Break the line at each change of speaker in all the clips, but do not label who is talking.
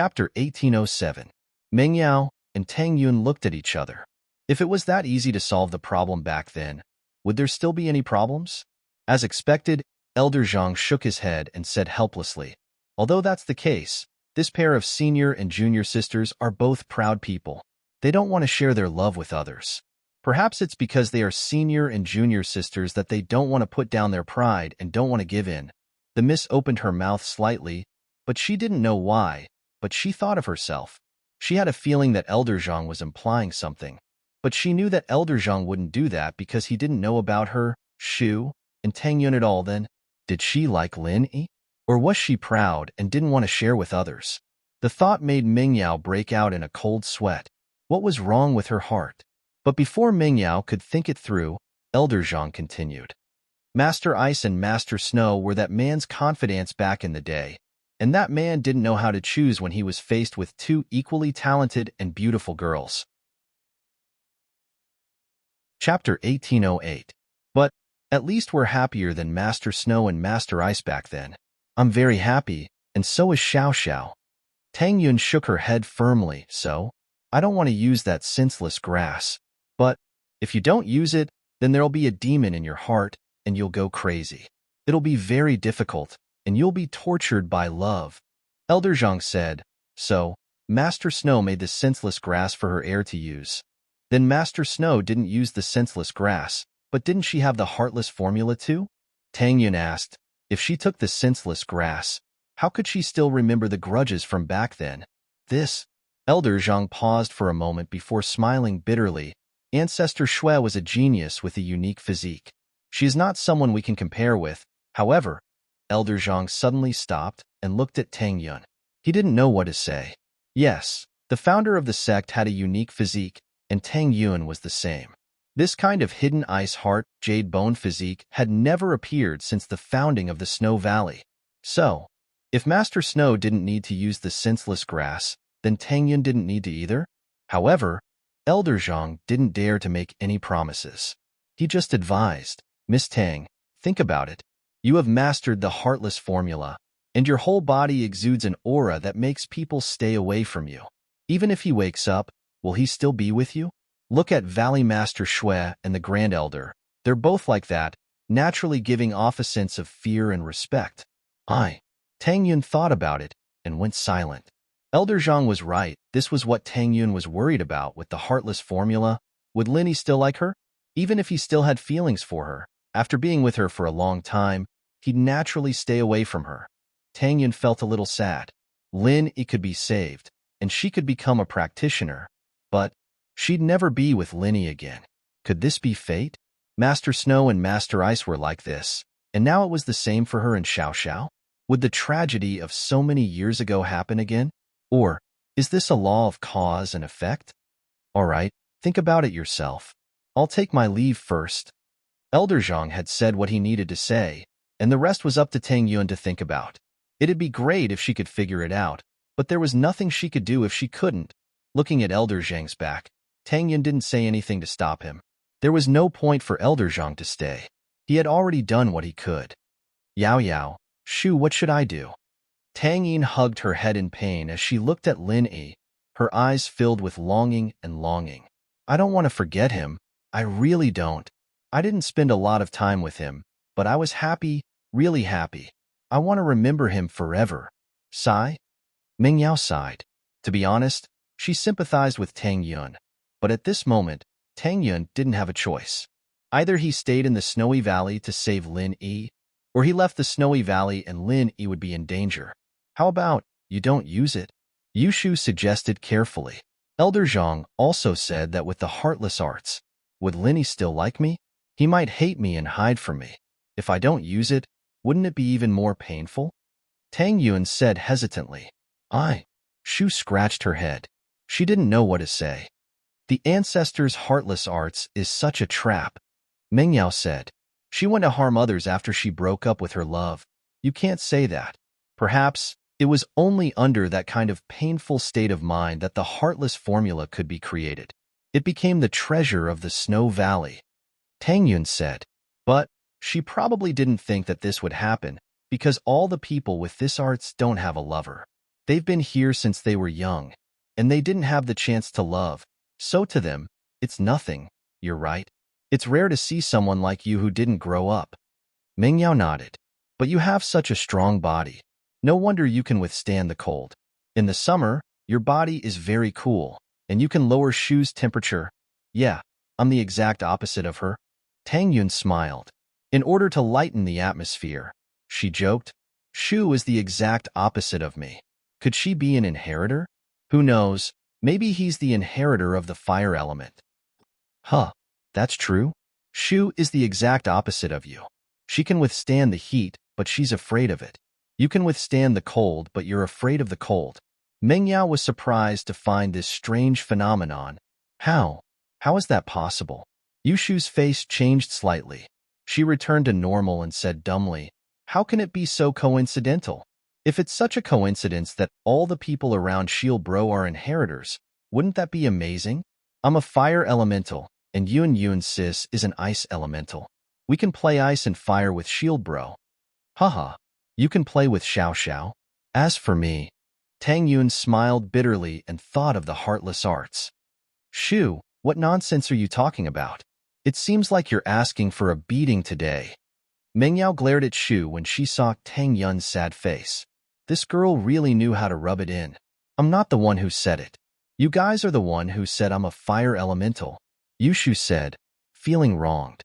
Chapter 1807. Meng Yao and Tang Yun looked at each other. If it was that easy to solve the problem back then, would there still be any problems? As expected, Elder Zhang shook his head and said helplessly, although that's the case, this pair of senior and junior sisters are both proud people. They don't want to share their love with others. Perhaps it's because they are senior and junior sisters that they don't want to put down their pride and don't want to give in. The miss opened her mouth slightly, but she didn't know why, but she thought of herself. She had a feeling that Elder Zhang was implying something, but she knew that Elder Zhang wouldn't do that because he didn't know about her, Shu, and Tang Yun at all then. Did she like Lin Yi? Or was she proud and didn't want to share with others? The thought made Meng Yao break out in a cold sweat. What was wrong with her heart? But before Meng Yao could think it through, Elder Zhang continued. Master Ice and Master Snow were that man's confidants back in the day, and that man didn't know how to choose when he was faced with two equally talented and beautiful girls. Chapter 1808. But, at least we're happier than Master Snow and Master Ice back then. I'm very happy, and so is Xiao Xiao. Tang Yun shook her head firmly, so, I don't want to use that senseless grass. But, if you don't use it, then there'll be a demon in your heart, and you'll go crazy. It'll be very difficult, and you'll be tortured by love. Elder Zhang said, so, Master Snow made the senseless grass for her heir to use. Then Master Snow didn't use the senseless grass, but didn't she have the heartless formula too? Tang Yun asked, if she took the senseless grass, how could she still remember the grudges from back then? This. Elder Zhang paused for a moment before smiling bitterly. Ancestor Shui was a genius with a unique physique. She is not someone we can compare with. However, Elder Zhang suddenly stopped and looked at Tang Yun. He didn't know what to say. Yes, the founder of the sect had a unique physique, and Tang Yun was the same. This kind of hidden ice heart, jade bone physique had never appeared since the founding of the Snow Valley. So, if Master Snow didn't need to use the senseless grass, then Tang Yun didn't need to either. However, Elder Zhang didn't dare to make any promises. He just advised, Miss Tang, think about it. You have mastered the heartless formula, and your whole body exudes an aura that makes people stay away from you. Even if he wakes up, will he still be with you? Look at Valley Master Shui and the Grand Elder. They're both like that, naturally giving off a sense of fear and respect. Tang Yun thought about it and went silent. Elder Zhang was right. This was what Tang Yun was worried about with the heartless formula. Would Lin Yi still like her? Even if he still had feelings for her, after being with her for a long time, he'd naturally stay away from her. Tang Yun felt a little sad. Lin Yi could be saved, and she could become a practitioner, but she'd never be with Lin Yi again. Could this be fate? Master Snow and Master Ice were like this, and now it was the same for her and Xiao Xiao? Would the tragedy of so many years ago happen again? Or, is this a law of cause and effect? All right, think about it yourself. I'll take my leave first. Elder Zhang had said what he needed to say, and the rest was up to Tang Yun to think about. It'd be great if she could figure it out, but there was nothing she could do if she couldn't. Looking at Elder Zhang's back, Tang Yun didn't say anything to stop him. There was no point for Elder Zhang to stay. He had already done what he could. Yao Yao, Shu, what should I do? Tang Yin hugged her head in pain as she looked at Lin Yi, her eyes filled with longing and longing. I don't want to forget him. I really don't. I didn't spend a lot of time with him, but I was happy, really happy. I want to remember him forever. Sigh? Meng Yao sighed. To be honest, she sympathized with Tang Yun, but at this moment, Tang Yun didn't have a choice. Either he stayed in the Snowy Valley to save Lin Yi, or he left the Snowy Valley and Lin Yi would be in danger. How about, you don't use it? Yushu suggested carefully. Elder Zhang also said that with the heartless arts, would Lin Yi still like me? He might hate me and hide from me. If I don't use it, wouldn't it be even more painful? Tang Yun said hesitantly. Shu scratched her head. She didn't know what to say. The ancestors' heartless arts is such a trap. Meng Yao said. She went to harm others after she broke up with her love. You can't say that. Perhaps it was only under that kind of painful state of mind that the heartless formula could be created. It became the treasure of the Snow Valley. Tang Yun said. But she probably didn't think that this would happen, because all the people with this arts don't have a lover. They've been here since they were young, and they didn't have the chance to love. So to them, it's nothing. You're right. It's rare to see someone like you who didn't grow up. Meng Yao nodded. But you have such a strong body. No wonder you can withstand the cold. In the summer, your body is very cool, and you can lower Shu's temperature. Yeah, I'm the exact opposite of her. Tang Yun smiled. In order to lighten the atmosphere, she joked, Shu is the exact opposite of me. Could she be an inheritor? Who knows, maybe he's the inheritor of the fire element. Huh, that's true? Shu is the exact opposite of you. She can withstand the heat, but she's afraid of it. You can withstand the cold, but you're afraid of the cold. Meng Yao was surprised to find this strange phenomenon. How? How is that possible? Yushu's face changed slightly. She returned to normal and said dumbly, how can it be so coincidental? If it's such a coincidence that all the people around Shield Bro are inheritors, wouldn't that be amazing? I'm a fire elemental, and Yun sis is an ice elemental. We can play ice and fire with Shield Bro. Haha, you can play with Xiao Xiao. As for me, Tang Yun smiled bitterly and thought of the heartless arts. Shu, what nonsense are you talking about? It seems like you're asking for a beating today. Meng Yao glared at Shu when she saw Tang Yun's sad face. This girl really knew how to rub it in. I'm not the one who said it. You guys are the one who said I'm a fire elemental. Yushu said, feeling wronged.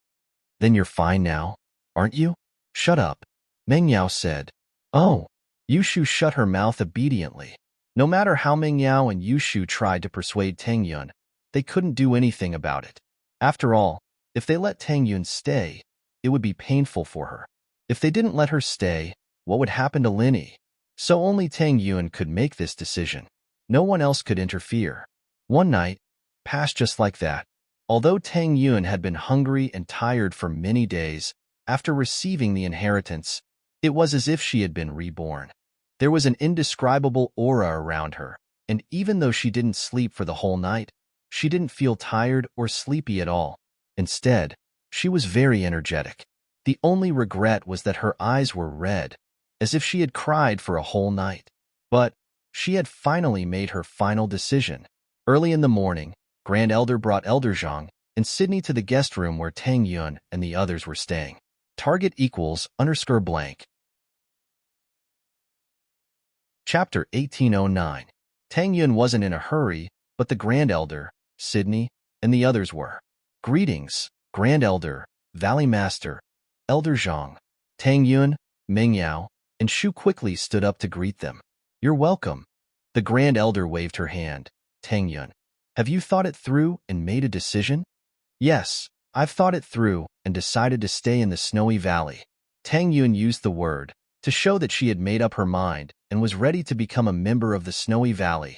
Then you're fine now, aren't you? Shut up. Meng Yao said. Oh. Yushu shut her mouth obediently. No matter how Meng Yao and Yushu tried to persuade Tang Yun, they couldn't do anything about it. After all, if they let Tang Yun stay, it would be painful for her. If they didn't let her stay, what would happen to Linny? So only Tang Yun could make this decision. No one else could interfere. One night passed just like that. Although Tang Yun had been hungry and tired for many days, after receiving the inheritance, it was as if she had been reborn. There was an indescribable aura around her, and even though she didn't sleep for the whole night, she didn't feel tired or sleepy at all. Instead, she was very energetic. The only regret was that her eyes were red, as if she had cried for a whole night. But she had finally made her final decision. Early in the morning, Grand Elder brought Elder Zhang and Sydney to the guest room where Tang Yun and the others were staying. Target equals _blank. Chapter 1809. Tang Yun wasn't in a hurry, but the Grand Elder, Sydney, and the others were. Greetings, Grand Elder, Valley Master, Elder Zhang. Tang Yun, Meng Yao, and Shu quickly stood up to greet them. You're welcome. The Grand Elder waved her hand. Tang Yun, have you thought it through and made a decision? Yes, I've thought it through and decided to stay in the Snowy Valley. Tang Yun used the word to show that she had made up her mind and was ready to become a member of the Snowy Valley.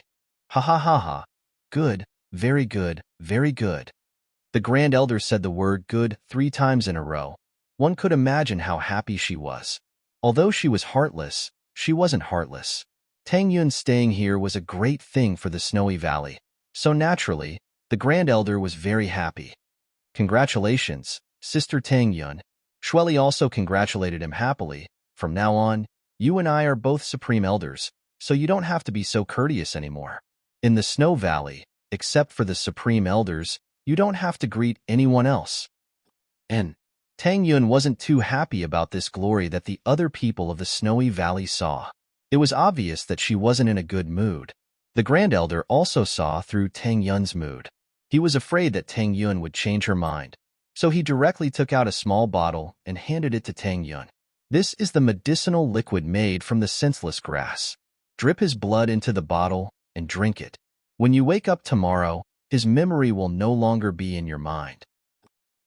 Ha ha ha ha. Good, very good, very good. The Grand Elder said the word good 3 times in a row. One could imagine how happy she was. Although she was heartless, she wasn't heartless. Tang Yun staying here was a great thing for the Snowy Valley, so naturally, the Grand Elder was very happy. Congratulations, Sister Tang Yun. Shueli also congratulated him happily. From now on, you and I are both Supreme Elders, so you don't have to be so courteous anymore. In the Snow Valley, except for the Supreme Elders, you don't have to greet anyone else. And Tang Yun wasn't too happy about this glory that the other people of the Snowy Valley saw. It was obvious that she wasn't in a good mood. The Grand Elder also saw through Tang Yun's mood. He was afraid that Tang Yun would change her mind, so he directly took out a small bottle and handed it to Tang Yun. This is the medicinal liquid made from the senseless grass. Drip his blood into the bottle and drink it. When you wake up tomorrow, his memory will no longer be in your mind.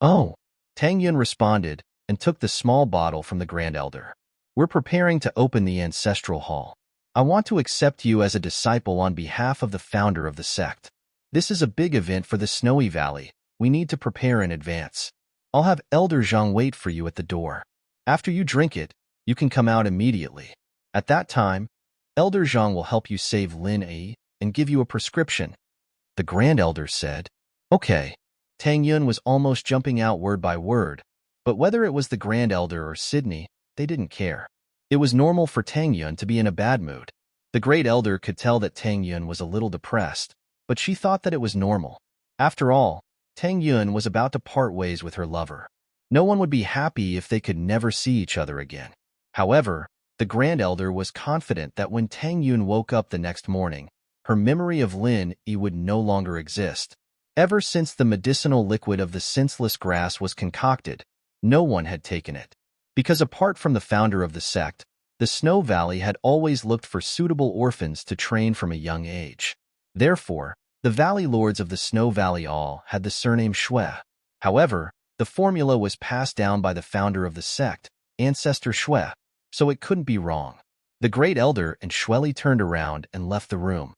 Oh, Tang Yun responded and took the small bottle from the Grand Elder. We're preparing to open the Ancestral Hall. I want to accept you as a disciple on behalf of the founder of the sect. This is a big event for the Snowy Valley. We need to prepare in advance. I'll have Elder Zhang wait for you at the door. After you drink it, you can come out immediately. At that time, Elder Zhang will help you save Lin Yi and give you a prescription. The Grand Elder said. Okay. Tang Yun was almost jumping out word by word, but whether it was the Grand Elder or Sydney, they didn't care. It was normal for Tang Yun to be in a bad mood. The great elder could tell that Tang Yun was a little depressed, but she thought that it was normal. After all, Tang Yun was about to part ways with her lover. No one would be happy if they could never see each other again. However, the grand elder was confident that when Tang Yun woke up the next morning, her memory of Lin Yi would no longer exist. Ever since the medicinal liquid of the senseless grass was concocted, no one had taken it. Because apart from the founder of the sect, the Snow Valley had always looked for suitable orphans to train from a young age. Therefore, the Valley Lords of the Snow Valley all had the surname Shui. However, the formula was passed down by the founder of the sect, Ancestor Shui, so it couldn't be wrong. The great elder and Shueli turned around and left the room.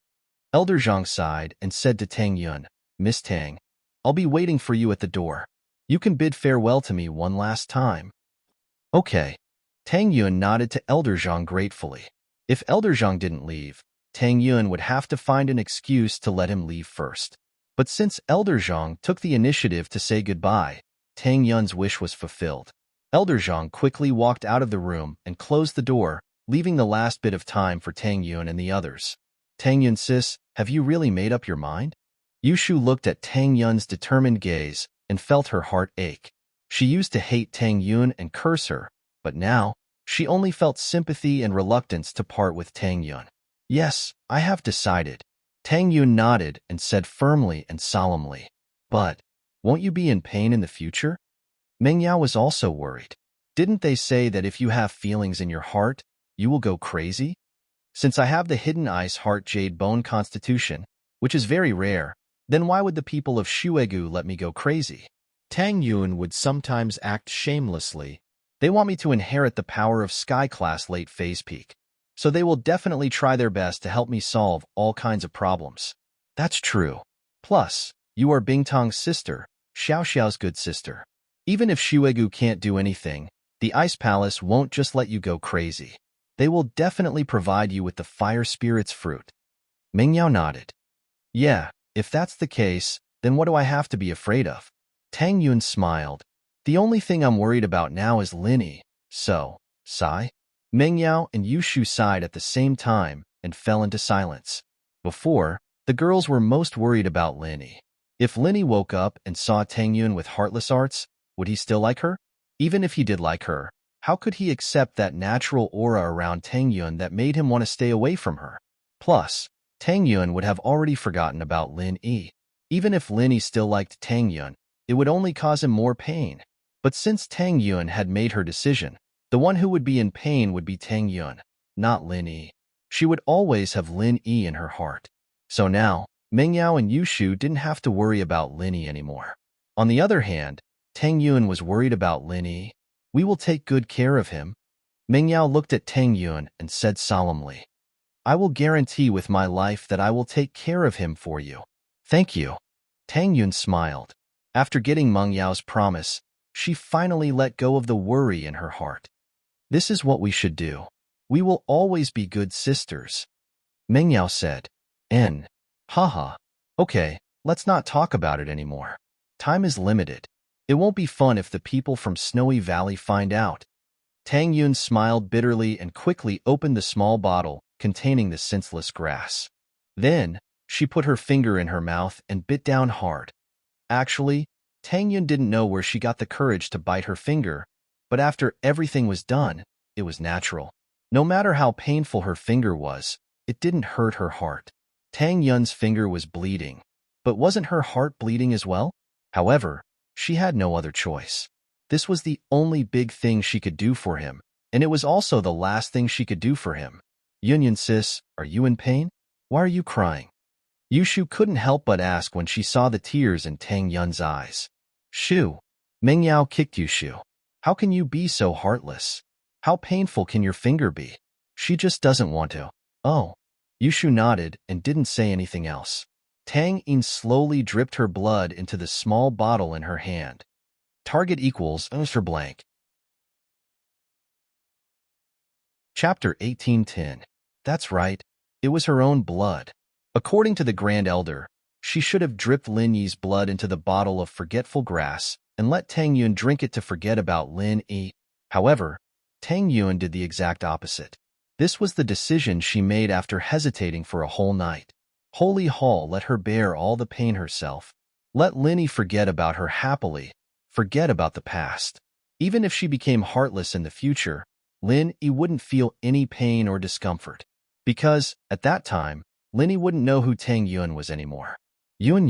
Elder Zhang sighed and said to Tang Yun, "Miss Tang, I'll be waiting for you at the door. You can bid farewell to me one last time." "Okay." Tang Yun nodded to Elder Zhang gratefully. If Elder Zhang didn't leave, Tang Yun would have to find an excuse to let him leave first. But since Elder Zhang took the initiative to say goodbye, Tang Yun's wish was fulfilled. Elder Zhang quickly walked out of the room and closed the door, leaving the last bit of time for Tang Yun and the others. "Tang Yun sis, have you really made up your mind?" Yushu looked at Tang Yun's determined gaze and felt her heart ache. She used to hate Tang Yun and curse her, but now, she only felt sympathy and reluctance to part with Tang Yun. "Yes, I have decided." Tang Yun nodded and said firmly and solemnly, "But, won't you be in pain in the future?" Meng Yao was also worried. "Didn't they say that if you have feelings in your heart, you will go crazy? Since I have the hidden ice heart jade bone constitution, which is very rare, then why would the people of Shuegu let me go crazy?" Tang Yun would sometimes act shamelessly. "They want me to inherit the power of Sky-class late phase peak, so they will definitely try their best to help me solve all kinds of problems." "That's true. Plus, you are Bingtong's sister, Xiao Xiao's good sister. Even if Shuegu can't do anything, the Ice Palace won't just let you go crazy. They will definitely provide you with the Fire Spirit's fruit." Meng Yao nodded. "Yeah, if that's the case, then what do I have to be afraid of?" Tang Yun smiled. "The only thing I'm worried about now is Lin Yi, so, sigh." Meng Yao and Yushu sighed at the same time and fell into silence. Before, the girls were most worried about Lin Yi. If Lin Yi woke up and saw Tang Yun with heartless arts, would he still like her? Even if he did like her, how could he accept that natural aura around Tang Yun that made him want to stay away from her? Plus, Tang Yun would have already forgotten about Lin Yi. Even if Lin Yi still liked Tang Yun, it would only cause him more pain. But since Tang Yun had made her decision, the one who would be in pain would be Tang Yun, not Lin Yi. She would always have Lin Yi in her heart. So now, Meng Yao and Yushu didn't have to worry about Lin Yi anymore. On the other hand, Tang Yun was worried about Lin Yi. "We will take good care of him." Meng Yao looked at Tang Yun and said solemnly, "I will guarantee with my life that I will take care of him for you." "Thank you." Tang Yun smiled. After getting Meng Yao's promise, she finally let go of the worry in her heart. "This is what we should do. We will always be good sisters." Meng Yao said, Haha. Okay, let's not talk about it anymore. Time is limited. It won't be fun if the people from Snowy Valley find out." Tang Yun smiled bitterly and quickly opened the small bottle containing the senseless grass. Then, she put her finger in her mouth and bit down hard. Actually, Tang Yun didn't know where she got the courage to bite her finger, but after everything was done, it was natural. No matter how painful her finger was, it didn't hurt her heart. Tang Yun's finger was bleeding, but wasn't her heart bleeding as well? However, she had no other choice. This was the only big thing she could do for him, and it was also the last thing she could do for him. "Yun sis, are you in pain? Why are you crying?" Yushu couldn't help but ask when she saw the tears in Tang Yun's eyes. "Shu." Meng Yao kicked Yushu. "How can you be so heartless? How painful can your finger be? She just doesn't want to." "Oh." Yushu nodded and didn't say anything else. Tang Yin slowly dripped her blood into the small bottle in her hand. Target equals Mr. Blank. Chapter 1810. That's right. It was her own blood. According to the Grand Elder, she should have dripped Lin Yi's blood into the bottle of forgetful grass and let Tang Yun drink it to forget about Lin Yi. However, Tang Yun did the exact opposite. This was the decision she made after hesitating for a whole night. Holy Hall let her bear all the pain herself. Let Linny forget about her happily, forget about the past. Even if she became heartless in the future, Linny wouldn't feel any pain or discomfort. Because, at that time, Linny wouldn't know who Tang Yun was anymore. Yun,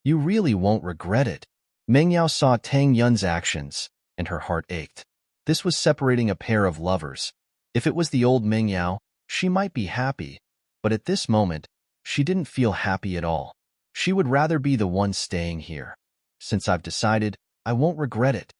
you really won't regret it. Meng Yao saw Tang Yun's actions, and her heart ached. This was separating a pair of lovers. If it was the old Meng Yao, she might be happy, but at this moment, she didn't feel happy at all. She would rather be the one staying here. Since I've decided, I won't regret it.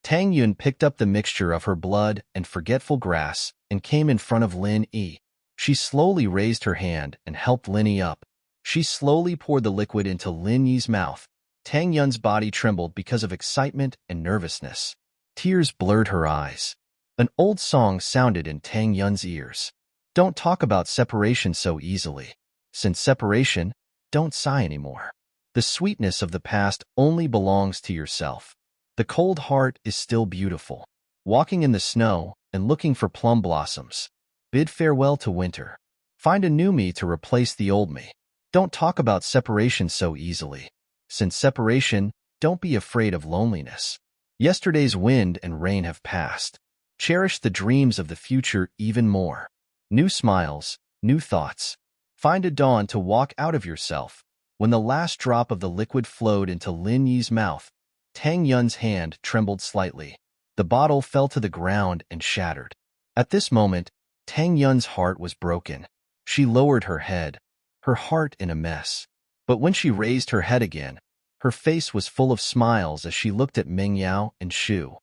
Tang Yun picked up the mixture of her blood and forgetful grass and came in front of Lin Yi. She slowly raised her hand and helped Lin Yi up. She slowly poured the liquid into Lin Yi's mouth. Tang Yun's body trembled because of excitement and nervousness. Tears blurred her eyes. An old song sounded in Tang Yun's ears. Don't talk about separation so easily. Since separation, don't sigh anymore. The sweetness of the past only belongs to yourself. The cold heart is still beautiful. Walking in the snow and looking for plum blossoms. Bid farewell to winter. Find a new me to replace the old me. Don't talk about separation so easily. Since separation, don't be afraid of loneliness. Yesterday's wind and rain have passed. Cherish the dreams of the future even more. New smiles, new thoughts. Find a dawn to walk out of yourself. When the last drop of the liquid flowed into Lin Yi's mouth, Tang Yun's hand trembled slightly. The bottle fell to the ground and shattered. At this moment, Tang Yun's heart was broken. She lowered her head, her heart in a mess. But when she raised her head again, her face was full of smiles as she looked at Meng Yao and Shu.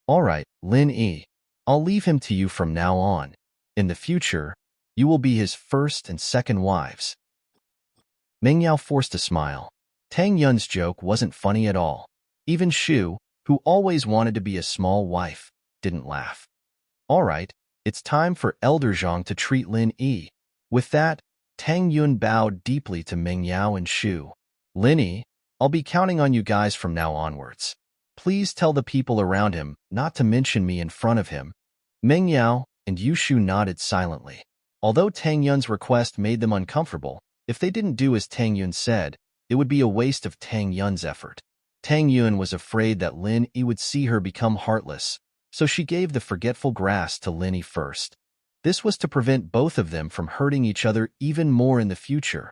All right, Lin Yi. I'll leave him to you from now on. In the future, you will be his first and second wives. Meng Yao forced a smile. Tang Yun's joke wasn't funny at all. Even Shu, who always wanted to be a small wife, didn't laugh. All right, it's time for Elder Zhang to treat Lin Yi. With that, Tang Yun bowed deeply to Meng Yao and Shu. Lin Yi, I'll be counting on you guys from now onwards. Please tell the people around him not to mention me in front of him. Meng Yao and Yu Shu nodded silently. Although Tang Yun's request made them uncomfortable, if they didn't do as Tang Yun said, it would be a waste of Tang Yun's effort. Tang Yun was afraid that Lin Yi would see her become heartless, so she gave the forgetful grass to Lin Yi first. This was to prevent both of them from hurting each other even more in the future.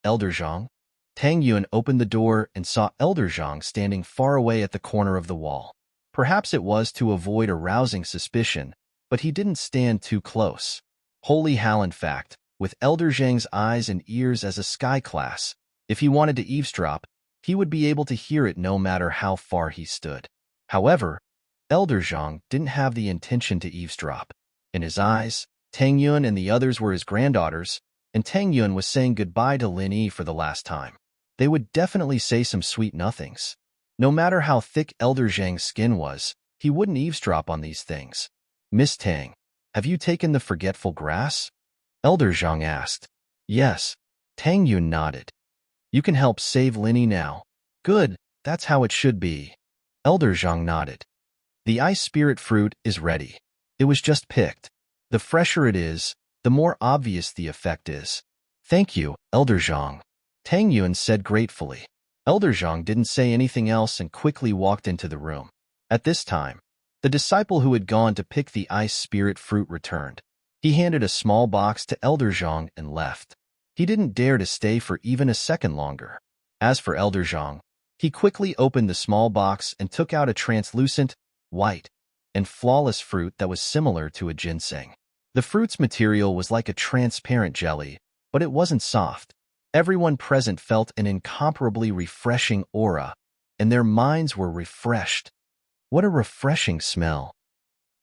Elder Zhang? Tang Yun opened the door and saw Elder Zhang standing far away at the corner of the wall. Perhaps it was to avoid arousing suspicion, but he didn't stand too close. Holy hell, in fact, with Elder Zhang's eyes and ears as a sky class, if he wanted to eavesdrop, he would be able to hear it no matter how far he stood. However, Elder Zhang didn't have the intention to eavesdrop. In his eyes, Tang Yun and the others were his granddaughters, and Tang Yun was saying goodbye to Lin Yi for the last time. They would definitely say some sweet nothings. No matter how thick Elder Zhang's skin was, he wouldn't eavesdrop on these things. Miss Tang, have you taken the forgetful grass? Elder Zhang asked. Yes. Tang Yun nodded. You can help save Lin Yi now. Good, that's how it should be. Elder Zhang nodded. The ice spirit fruit is ready. It was just picked. The fresher it is, the more obvious the effect is. Thank you, Elder Zhang. Tang Yun said gratefully. Elder Zhang didn't say anything else and quickly walked into the room. At this time, the disciple who had gone to pick the ice spirit fruit returned. He handed a small box to Elder Zhang and left. He didn't dare to stay for even a second longer. As for Elder Zhang, he quickly opened the small box and took out a translucent, white, and flawless fruit that was similar to a ginseng. The fruit's material was like a transparent jelly, but it wasn't soft. Everyone present felt an incomparably refreshing aura, and their minds were refreshed. What a refreshing smell.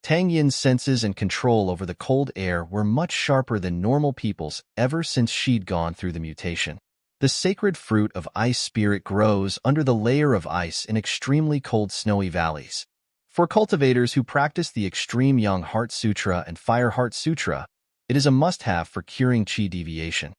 Tang Yin's senses and control over the cold air were much sharper than normal people's ever since she'd gone through the mutation. The sacred fruit of ice spirit grows under the layer of ice in extremely cold snowy valleys. For cultivators who practice the extreme Young Heart Sutra and Fire Heart Sutra, it is a must-have for curing qi deviation.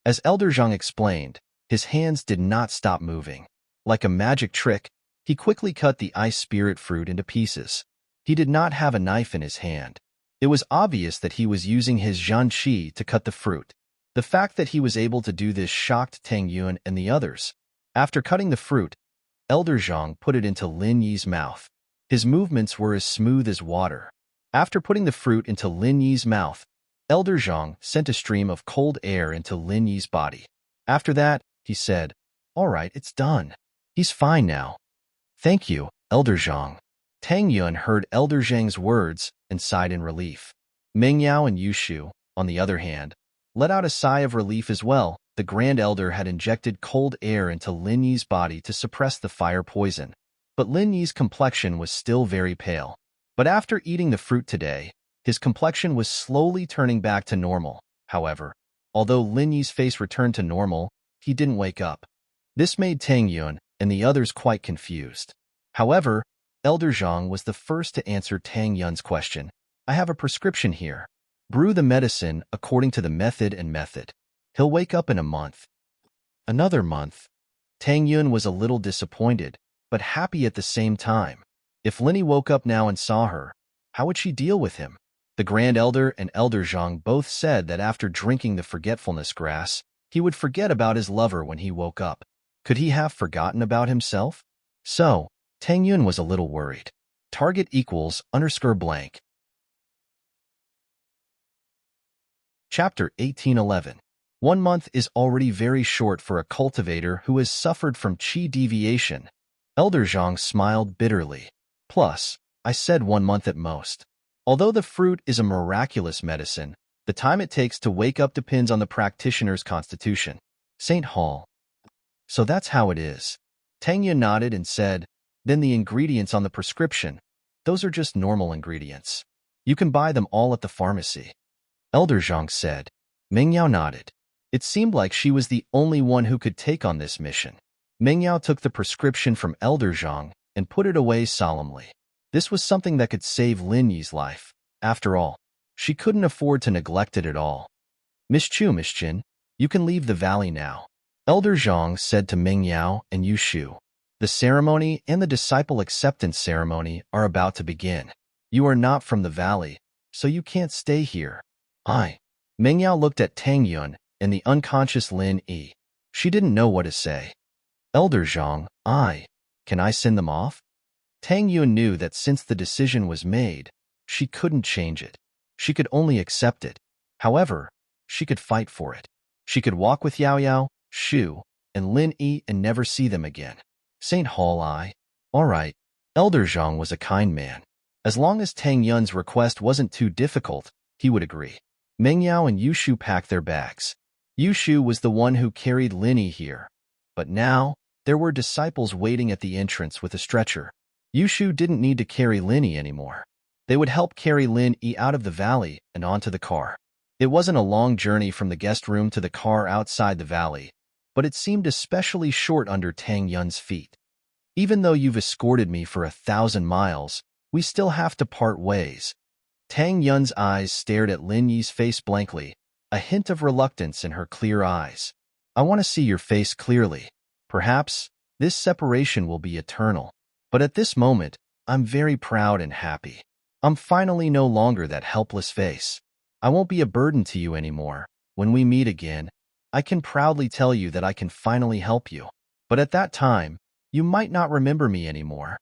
As Elder Zhang explained, his hands did not stop moving. Like a magic trick, he quickly cut the ice spirit fruit into pieces. He did not have a knife in his hand. It was obvious that he was using his zhanqi to cut the fruit. The fact that he was able to do this shocked Tang Yun and the others. After cutting the fruit, Elder Zhang put it into Lin Yi's mouth. His movements were as smooth as water. After putting the fruit into Lin Yi's mouth, Elder Zhang sent a stream of cold air into Lin Yi's body. After that, he said, "All right, it's done. He's fine now." "Thank you, Elder Zhang." Tang Yun heard Elder Zhang's words and sighed in relief. Meng Yao and Yushu, on the other hand, let out a sigh of relief as well. The Grand Elder had injected cold air into Lin Yi's body to suppress the fire poison, but Lin Yi's complexion was still very pale. But after eating the fruit today, his complexion was slowly turning back to normal. However, although Lin Yi's face returned to normal, he didn't wake up. This made Tang Yun and the others quite confused. However, Elder Zhang was the first to answer Tang Yun's question. "I have a prescription here. Brew the medicine according to the method and method. He'll wake up in a month." Another month. Tang Yun was a little disappointed, but happy at the same time. If Linny woke up now and saw her, how would she deal with him? The Grand Elder and Elder Zhang both said that after drinking the forgetfulness grass, he would forget about his lover when he woke up. Could he have forgotten about himself? So, Tang Yun was a little worried. Target equals _blank. Chapter 1811. 1 month is already very short for a cultivator who has suffered from qi deviation. Elder Zhang smiled bitterly. Plus, I said 1 month at most. Although the fruit is a miraculous medicine, the time it takes to wake up depends on the practitioner's constitution. St. Hall. So that's how it is. Tang Yun nodded and said, "Then the ingredients on the prescription, those are just normal ingredients. You can buy them all at the pharmacy." Elder Zhang said. Meng Yao nodded. It seemed like she was the only one who could take on this mission. Meng Yao took the prescription from Elder Zhang and put it away solemnly. This was something that could save Lin Yi's life. After all, she couldn't afford to neglect it at all. "Miss Chin, you can leave the valley now," Elder Zhang said to Meng Yao and Yushu. "The ceremony and the disciple acceptance ceremony are about to begin. You are not from the valley, so you can't stay here." Meng Yao looked at Tang Yun and the unconscious Lin Yi. She didn't know what to say. "Elder Zhang, can I send them off?" Tang Yun knew that since the decision was made, she couldn't change it. She could only accept it. However, she could fight for it. She could walk with Yao Yao, Shu, and Lin Yi and never see them again. St. Hall All right. Elder Zhang was a kind man. As long as Tang Yun's request wasn't too difficult, he would agree. Meng Yao and Yushu packed their bags. Yushu was the one who carried Lin Yi here. But now, there were disciples waiting at the entrance with a stretcher. Yushu didn't need to carry Lin Yi anymore. They would help carry Lin Yi out of the valley and onto the car. It wasn't a long journey from the guest room to the car outside the valley, but it seemed especially short under Tang Yun's feet. "Even though you've escorted me for 1,000 miles, we still have to part ways." Tang Yun's eyes stared at Lin Yi's face blankly, a hint of reluctance in her clear eyes. "I want to see your face clearly. Perhaps this separation will be eternal. But at this moment, I'm very proud and happy. I'm finally no longer that helpless face. I won't be a burden to you anymore. When we meet again, I can proudly tell you that I can finally help you. But at that time, you might not remember me anymore."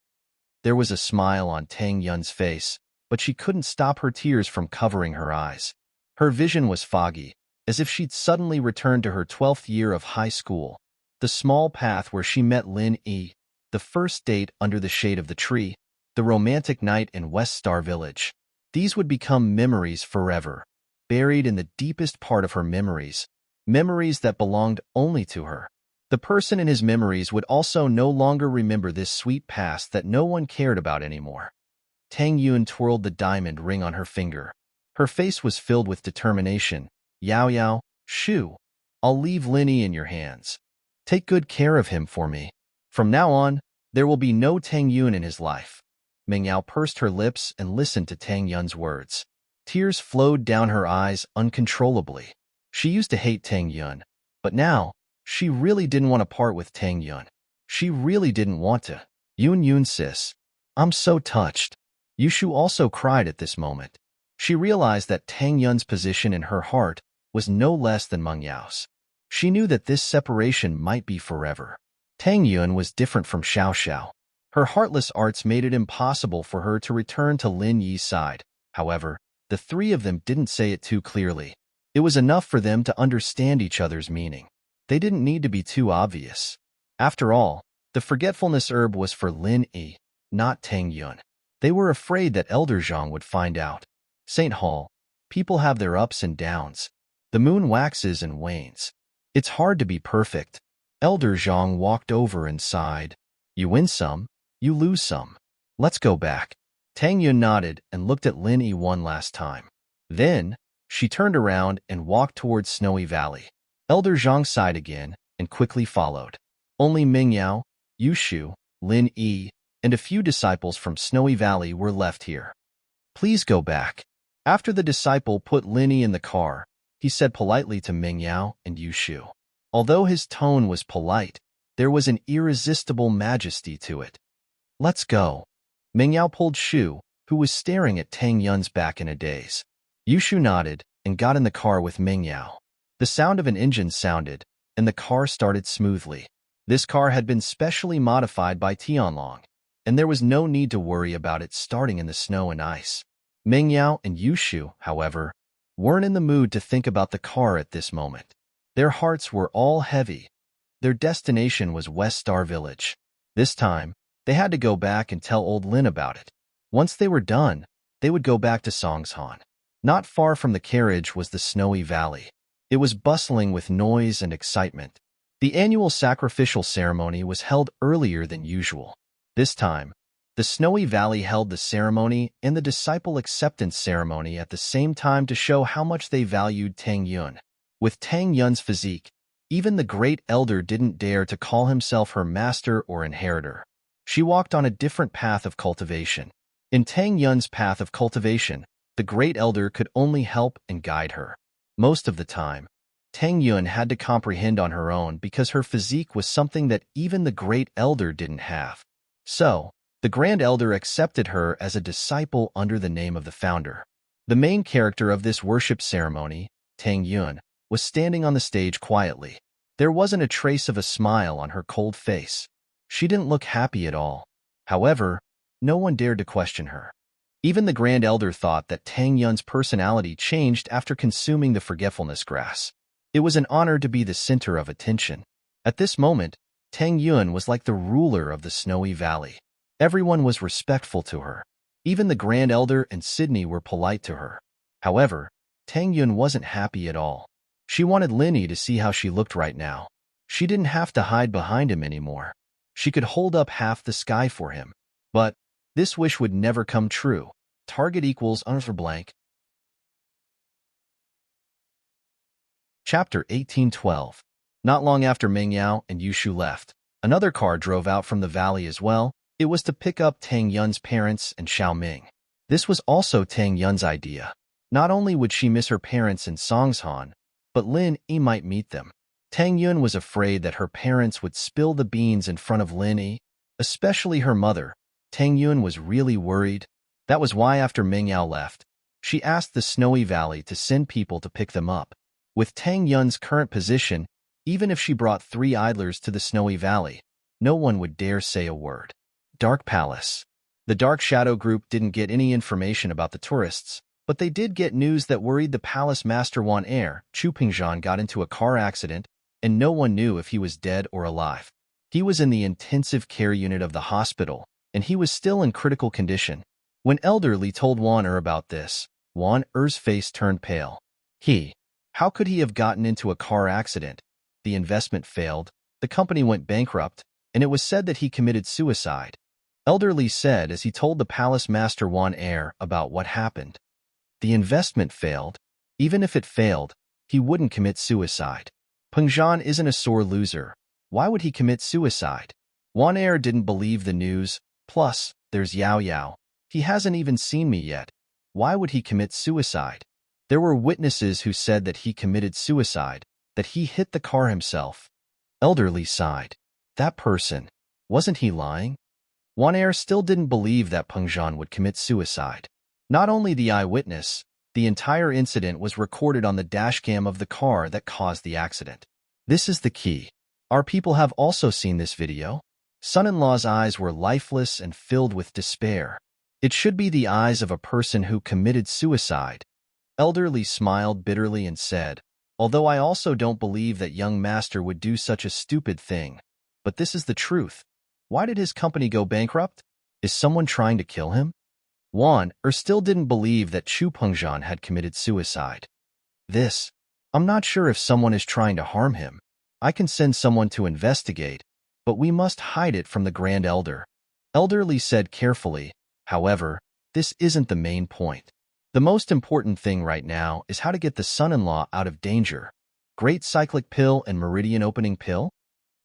There was a smile on Tang Yun's face, but she couldn't stop her tears from covering her eyes. Her vision was foggy, as if she'd suddenly returned to her 12th year of high school, the small path where she met Lin Yi, the first date under the shade of the tree, the romantic night in West Star Village. These would become memories forever, buried in the deepest part of her memories, memories that belonged only to her. The person in his memories would also no longer remember this sweet past that no one cared about anymore. Tang Yun twirled the diamond ring on her finger. Her face was filled with determination. "Yao Yao, Shu, I'll leave Lin Yi in your hands. Take good care of him for me. From now on, there will be no Tang Yun in his life." Meng Yao pursed her lips and listened to Tang Yun's words. Tears flowed down her eyes uncontrollably. She used to hate Tang Yun, but now, she really didn't want to part with Tang Yun. She really didn't want to. Yun sis. I'm so touched." Yushu also cried at this moment. She realized that Tang Yun's position in her heart was no less than Meng Yao's. She knew that this separation might be forever. Tang Yun was different from Xiao Xiao. Her heartless arts made it impossible for her to return to Lin Yi's side. However, the three of them didn't say it too clearly. It was enough for them to understand each other's meaning. They didn't need to be too obvious. After all, the forgetfulness herb was for Lin Yi, not Tang Yun. They were afraid that Elder Zhang would find out. St. Hall, people have their ups and downs. The moon waxes and wanes. It's hard to be perfect. Elder Zhang walked over and sighed. You win some, you lose some. Let's go back. Tang Yun nodded and looked at Lin Yi one last time. Then, she turned around and walked towards Snowy Valley. Elder Zhang sighed again and quickly followed. Only Ming Yao, Yu Shu, Lin Yi, and a few disciples from Snowy Valley were left here. Please go back. After the disciple put Lin Yi in the car, he said politely to Ming Yao and Yu Shu. Although his tone was polite, there was an irresistible majesty to it. Let's go. Ming Yao pulled Shu, who was staring at Tang Yun's back in a daze. Yu Shu nodded and got in the car with Ming Yao. The sound of an engine sounded, and the car started smoothly. This car had been specially modified by Tianlong, and there was no need to worry about it starting in the snow and ice. Ming Yao and Yu Shu, however, weren't in the mood to think about the car at this moment. Their hearts were all heavy. Their destination was West Star Village. This time, they had to go back and tell old Lin about it. Once they were done, they would go back to Songshan. Not far from the carriage was the Snowy Valley. It was bustling with noise and excitement. The annual sacrificial ceremony was held earlier than usual. This time, the Snowy Valley held the ceremony and the disciple acceptance ceremony at the same time to show how much they valued Tang Yun. With Tang Yun's physique, even the great elder didn't dare to call himself her master or inheritor. She walked on a different path of cultivation. In Tang Yun's path of cultivation, the great elder could only help and guide her. Most of the time, Tang Yun had to comprehend on her own because her physique was something that even the great elder didn't have. So, the Grand Elder accepted her as a disciple under the name of the founder. The main character of this worship ceremony, Tang Yun, was standing on the stage quietly. There wasn't a trace of a smile on her cold face. She didn't look happy at all. However, no one dared to question her. Even the Grand Elder thought that Tang Yun's personality changed after consuming the forgetfulness grass. It was an honor to be the center of attention. At this moment, Tang Yun was like the ruler of the Snowy Valley. Everyone was respectful to her. Even the Grand Elder and Sydney were polite to her. However, Tang Yun wasn't happy at all. She wanted Lin Yi to see how she looked right now. She didn't have to hide behind him anymore. She could hold up half the sky for him. But this wish would never come true. Target equals unravel blank. Chapter 1812. Not long after Ming Yao and Yu Shu left, another car drove out from the valley as well. It was to pick up Tang Yun's parents and Xiao Ming. This was also Tang Yun's idea. Not only would she miss her parents in Songshan, but Lin Yi might meet them. Tang Yun was afraid that her parents would spill the beans in front of Lin Yi, especially her mother. Tang Yun was really worried. That was why after Ming Yao left, she asked the Snowy Valley to send people to pick them up. With Tang Yun's current position, even if she brought 3 idlers to the Snowy Valley, no one would dare say a word. Dark Palace. The Dark Shadow Group didn't get any information about the tourists, but they did get news that worried the palace master Wan Heir. Chu Pingzhan got into a car accident, and no one knew if he was dead or alive. He was in the intensive care unit of the hospital, and he was still in critical condition. When Elderly told Wan Er about this, Wan Er's face turned pale. How could he have gotten into a car accident? The investment failed, the company went bankrupt, and it was said that he committed suicide. Elderly said as he told the palace master Wan Er about what happened. The investment failed. Even if it failed, he wouldn't commit suicide. Pengzhan isn't a sore loser. Why would he commit suicide? Wan Er didn't believe the news. Plus, there's Yao Yao. He hasn't even seen me yet. Why would he commit suicide? There were witnesses who said that he committed suicide, that he hit the car himself. Elderly sighed. That person, wasn't he lying? Wan Er still didn't believe that Pengzhan would commit suicide. Not only the eyewitness, The entire incident was recorded on the dashcam of the car that caused the accident. This is the key. Our people have also seen this video. Son-in-law's eyes were lifeless and filled with despair. It should be the eyes of a person who committed suicide. Elderly smiled bitterly and said, although I also don't believe that young master would do such a stupid thing. But this is the truth. Why did his company go bankrupt? Is someone trying to kill him? Wan still didn't believe that Chu Pengzhan had committed suicide. I'm not sure if someone is trying to harm him. I can send someone to investigate, but we must hide it from the Grand Elder. Elderly said carefully, however, this isn't the main point. The most important thing right now is how to get the son-in-law out of danger. Great Cyclic Pill and Meridian Opening Pill?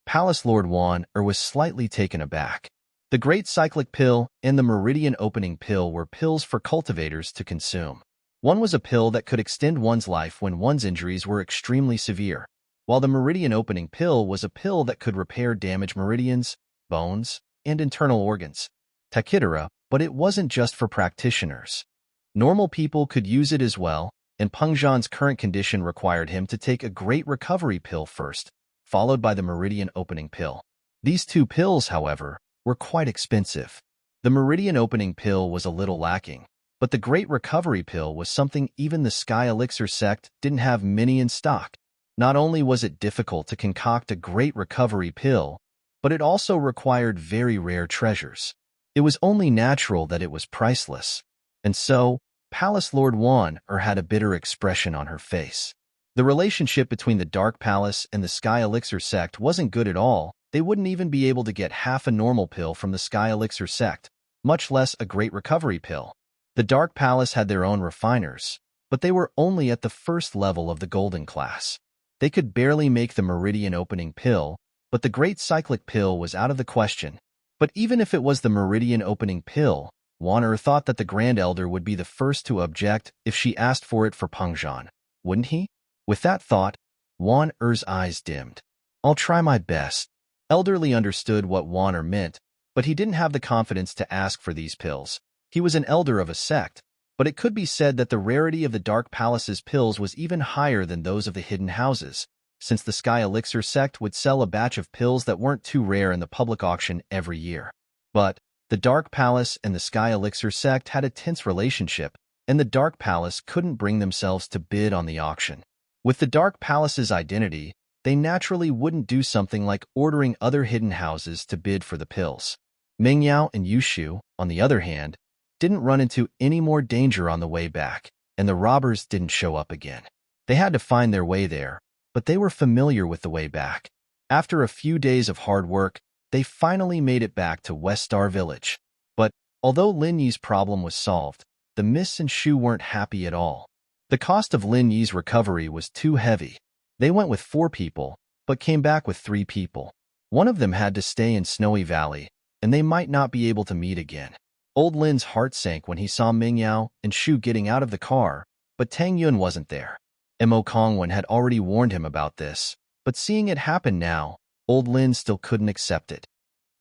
Palace Lord Wan was slightly taken aback. The Great Cyclic Pill and the Meridian Opening Pill were pills for cultivators to consume. One was a pill that could extend one's life when one's injuries were extremely severe, while the Meridian Opening Pill was a pill that could repair damaged meridians, bones, and internal organs. Takitara, but it wasn't just for practitioners. Normal people could use it as well, and Pengzhan's current condition required him to take a Great Recovery Pill first, followed by the Meridian Opening Pill. These two pills, however, were quite expensive. The Meridian Opening Pill was a little lacking, but the Great Recovery Pill was something even the Sky Elixir sect didn't have many in stock. Not only was it difficult to concoct a Great Recovery Pill, but it also required very rare treasures. It was only natural that it was priceless. And so, Palace Lord Wan had a bitter expression on her face. The relationship between the Dark Palace and the Sky Elixir sect wasn't good at all. They wouldn't even be able to get half a normal pill from the Sky Elixir sect, much less a Great Recovery Pill. The Dark Palace had their own refiners, but they were only at the first level of the Golden class. They could barely make the Meridian Opening Pill, but the Great Cyclic Pill was out of the question. But even if it was the Meridian Opening Pill, Wan thought that the Grand Elder would be the first to object if she asked for it for Pengzhan, wouldn't he? With that thought, Wan-er's eyes dimmed. I'll try my best. Elderly understood what Wan meant, but he didn't have the confidence to ask for these pills. He was an elder of a sect, but it could be said that the rarity of the Dark Palace's pills was even higher than those of the hidden houses, since the Sky Elixir sect would sell a batch of pills that weren't too rare in the public auction every year. But the Dark Palace and the Sky Elixir sect had a tense relationship, and the Dark Palace couldn't bring themselves to bid on the auction. With the Dark Palace's identity, they naturally wouldn't do something like ordering other hidden houses to bid for the pills. Mingyao and Yushu, on the other hand, didn't run into any more danger on the way back, and the robbers didn't show up again. They had to find their way there, but they were familiar with the way back. After a few days of hard work, they finally made it back to West Star Village. But although Lin Yi's problem was solved, the Miss and Shu weren't happy at all. The cost of Lin Yi's recovery was too heavy. They went with 4 people, but came back with 3 people. One of them had to stay in Snowy Valley, and they might not be able to meet again. Old Lin's heart sank when he saw Mingyao and Shu getting out of the car, but Tang Yun wasn't there. Mo Kongwen had already warned him about this, but seeing it happen now, Old Lin still couldn't accept it.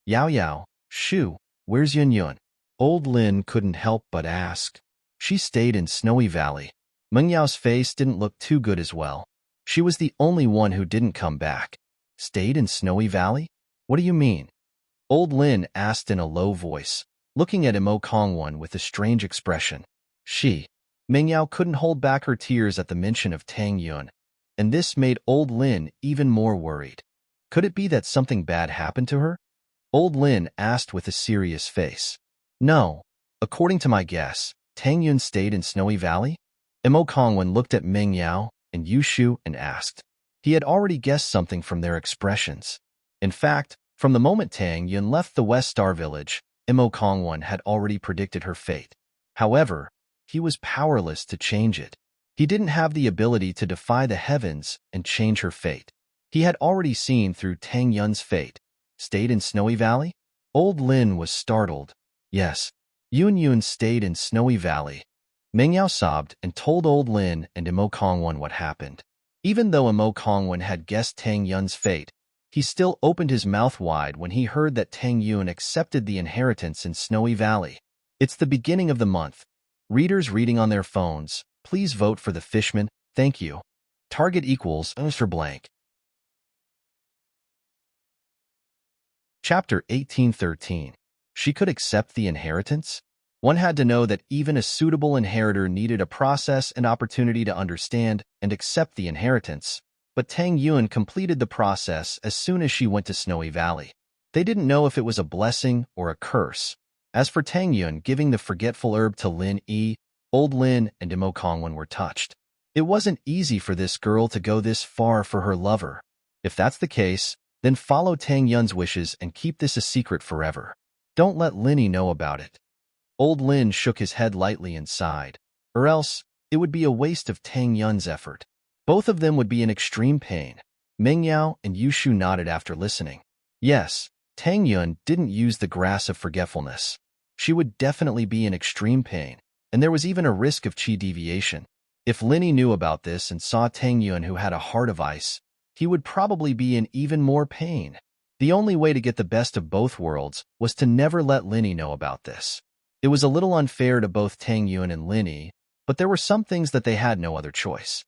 Yao Yao, Shu, where's Yun Yun? Old Lin couldn't help but ask. She stayed in Snowy Valley. Mengyao's face didn't look too good as well. She was the only one who didn't come back. Stayed in Snowy Valley? What do you mean? Old Lin asked in a low voice, looking at Mo Kongwen with a strange expression. Mingyao couldn't hold back her tears at the mention of Tang Yun, and this made Old Lin even more worried. Could it be that something bad happened to her? Old Lin asked with a serious face. No. According to my guess, Tang Yun stayed in Snowy Valley? Mo Kongwen looked at Mingyao and Yushu and asked. He had already guessed something from their expressions. In fact, from the moment Tang Yun left the West Star Village, Mo Kongwen had already predicted her fate. However, he was powerless to change it. He didn't have the ability to defy the heavens and change her fate. He had already seen through Tang Yun's fate. Stayed in Snowy Valley? Old Lin was startled. Yes, Yun Yun stayed in Snowy Valley. Mingyao sobbed and told Old Lin and Mo Kongwen what happened. Even though Mo Kongwen had guessed Tang Yun's fate, he still opened his mouth wide when he heard that Tang Yun accepted the inheritance in Snowy Valley. It's the beginning of the month. Readers reading on their phones, Please vote for the fishman, thank you. Target equals Mr. Blank. Chapter 1813. She could accept the inheritance? One had to know that even a suitable inheritor needed a process and opportunity to understand and accept the inheritance. But Tang Yuan completed the process as soon as she went to Snowy Valley. They didn't know if it was a blessing or a curse. As for Tang Yuan giving the forgetful herb to Lin Yi, old Lin and Demo Kongwen were touched. It wasn't easy for this girl to go this far for her lover. If that's the case, then follow Tang Yun's wishes and keep this a secret forever. Don't let Linny know about it. Old Lin shook his head lightly and sighed. Or else, it would be a waste of Tang Yun's effort. Both of them would be in extreme pain. Meng Yao and Yushu nodded after listening. Yes, Tang Yun didn't use the grass of forgetfulness. She would definitely be in extreme pain, and there was even a risk of qi deviation. If Linny knew about this and saw Tang Yun who had a heart of ice, he would probably be in even more pain. The only way to get the best of both worlds was to never let Linny know about this. It was a little unfair to both Tang Yun and Linny, but there were some things that they had no other choice.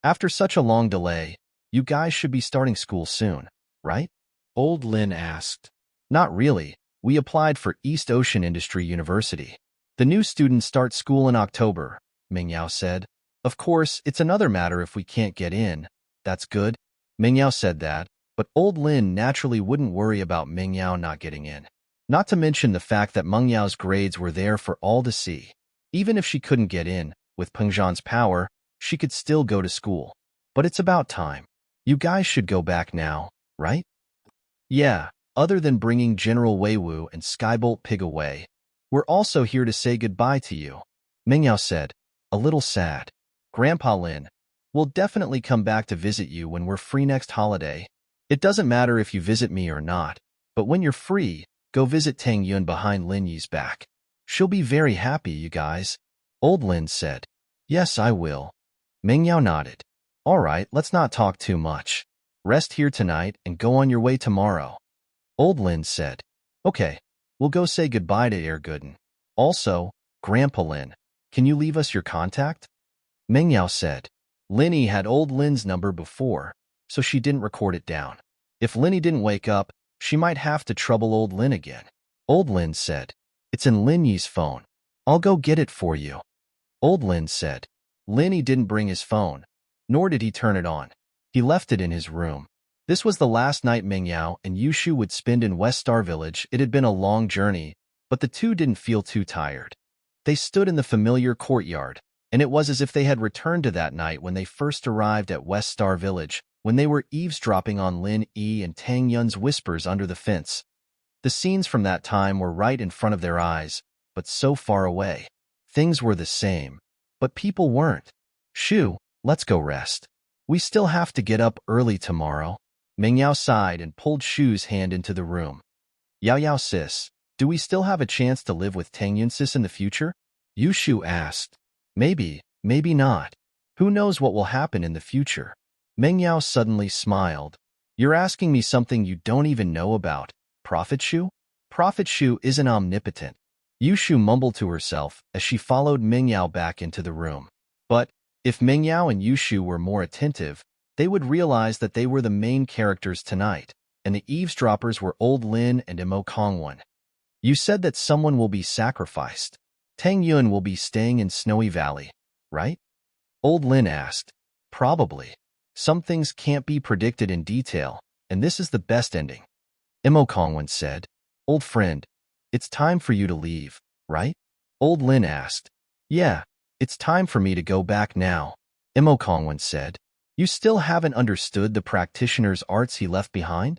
After such a long delay, you guys should be starting school soon, right? Old Lin asked. Not really. We applied for East Ocean Industry University. The new students start school in October, Meng Yao said. Of course, it's another matter if we can't get in. That's good. Meng Yao said that, but old Lin naturally wouldn't worry about Meng Yao not getting in. Not to mention the fact that Meng Yao's grades were there for all to see. Even if she couldn't get in, with Peng Zhan's power, she could still go to school. But it's about time. You guys should go back now, right? Yeah, other than bringing General Weiwu and Skybolt Pig away, we're also here to say goodbye to you, Meng Yao said, a little sad. Grandpa Lin, we'll definitely come back to visit you when we're free next holiday. It doesn't matter if you visit me or not, but when you're free, go visit Tang Yun behind Lin Yi's back. She'll be very happy, you guys. Old Lin said. Yes, I will. Meng Yao nodded. All right, let's not talk too much. Rest here tonight and go on your way tomorrow. Old Lin said. Okay, we'll go say goodbye to Erguden. Also, Grandpa Lin, can you leave us your contact? Meng Yao said. Linny had old Lin's number before, so she didn't record it down. If Linny didn't wake up, she might have to trouble old Lin again. Old Lin said. It's in Lin Yi's phone. I'll go get it for you. Old Lin said. Linny didn't bring his phone, nor did he turn it on. He left it in his room. This was the last night Meng Yao and Yushu would spend in West Star Village. It had been a long journey, but the two didn't feel too tired. They stood in the familiar courtyard, and it was as if they had returned to that night when they first arrived at West Star Village, when they were eavesdropping on Lin Yi and Tang Yun's whispers under the fence. The scenes from that time were right in front of their eyes, but so far away. Things were the same, but people weren't. Shoo, let's go rest. We still have to get up early tomorrow. Meng Yao sighed and pulled Shu's hand into the room. Yao Yao sis, do we still have a chance to live with Tang Yun sis in the future? Yushu asked. Maybe, maybe not. Who knows what will happen in the future? Meng Yao suddenly smiled. You're asking me something you don't even know about, Prophet Shu? Prophet Shu isn't omnipotent. Yushu mumbled to herself as she followed Meng Yao back into the room. But, if Meng Yao and Yushu were more attentive, they would realize that they were the main characters tonight, and the eavesdroppers were old Lin and Imo Kongwen. You said that someone will be sacrificed. Tang Yun will be staying in Snowy Valley, right? Old Lin asked. Probably. Some things can't be predicted in detail, and this is the best ending. Imo Kongwen said. Old friend, it's time for you to leave, right? Old Lin asked. Yeah, it's time for me to go back now, Imo Kongwen said. You still haven't understood the practitioner's arts he left behind?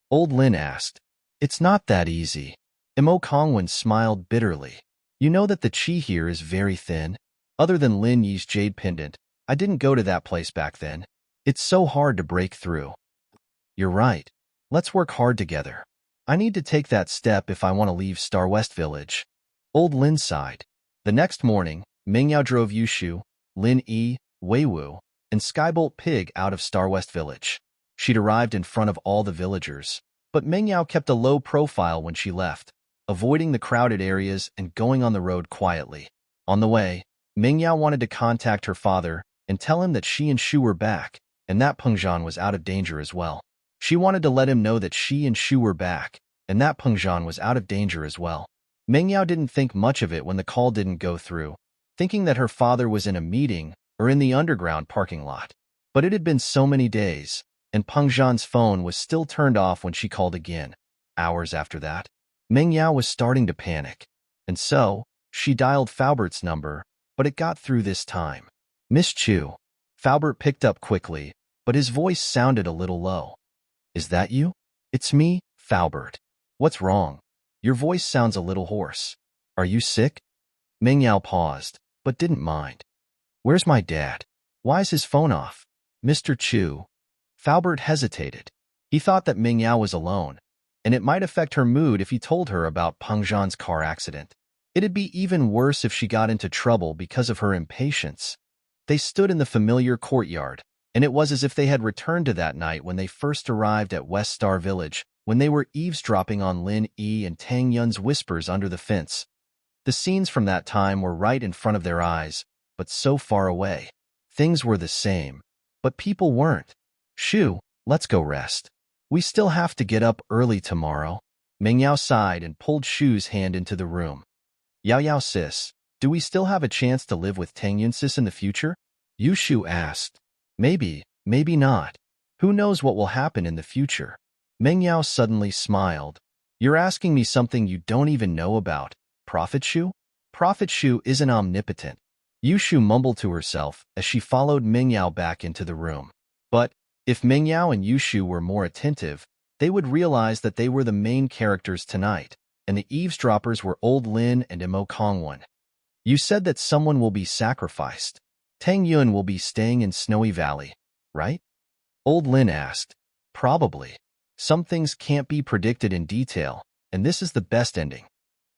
Old Lin asked. It's not that easy. Imo Kongwen smiled bitterly. You know that the chi here is very thin. Other than Lin Yi's jade pendant, I didn't go to that place back then. It's so hard to break through. You're right. Let's work hard together. I need to take that step if I want to leave Star West Village. Old Lin sighed. The next morning, Meng Yao drove Yushu, Lin Yi, Weiwu, and Skybolt Pig out of Star West Village. She'd arrived in front of all the villagers, but Meng Yao kept a low profile when she left, avoiding the crowded areas and going on the road quietly. On the way, Mingyao wanted to contact her father and tell him that she and Shu were back, and that Pengzhan was out of danger as well. She wanted to let him know that she and Shu were back, and that Pengzhan was out of danger as well. Mingyao didn't think much of it when the call didn't go through, thinking that her father was in a meeting or in the underground parking lot. But it had been so many days, and Pengzhan's phone was still turned off when she called again. Hours after that, Mingyao was starting to panic, and so she dialed Faubert's number, but it got through this time. Miss Chu. Faubert picked up quickly, but his voice sounded a little low. Is that you? It's me, Faubert. What's wrong? Your voice sounds a little hoarse. Are you sick? Mingyao paused, but didn't mind. Where's my dad? Why is his phone off? Mr. Chu. Faubert hesitated. He thought that Mingyao was alone, and it might affect her mood if he told her about Pengzhan's car accident. It'd be even worse if she got into trouble because of her impatience. They stood in the familiar courtyard, and it was as if they had returned to that night when they first arrived at West Star Village, when they were eavesdropping on Lin Yi and Tang Yun's whispers under the fence. The scenes from that time were right in front of their eyes, but so far away. Things were the same, but people weren't. Shu, let's go rest. We still have to get up early tomorrow. Mingyao sighed and pulled Shu's hand into the room. Yao Yao sis, do we still have a chance to live with Tang Yun sis in the future? Yu Shu asked. Maybe, maybe not. Who knows what will happen in the future? Mingyao suddenly smiled. You're asking me something you don't even know about. Prophet Shu? Prophet Shu isn't omnipotent. Yu Shu mumbled to herself as she followed Mingyao back into the room. But if Mingyao and Yu Shu were more attentive, they would realize that they were the main characters tonight, and the eavesdroppers were Old Lin and Imo Kongwon. You said that someone will be sacrificed. Tang Yun will be staying in Snowy Valley, right? Old Lin asked. Probably. Some things can't be predicted in detail, and this is the best ending.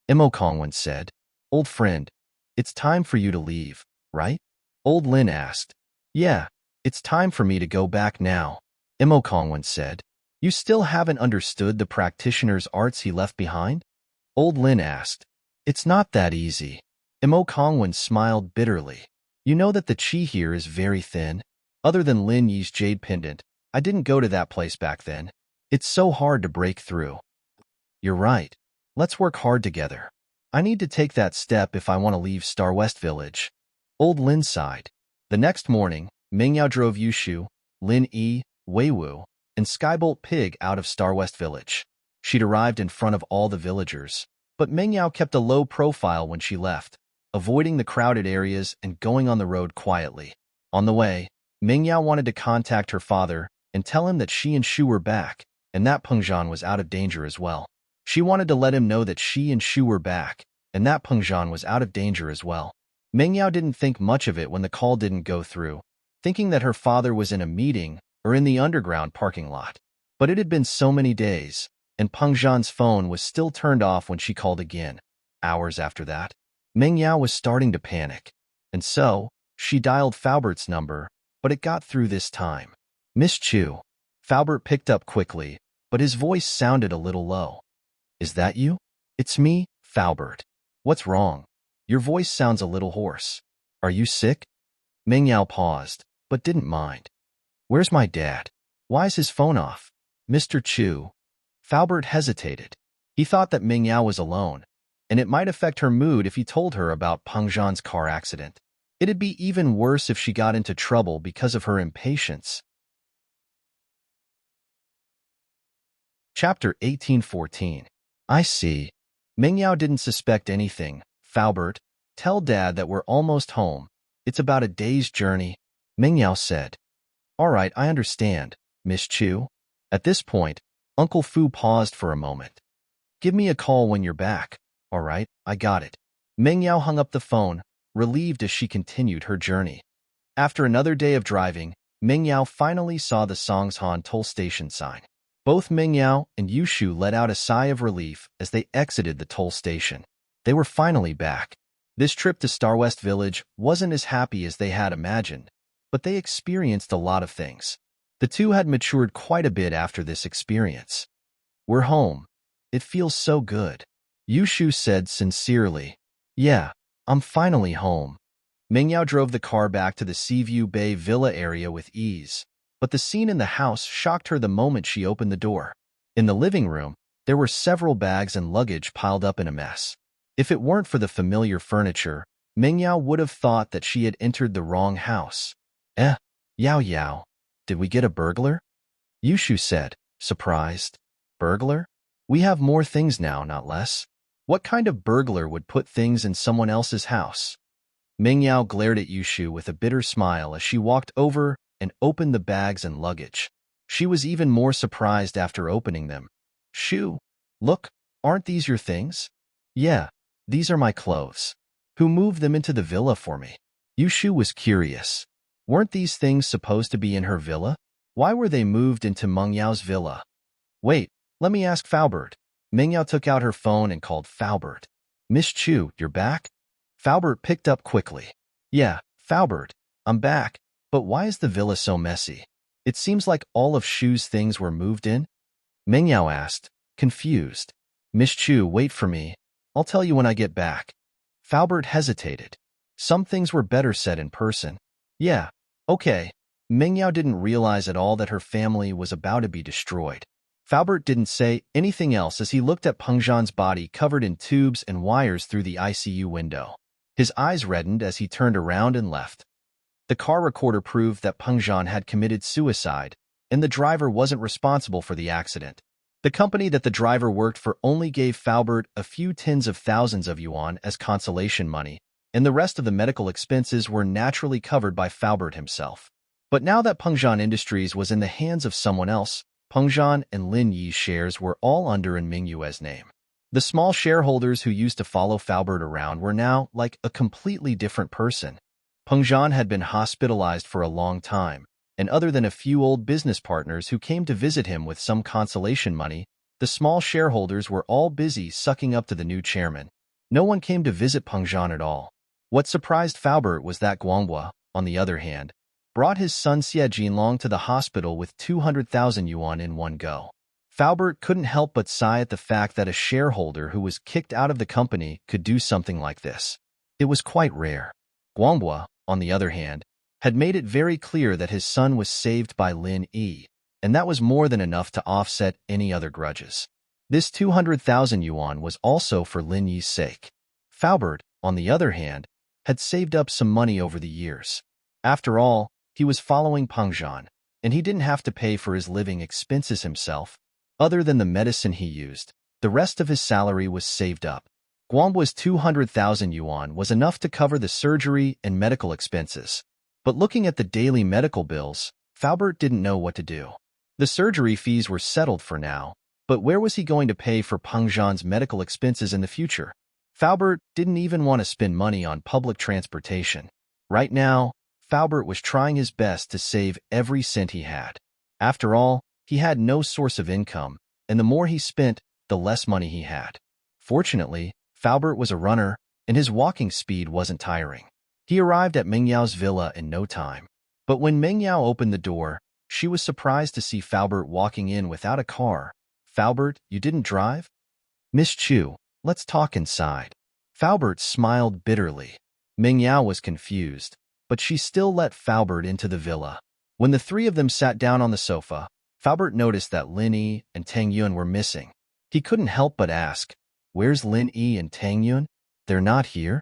Imo Kongwon said. Old friend, it's time for you to leave, right? Old Lin asked. Yeah, it's time for me to go back now, Imo Kongwon said. You still haven't understood the practitioner's arts he left behind? Old Lin asked. It's not that easy. Imo Kongwon smiled bitterly. You know that the qi here is very thin. Other than Lin Yi's jade pendant, I didn't go to that place back then. It's so hard to break through. You're right. Let's work hard together. I need to take that step if I want to leave Star West Village. Old Lin sighed. The next morning, Mingyao drove Yushu, Lin Yi, Wei Wu, and Skybolt Pig out of Star West Village. She'd arrived in front of all the villagers, but Mingyao kept a low profile when she left, avoiding the crowded areas and going on the road quietly. On the way, Mingyao wanted to contact her father and tell him that she and Shu were back, and that Pengzhan was out of danger as well. She wanted to let him know that she and Shu were back, and that Pengzhan was out of danger as well. Mingyao didn't think much of it when the call didn't go through, thinking that her father was in a meeting or in the underground parking lot. But it had been so many days, and Pengzhan's phone was still turned off when she called again. Hours after that, Mingyao was starting to panic, and so she dialed Faubert's number, but it got through this time. Miss Chu. Faubert picked up quickly, but his voice sounded a little low. Is that you? It's me, Faubert. What's wrong? Your voice sounds a little hoarse. Are you sick? Mingyao paused, but didn't mind. Where's my dad? Why is his phone off? Mr. Chu. Faubert hesitated. He thought that Mingyao was alone, and it might affect her mood if he told her about Pengzhan's car accident. It'd be even worse if she got into trouble because of her impatience. Chapter 1814. I see. Mingyao didn't suspect anything. Faubert, tell Dad that we're almost home. It's about a day's journey. Mingyao said. All right, I understand, Miss Chu. At this point, Uncle Fu paused for a moment. Give me a call when you're back. All right, I got it. Mingyao hung up the phone, relieved as she continued her journey. After another day of driving, Mingyao finally saw the Songshan toll station sign. Both Mingyao and Yushu let out a sigh of relief as they exited the toll station. They were finally back. This trip to Star West Village wasn't as happy as they had imagined, but they experienced a lot of things. The two had matured quite a bit after this experience. We're home. It feels so good. Yushu said sincerely. Yeah, I'm finally home. Mingyao drove the car back to the Seaview Bay Villa area with ease, but the scene in the house shocked her the moment she opened the door. In the living room, there were several bags and luggage piled up in a mess. If it weren't for the familiar furniture, Mingyao would have thought that she had entered the wrong house. Yao Yao, did we get a burglar? Yushu said, surprised. Burglar? We have more things now, not less. What kind of burglar would put things in someone else's house? Mingyao glared at Yushu with a bitter smile as she walked over and opened the bags and luggage. She was even more surprised after opening them. Shu, look, aren't these your things? Yeah, these are my clothes. Who moved them into the villa for me? Yushu was curious. Weren't these things supposed to be in her villa? Why were they moved into Mengyao's villa? Wait, let me ask Faubert. Mingyao took out her phone and called Faubert. Miss Chu, you're back? Faubert picked up quickly. Yeah, Faubert, I'm back, but why is the villa so messy? It seems like all of Shu's things were moved in. Mingyao asked, confused. Miss Chu, wait for me. I'll tell you when I get back. Faubert hesitated. Some things were better said in person. Yeah, okay. Mingyao didn't realize at all that her family was about to be destroyed. Faubert didn't say anything else as he looked at Peng Zhan's body covered in tubes and wires through the ICU window. His eyes reddened as he turned around and left. The car recorder proved that Peng Zhan had committed suicide, and the driver wasn't responsible for the accident. The company that the driver worked for only gave Faubert a few tens of thousands of yuan as consolation money, and the rest of the medical expenses were naturally covered by Faubert himself. But now that Peng Zhan Industries was in the hands of someone else, Peng Zhan and Lin Yi's shares were all under in Mingyue's name. The small shareholders who used to follow Faubert around were now like a completely different person. Peng Zhan had been hospitalized for a long time, and other than a few old business partners who came to visit him with some consolation money, the small shareholders were all busy sucking up to the new chairman. No one came to visit Peng Zhan at all. What surprised Faubert was that Guanghua, on the other hand, brought his son Xie Jinlong to the hospital with 200,000 yuan in one go. Faubert couldn't help but sigh at the fact that a shareholder who was kicked out of the company could do something like this. It was quite rare. Guanghua, on the other hand, had made it very clear that his son was saved by Lin Yi, and that was more than enough to offset any other grudges. This 200,000 yuan was also for Lin Yi's sake. Faubert, on the other hand, had saved up some money over the years. After all, he was following Peng Zhan, and he didn't have to pay for his living expenses himself. Other than the medicine he used, the rest of his salary was saved up. Guanghua's 200,000 yuan was enough to cover the surgery and medical expenses. But looking at the daily medical bills, Faubert didn't know what to do. The surgery fees were settled for now, but where was he going to pay for Peng Zhan's medical expenses in the future? Faubert didn't even want to spend money on public transportation. Right now, Faubert was trying his best to save every cent he had. After all, he had no source of income, and the more he spent, the less money he had. Fortunately, Faubert was a runner, and his walking speed wasn't tiring. He arrived at Mengyao's villa in no time. But when Mengyao opened the door, she was surprised to see Faubert walking in without a car. Faubert, you didn't drive? Miss Chu, let's talk inside. Faubert smiled bitterly. Mengyao was confused, but she still let Faubert into the villa. When the three of them sat down on the sofa, Faubert noticed that Lin Yi and Tang Yun were missing. He couldn't help but ask, where's Lin Yi and Tang Yun? They're not here?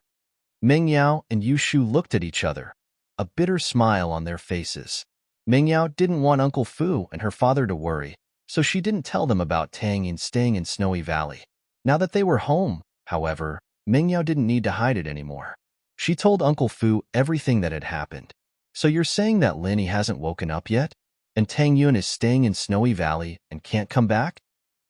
Mengyao and Yushu looked at each other, a bitter smile on their faces. Mengyao didn't want Uncle Fu and her father to worry, so she didn't tell them about Tang Yin staying in Snowy Valley. Now that they were home, however, Mengyao didn't need to hide it anymore. She told Uncle Fu everything that had happened. So you're saying that Lin Yi hasn't woken up yet? And Tang Yun is staying in Snowy Valley and can't come back?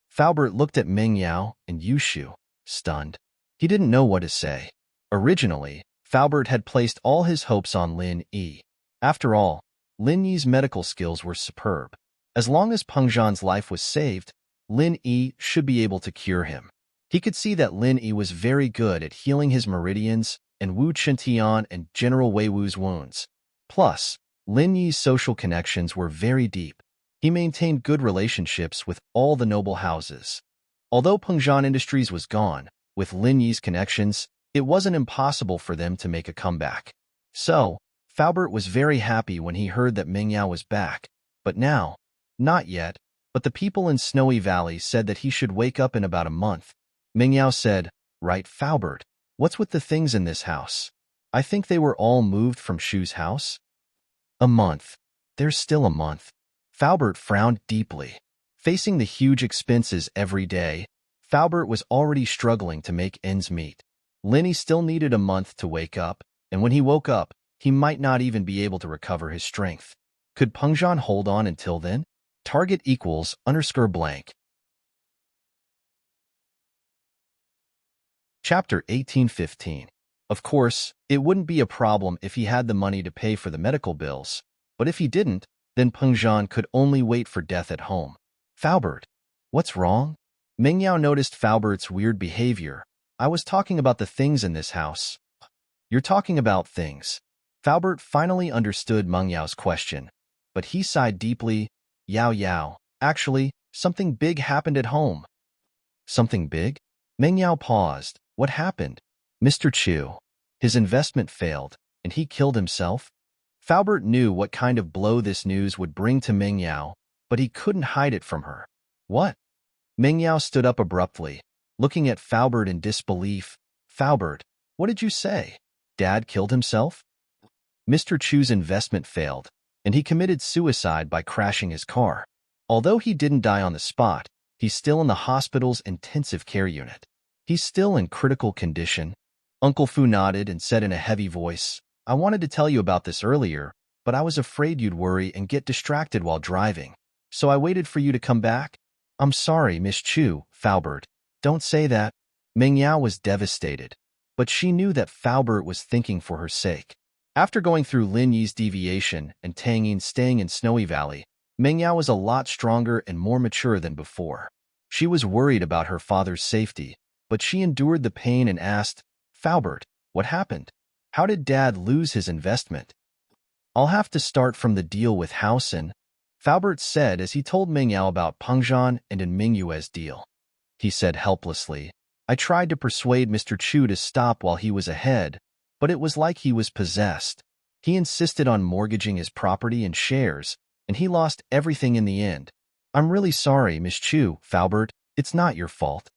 Faubert looked at Mengyao and Yushu, stunned. He didn't know what to say. Originally, Faubert had placed all his hopes on Lin Yi. After all, Lin Yi's medical skills were superb. As long as Peng Zhan's life was saved, Lin Yi should be able to cure him. He could see that Lin Yi was very good at healing his meridians and Wu Chintian and General Wei Wu's wounds. Plus, Lin Yi's social connections were very deep. He maintained good relationships with all the noble houses. Although Peng Zhan Industries was gone, with Lin Yi's connections, it wasn't impossible for them to make a comeback. So, Faubert was very happy when he heard that Mingyao was back, but now, not yet, but the people in Snowy Valley said that he should wake up in about a month. Mingyao said, "Right, Faubert, what's with the things in this house? I think they were all moved from Shu's house?" A month. There's still a month. Faubert frowned deeply. Facing the huge expenses every day, Faubert was already struggling to make ends meet. Linny still needed a month to wake up, and when he woke up, he might not even be able to recover his strength. Could Pengzhan hold on until then? Target equals _blank. Chapter 18:15. Of course, it wouldn't be a problem if he had the money to pay for the medical bills, but if he didn't, then Pengzhan could only wait for death at home. Faubert, what's wrong? Mingyao noticed Faubert's weird behavior. I was talking about the things in this house. You're talking about things. Faubert finally understood Mengyao's question, but he sighed deeply. Yao Yao, actually, something big happened at home. Something big? Mingyao paused. What happened? Mr. Chu. His investment failed, and he killed himself? Faubert knew what kind of blow this news would bring to Mingyao, but he couldn't hide it from her. What? Mingyao stood up abruptly, looking at Faubert in disbelief. Faubert, what did you say? Dad killed himself? Mr. Chu's investment failed, and he committed suicide by crashing his car. Although he didn't die on the spot, he's still in the hospital's intensive care unit. He's still in critical condition. Uncle Fu nodded and said in a heavy voice, I wanted to tell you about this earlier, but I was afraid you'd worry and get distracted while driving. So I waited for you to come back. I'm sorry, Miss Chu, Faubert. Don't say that. Mingyao was devastated, but she knew that Faubert was thinking for her sake. After going through Lin Yi's deviation and Tang Yin staying in Snowy Valley, Mingyao was a lot stronger and more mature than before. She was worried about her father's safety, but she endured the pain and asked, Faubert, what happened? How did Dad lose his investment? I'll have to start from the deal with Housen, Faubert said as he told Mingyao about Pengzhan and in Mingyue's deal. He said helplessly, I tried to persuade Mr. Chu to stop while he was ahead, but it was like he was possessed. He insisted on mortgaging his property and shares, and he lost everything in the end. I'm really sorry, Miss Chu, Faubert. It's not your fault.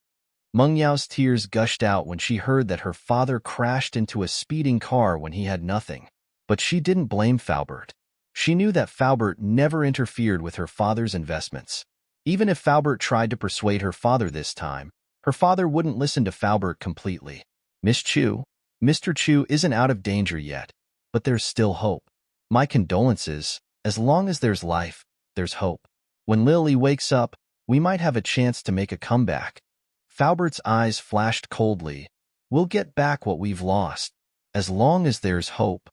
Mengyao's tears gushed out when she heard that her father crashed into a speeding car when he had nothing. But she didn't blame Faubert. She knew that Faubert never interfered with her father's investments. Even if Faubert tried to persuade her father this time, her father wouldn't listen to Faubert completely. Miss Chu, Mr. Chu isn't out of danger yet, but there's still hope. My condolences. As long as there's life, there's hope. When Lily wakes up, we might have a chance to make a comeback. Faubert's eyes flashed coldly. We'll get back what we've lost. As long as there's hope.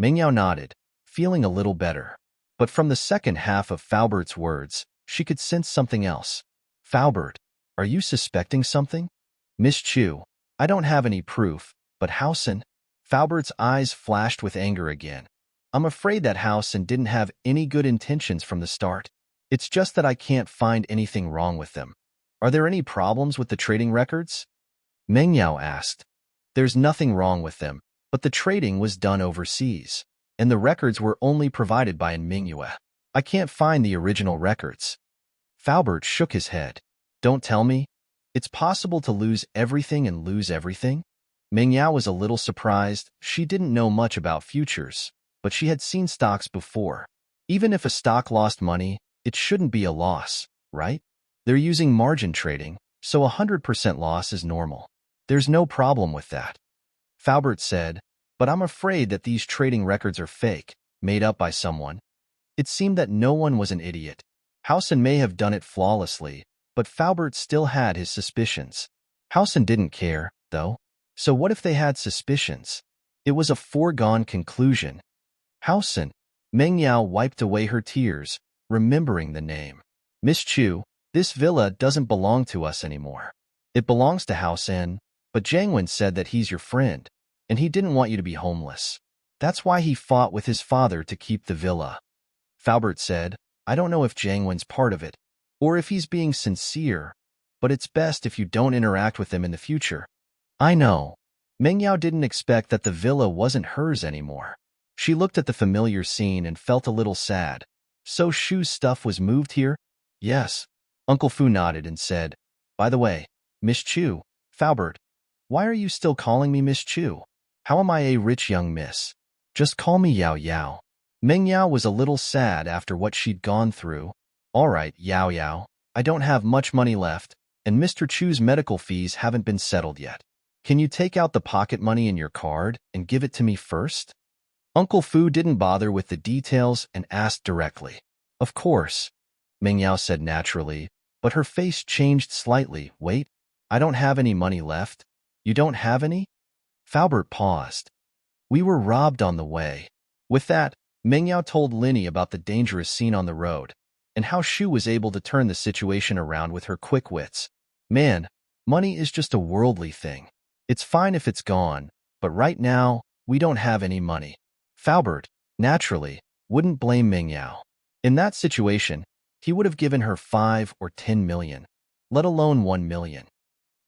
Mingyao nodded, feeling a little better. But from the second half of Faubert's words, she could sense something else. Faubert, are you suspecting something? Miss Chu, I don't have any proof, but Housen? Faubert's eyes flashed with anger again. I'm afraid that Housen didn't have any good intentions from the start. It's just that I can't find anything wrong with them. Are there any problems with the trading records? Mingyao asked. There's nothing wrong with them, but the trading was done overseas, and the records were only provided by Mingyue. I can't find the original records. Faubert shook his head. Don't tell me. It's possible to lose everything and lose everything? Mingyao was a little surprised. She didn't know much about futures, but she had seen stocks before. Even if a stock lost money, it shouldn't be a loss, right? They're using margin trading, so 100% loss is normal. There's no problem with that. Faubert said, but I'm afraid that these trading records are fake, made up by someone. It seemed that no one was an idiot. Housen may have done it flawlessly, but Faubert still had his suspicions. Housen didn't care, though. So what if they had suspicions? It was a foregone conclusion. Housen. Mingyao wiped away her tears, remembering the name. Miss Chu, this villa doesn't belong to us anymore. It belongs to Housen, but Jiangwen said that he's your friend, and he didn't want you to be homeless. That's why he fought with his father to keep the villa. Faubert said, I don't know if Jiangwen's part of it, or if he's being sincere, but it's best if you don't interact with him in the future. I know. Mingyao didn't expect that the villa wasn't hers anymore. She looked at the familiar scene and felt a little sad. So Shu's stuff was moved here? Yes. Uncle Fu nodded and said, by the way, Miss Chu, Faubert, why are you still calling me Miss Chu? How am I a rich young miss? Just call me Yao Yao. Meng Yao was a little sad after what she'd gone through. All right, Yao Yao, I don't have much money left, and Mr. Chu's medical fees haven't been settled yet. Can you take out the pocket money in your card and give it to me first? Uncle Fu didn't bother with the details and asked directly. Of course, Meng Yao said naturally, but her face changed slightly. Wait, I don't have any money left. You don't have any? Faubert paused. We were robbed on the way. With that, Meng Yao told Linny about the dangerous scene on the road, and how Shu was able to turn the situation around with her quick wits. Man, money is just a worldly thing. It's fine if it's gone, but right now, we don't have any money. Faubert, naturally, wouldn't blame Meng Yao. In that situation, he would have given her 5 or 10 million, let alone 1 million.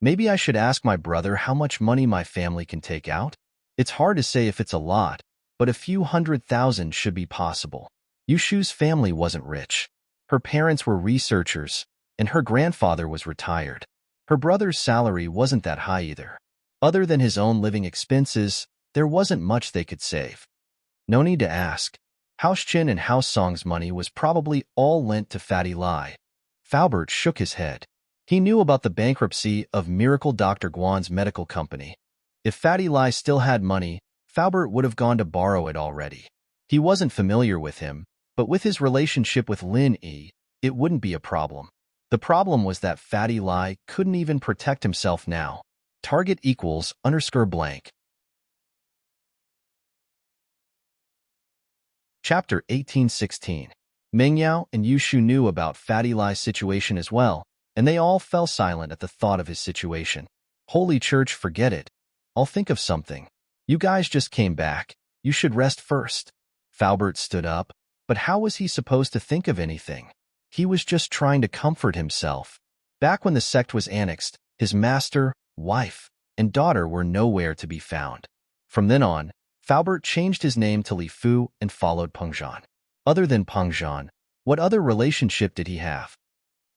Maybe I should ask my brother how much money my family can take out? It's hard to say if it's a lot, but a few 100,000 should be possible. Yushu's family wasn't rich. Her parents were researchers, and her grandfather was retired. Her brother's salary wasn't that high either. Other than his own living expenses, there wasn't much they could save. No need to ask. House Chin and House Song's money was probably all lent to Fatty Lai. Faubert shook his head. He knew about the bankruptcy of Miracle Dr. Guan's medical company. If Fatty Lai still had money, Faubert would have gone to borrow it already. He wasn't familiar with him, but with his relationship with Lin Yi, it wouldn't be a problem. The problem was that Fatty Lai couldn't even protect himself now. Target equals _blank. Chapter 1816. Meng Yao and Yushu knew about Fatty Lai's situation as well, and they all fell silent at the thought of his situation. Holy Church, forget it. I'll think of something. You guys just came back. You should rest first. Faubert stood up, but how was he supposed to think of anything? He was just trying to comfort himself. Back when the sect was annexed, his master, wife, and daughter were nowhere to be found. From then on, Faubert changed his name to Li Fu and followed Pengzhan. Other than Pengzhan, what other relationship did he have?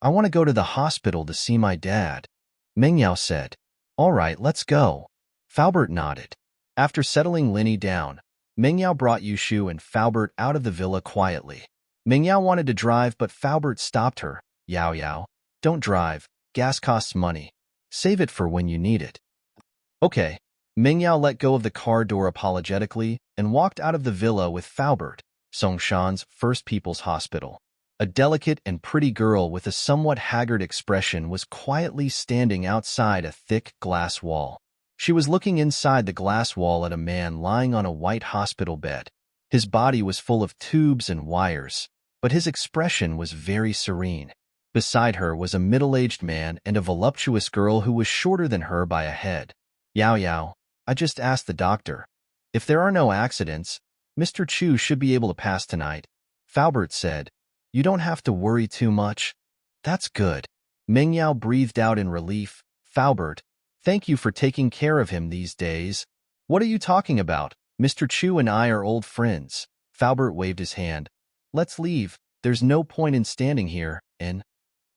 I want to go to the hospital to see my dad, Meng Yao said. All right, let's go. Faubert nodded. After settling Linny down, Meng Yao brought Yushu and Faubert out of the villa quietly. Meng Yao wanted to drive, but Faubert stopped her. Yao Yao, don't drive. Gas costs money. Save it for when you need it. Okay. Meng Yao let go of the car door apologetically and walked out of the villa with Faubert, Songshan's First People's Hospital. A delicate and pretty girl with a somewhat haggard expression was quietly standing outside a thick glass wall. She was looking inside the glass wall at a man lying on a white hospital bed. His body was full of tubes and wires, but his expression was very serene. Beside her was a middle-aged man and a voluptuous girl who was shorter than her by a head. Yao Yao, I just asked the doctor. If there are no accidents, Mr. Chu should be able to pass tonight. Faubert said, you don't have to worry too much. That's good. Meng Yao breathed out in relief. Faubert, thank you for taking care of him these days. What are you talking about? Mr. Chu and I are old friends. Faubert waved his hand. Let's leave. There's no point in standing here,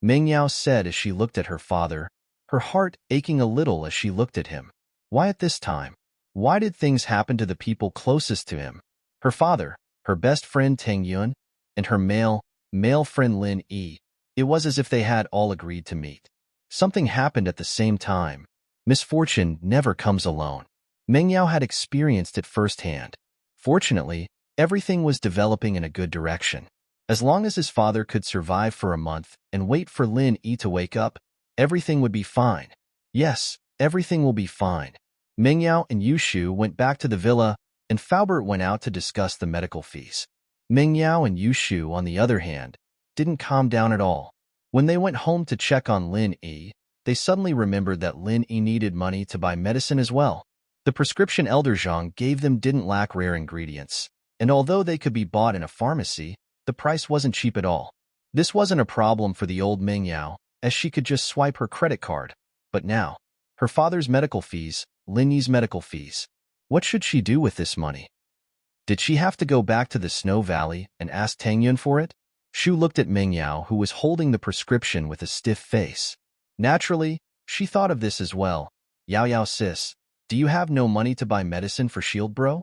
Meng Yao said as she looked at her father, her heart aching a little as she looked at him. Why at this time? Why did things happen to the people closest to him? Her father, her best friend Tang Yun, and her male friend Lin Yi. It was as if they had all agreed to meet. Something happened at the same time. Misfortune never comes alone. Meng Yao had experienced it firsthand. Fortunately, everything was developing in a good direction. As long as his father could survive for a month and wait for Lin Yi to wake up, everything would be fine. Yes, everything will be fine. Meng Yao and Yushu went back to the villa, and Faubert went out to discuss the medical fees. Meng Yao and Yushu, on the other hand, didn't calm down at all. When they went home to check on Lin Yi, they suddenly remembered that Lin Yi needed money to buy medicine as well. The prescription Elder Zhang gave them didn't lack rare ingredients, and although they could be bought in a pharmacy, the price wasn't cheap at all. This wasn't a problem for the old Meng Yao, as she could just swipe her credit card. But now, her father's medical fees, Lin Yi's medical fees. What should she do with this money? Did she have to go back to the Snow Valley and ask Tang Yun for it? Shu looked at Ming Yao, who was holding the prescription with a stiff face. Naturally, she thought of this as well. Yao Yao sis, do you have no money to buy medicine for Shield Bro?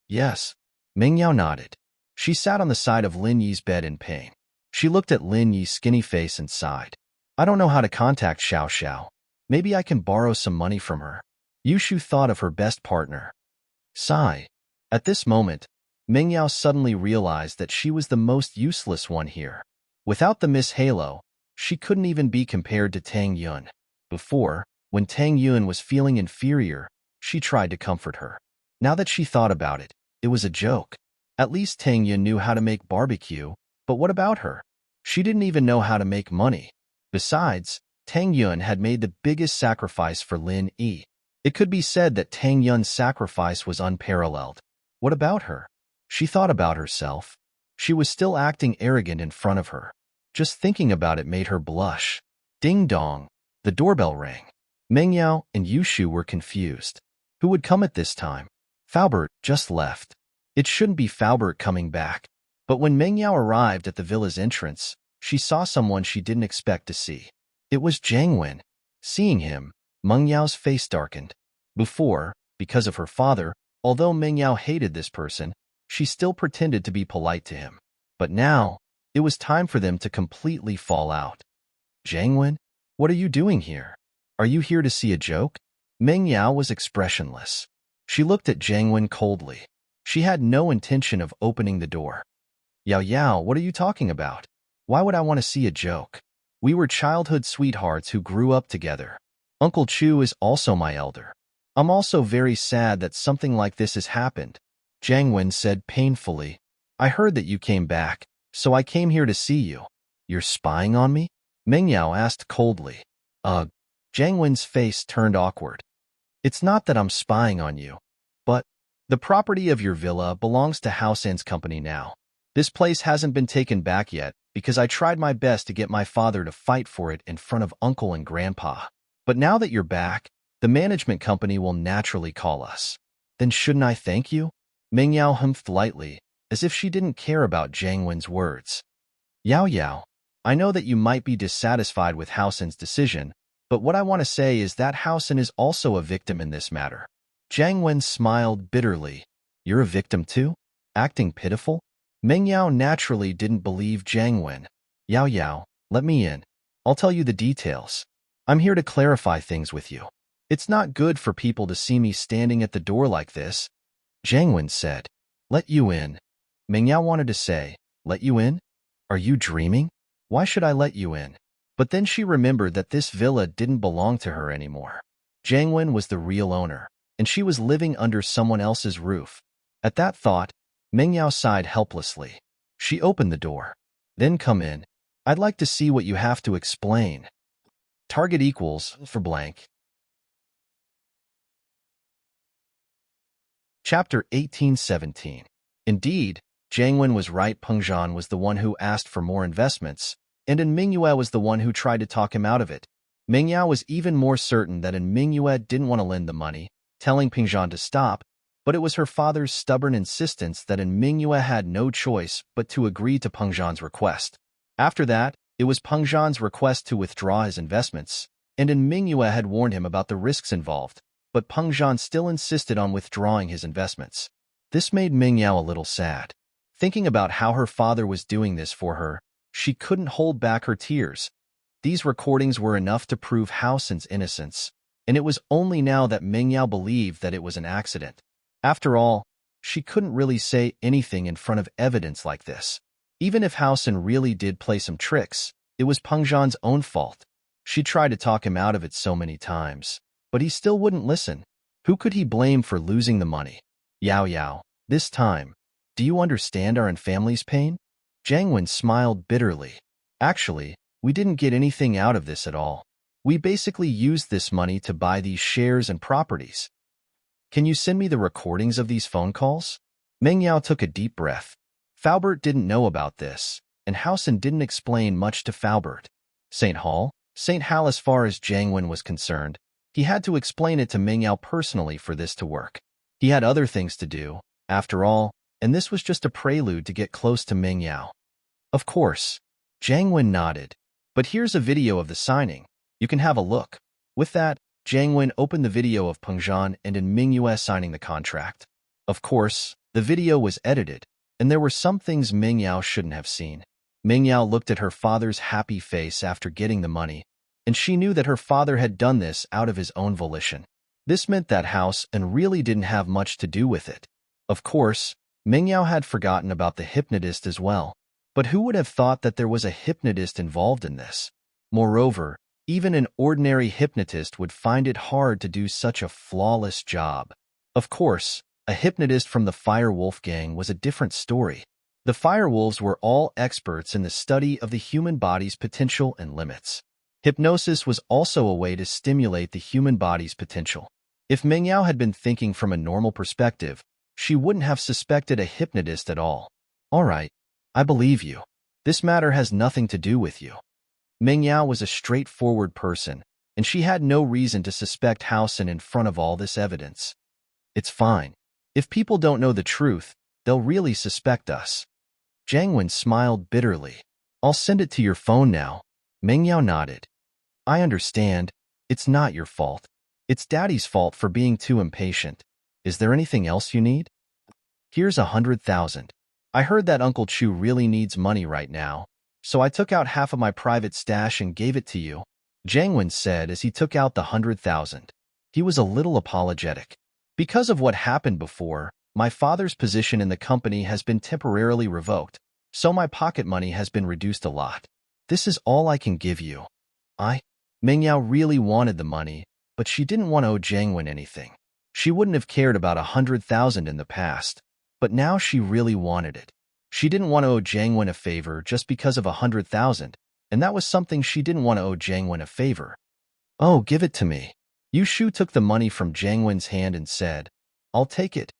Yes. Ming Yao nodded. She sat on the side of Lin Yi's bed in pain. She looked at Lin Yi's skinny face and sighed. I don't know how to contact Xiao Xiao. Maybe I can borrow some money from her. Yushu thought of her best partner. Sigh. At this moment, Ming Yao suddenly realized that she was the most useless one here. Without the Miss Halo, she couldn't even be compared to Tang Yun. Before, when Tang Yun was feeling inferior, she tried to comfort her. Now that she thought about it, it was a joke. At least Tang Yun knew how to make barbecue, but what about her? She didn't even know how to make money. Besides, Tang Yun had made the biggest sacrifice for Lin Yi. It could be said that Tang Yun's sacrifice was unparalleled. What about her? She thought about herself. She was still acting arrogant in front of her. Just thinking about it made her blush. Ding dong. The doorbell rang. Meng Yao and Yushu were confused. Who would come at this time? Faubert just left. It shouldn't be Faubert coming back. But when Meng Yao arrived at the villa's entrance, she saw someone she didn't expect to see. It was Jiang Wen. Seeing him, Meng Yao's face darkened. Before, because of her father, although Meng Yao hated this person, she still pretended to be polite to him. But now, it was time for them to completely fall out. Jiang Wen, what are you doing here? Are you here to see a joke? Meng Yao was expressionless. She looked at Jiang Wen coldly. She had no intention of opening the door. Yao Yao, what are you talking about? Why would I want to see a joke? We were childhood sweethearts who grew up together. Uncle Chu is also my elder. I'm also very sad that something like this has happened. Jiang Wen said painfully. I heard that you came back, so I came here to see you. You're spying on me? Meng Yao asked coldly. Ugh. Jiang Wen's face turned awkward. It's not that I'm spying on you, but the property of your villa belongs to House An's company now. This place hasn't been taken back yet because I tried my best to get my father to fight for it in front of Uncle and Grandpa. But now that you're back, the management company will naturally call us. Then shouldn't I thank you? Meng Yao humphed lightly, as if she didn't care about Jiang Wen's words. Yao Yao, I know that you might be dissatisfied with Housen's decision, but what I want to say is that Housen is also a victim in this matter. Jiang Wen smiled bitterly. You're a victim too? Acting pitiful? Meng Yao naturally didn't believe Jiang Wen. Yao Yao, let me in. I'll tell you the details. I'm here to clarify things with you. It's not good for people to see me standing at the door like this. Jiang Wen said. Let you in. Meng Yao wanted to say, let you in? Are you dreaming? Why should I let you in? But then she remembered that this villa didn't belong to her anymore. Jiang Wen was the real owner, and she was living under someone else's roof. At that thought, Meng Yao sighed helplessly. She opened the door. Then come in. I'd like to see what you have to explain. Target equals for blank. Chapter 1817. Indeed, Jiang Wen was right. Peng Zhan was the one who asked for more investments, and Ming Yue was the one who tried to talk him out of it. Ming Yao was even more certain that Ming Yue didn't want to lend the money, telling Peng Zhan to stop, but it was her father's stubborn insistence that Ming Yue had no choice but to agree to Peng Zhan's request. After that, it was Peng Zhan's request to withdraw his investments, and Ming Yue had warned him about the risks involved, but Peng Zhan still insisted on withdrawing his investments. This made Ming Yao a little sad. Thinking about how her father was doing this for her, she couldn't hold back her tears. These recordings were enough to prove Housen's innocence, and it was only now that Ming Yao believed that it was an accident. After all, she couldn't really say anything in front of evidence like this. Even if Housen really did play some tricks, it was Peng Zhan's own fault. She tried to talk him out of it so many times, but he still wouldn't listen. Who could he blame for losing the money? Yao Yao, this time, do you understand our family's pain? Jiang Wen smiled bitterly. Actually, we didn't get anything out of this at all. We basically used this money to buy these shares and properties. Can you send me the recordings of these phone calls? Meng Yao took a deep breath. Faubert didn't know about this, and Housen didn't explain much to Faubert. St. Hal? St. Hal, as far as Jiang Wen was concerned, he had to explain it to Meng Yao personally for this to work. He had other things to do. After all, and this was just a prelude to get close to Ming Yao. Of course. Jiang Wen nodded. But here's a video of the signing. You can have a look. With that, Jiang Wen opened the video of Peng Zhan and Ming Yue signing the contract. Of course, the video was edited, and there were some things Ming Yao shouldn't have seen. Ming Yao looked at her father's happy face after getting the money, and she knew that her father had done this out of his own volition. This meant that house and really didn't have much to do with it. Of course, Ming Yao had forgotten about the hypnotist as well. But who would have thought that there was a hypnotist involved in this? Moreover, even an ordinary hypnotist would find it hard to do such a flawless job. Of course, a hypnotist from the Fire Wolf gang was a different story. The Fire Wolves were all experts in the study of the human body's potential and limits. Hypnosis was also a way to stimulate the human body's potential. If Ming Yao had been thinking from a normal perspective, she wouldn't have suspected a hypnotist at all. All right. I believe you. This matter has nothing to do with you. Ming Yao was a straightforward person, and she had no reason to suspect Howson in front of all this evidence. It's fine. If people don't know the truth, they'll really suspect us. Jiang Wen smiled bitterly. I'll send it to your phone now. Ming Yao nodded. I understand. It's not your fault. It's Daddy's fault for being too impatient. Is there anything else you need? Here's 100,000. I heard that Uncle Chu really needs money right now, so I took out half of my private stash and gave it to you, Jiang Wen said as he took out the 100,000. He was a little apologetic. Because of what happened before, my father's position in the company has been temporarily revoked, so my pocket money has been reduced a lot. This is all I can give you. Ming Yao really wanted the money, but she didn't want to owe Jiang Wen anything. She wouldn't have cared about 100,000 in the past. But now she really wanted it. She didn't want to owe Jiang Wen a favor just because of 100,000, and that was something she didn't want to owe Jiang Wen a favor. Oh, give it to me. Yu Shu took the money from Jiang Wen's hand and said, I'll take it.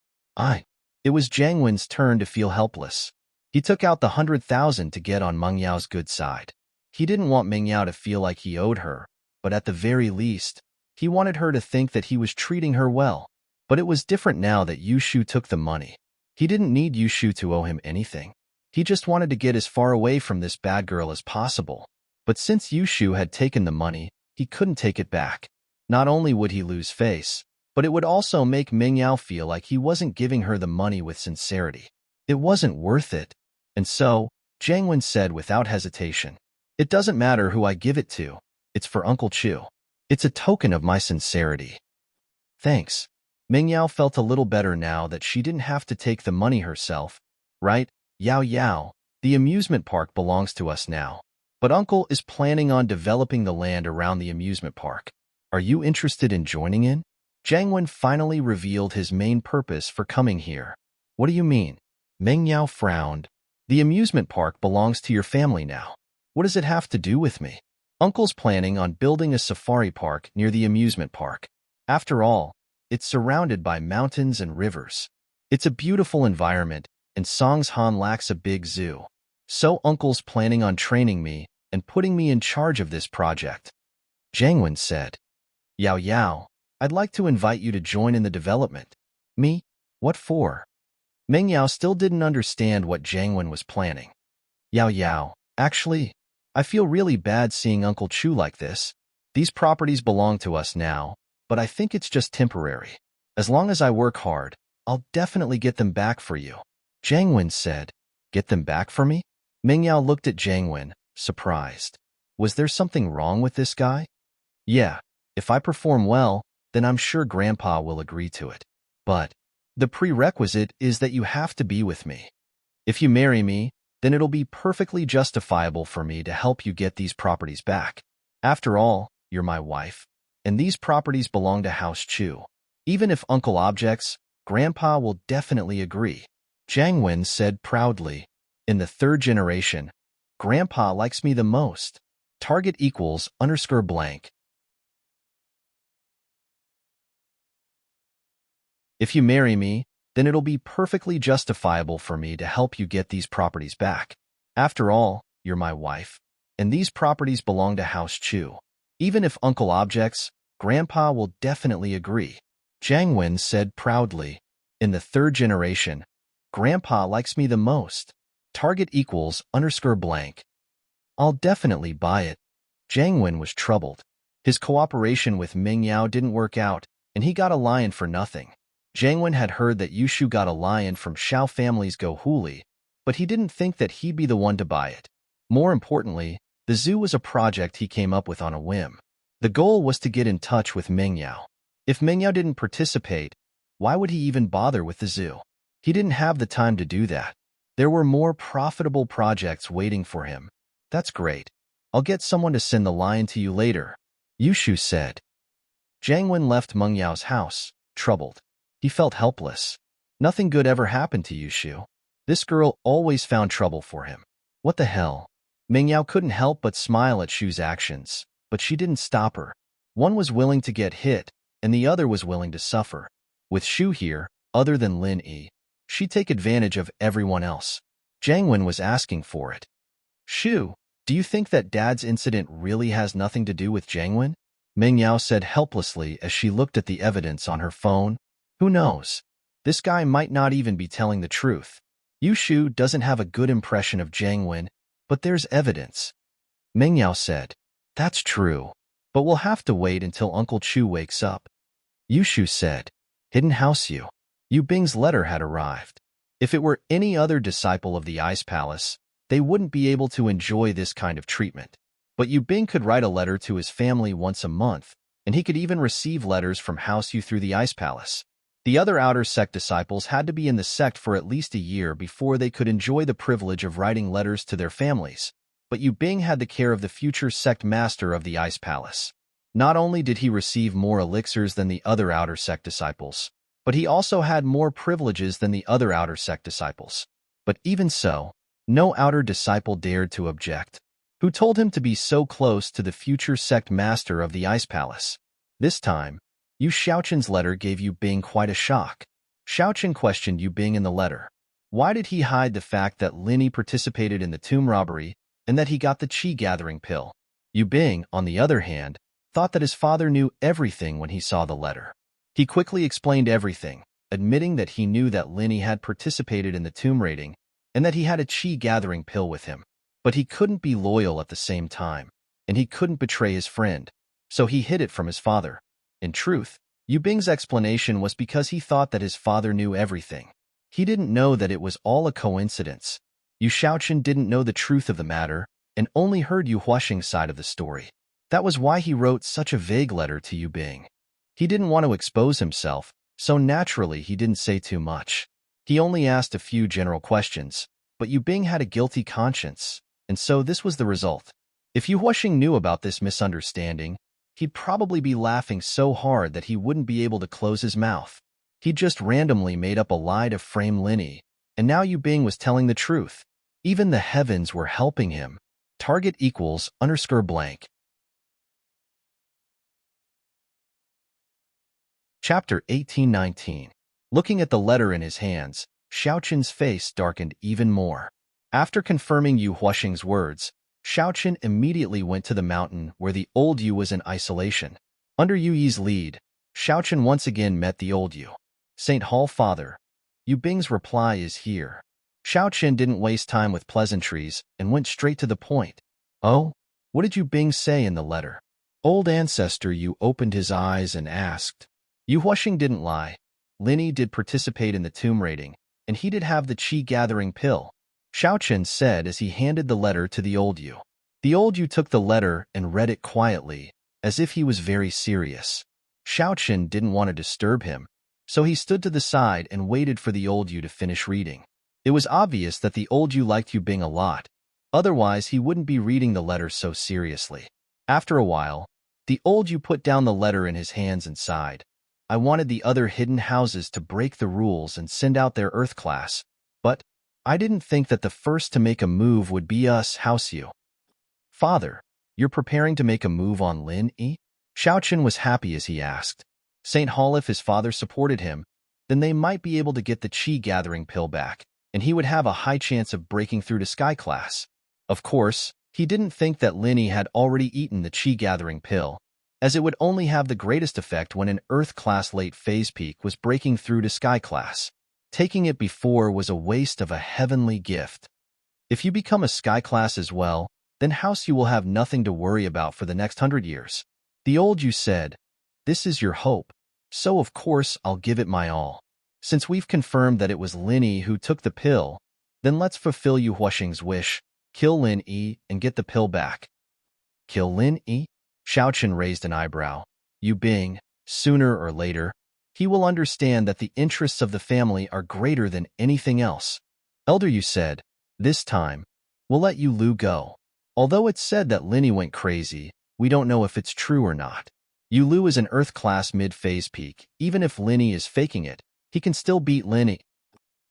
It was Jiang Wen's turn to feel helpless. He took out the 100,000 to get on Meng Yao's good side. He didn't want Meng Yao to feel like he owed her, but at the very least, he wanted her to think that he was treating her well. But it was different now that Yu Shu took the money. He didn't need Yu Shu to owe him anything. He just wanted to get as far away from this bad girl as possible. But since Yu Shu had taken the money, he couldn't take it back. Not only would he lose face, but it would also make Ming Yao feel like he wasn't giving her the money with sincerity. It wasn't worth it. And so, Jiang Wen said without hesitation, It doesn't matter who I give it to. It's for Uncle Chu. It's a token of my sincerity. Thanks. Ming Yao felt a little better now that she didn't have to take the money herself. Right, Yao Yao, the amusement park belongs to us now. But Uncle is planning on developing the land around the amusement park. Are you interested in joining in? Jiang Wen finally revealed his main purpose for coming here. What do you mean? Ming Yao frowned. The amusement park belongs to your family now. What does it have to do with me? Uncle's planning on building a safari park near the amusement park. After all, it's surrounded by mountains and rivers. It's a beautiful environment, and Songshan lacks a big zoo. So Uncle's planning on training me and putting me in charge of this project. Jiang Wen said, Yao Yao, I'd like to invite you to join in the development. Me? What for? Ming Yao still didn't understand what Jiang Wen was planning. Yao Yao, actually, I feel really bad seeing Uncle Chu like this. These properties belong to us now, but I think it's just temporary. As long as I work hard, I'll definitely get them back for you. Jiang Wen said, Get them back for me? Ming Yao looked at Jiang Wen, surprised. Was there something wrong with this guy? Yeah, if I perform well, then I'm sure Grandpa will agree to it. But the prerequisite is that you have to be with me. If you marry me, then it'll be perfectly justifiable for me to help you get these properties back. After all, you're my wife, and these properties belong to House Chu. Even if Uncle objects, Grandpa will definitely agree. Jiang Wen said proudly, In the third generation, Grandpa likes me the most. Target equals _blank. If you marry me, then it'll be perfectly justifiable for me to help you get these properties back. After all, you're my wife, and these properties belong to House Chu. Even if Uncle objects, Grandpa will definitely agree. Jiang Wen said proudly, In the third generation, Grandpa likes me the most. Target equals underscore blank. I'll definitely buy it. Jiang Wen was troubled. His cooperation with Ming Yao didn't work out, and he got a lion for nothing. Jiang Wen had heard that Yushu got a lion from Shao family's Go Huli, but he didn't think that he'd be the one to buy it. More importantly, the zoo was a project he came up with on a whim. The goal was to get in touch with Ming Yao. If Ming Yao didn't participate, why would he even bother with the zoo? He didn't have the time to do that. There were more profitable projects waiting for him. That's great. I'll get someone to send the lion to you later, Yushu said. Jiang Wen left Meng Yao's house, troubled. He felt helpless. Nothing good ever happened to Yushu. This girl always found trouble for him. What the hell? Ming Yao couldn't help but smile at Shu's actions, but she didn't stop her. One was willing to get hit, and the other was willing to suffer. With Shu here, other than Lin Yi, she'd take advantage of everyone else. Jiang Wen was asking for it. Shu, do you think that Dad's incident really has nothing to do with Jiang Wen? Ming Yao said helplessly as she looked at the evidence on her phone. Who knows? This guy might not even be telling the truth. Yushu doesn't have a good impression of Jiang Wen, but there's evidence. Ming Yao said, That's true, but we'll have to wait until Uncle Chu wakes up. Yushu said, Hidden House Yu Bing's letter had arrived. If it were any other disciple of the Ice Palace, they wouldn't be able to enjoy this kind of treatment. But Yu Bing could write a letter to his family once a month, and he could even receive letters from House Yu through the Ice Palace. The other outer sect disciples had to be in the sect for at least a year before they could enjoy the privilege of writing letters to their families, but Yu Bing had the care of the future sect master of the Ice Palace. Not only did he receive more elixirs than the other outer sect disciples, but he also had more privileges than the other outer sect disciples. But even so, no outer disciple dared to object. Who told him to be so close to the future sect master of the Ice Palace? This time, Yu Xiaoqin's letter gave Yu Bing quite a shock. Xiaoqin questioned Yu Bing in the letter. Why did he hide the fact that Lin Yi participated in the tomb robbery and that he got the chi-gathering pill? Yu Bing, on the other hand, thought that his father knew everything when he saw the letter. He quickly explained everything, admitting that he knew that Lin Yi had participated in the tomb raiding and that he had a chi-gathering pill with him. But he couldn't be loyal at the same time, and he couldn't betray his friend, so he hid it from his father. In truth, Yu Bing's explanation was because he thought that his father knew everything. He didn't know that it was all a coincidence. Yu Xiaoqin didn't know the truth of the matter and only heard Yu Huaxing's side of the story. That was why he wrote such a vague letter to Yu Bing. He didn't want to expose himself, so naturally he didn't say too much. He only asked a few general questions, but Yu Bing had a guilty conscience, and so this was the result. If Yu Huaxing knew about this misunderstanding, he'd probably be laughing so hard that he wouldn't be able to close his mouth. He just randomly made up a lie to frame Lin Yi, and now Yu Bing was telling the truth. Even the heavens were helping him. Target equals underscore blank. Chapter 1819. Looking at the letter in his hands, Xiaoqin's face darkened even more. After confirming Yu Huaxing's words, Xiaoqin immediately went to the mountain where the old Yu was in isolation. Under Yu Yi's lead, Xiaoqin once again met the old Yu. St. Hall Father, Yu Bing's reply is here. Xiaoqin didn't waste time with pleasantries and went straight to the point. Oh? What did Yu Bing say in the letter? Old ancestor Yu opened his eyes and asked. Yu Huaxing didn't lie. Lin Yi did participate in the tomb raiding, and he did have the chi-gathering pill, Xiaoqin said as he handed the letter to the old Yu. The old Yu took the letter and read it quietly, as if he was very serious. Xiaoqin didn't want to disturb him, so he stood to the side and waited for the old Yu to finish reading. It was obvious that the old Yu liked Yu Bing a lot, otherwise he wouldn't be reading the letter so seriously. After a while, the old Yu put down the letter in his hands and sighed. I wanted the other hidden houses to break the rules and send out their Earth class, but I didn't think that the first to make a move would be us, House Yu. Father, you're preparing to make a move on Lin Yi? Xiaoqin was happy as he asked. St. Hall, if his father supported him, then they might be able to get the chi-gathering pill back, and he would have a high chance of breaking through to Sky Class. Of course, he didn't think that Lin Yi had already eaten the chi-gathering pill, as it would only have the greatest effect when an Earth Class late phase peak was breaking through to Sky Class. Taking it before was a waste of a heavenly gift. If you become a sky class as well, then house you will have nothing to worry about for the next 100 years. The old you said, this is your hope, so of course I'll give it my all. Since we've confirmed that it was Lin who took the pill, then let's fulfill Yu Huasheng's wish, kill Lin and get the pill back. Kill Lin? Xiaochen raised an eyebrow. Yu Bing, sooner or later, he will understand that the interests of the family are greater than anything else. Elder Yu said, this time, we'll let Yu Lu go. Although it's said that Lin went crazy, we don't know if it's true or not. Yu Lu is an Earth-class mid-phase peak. Even if Lin is faking it, he can still beat Lin.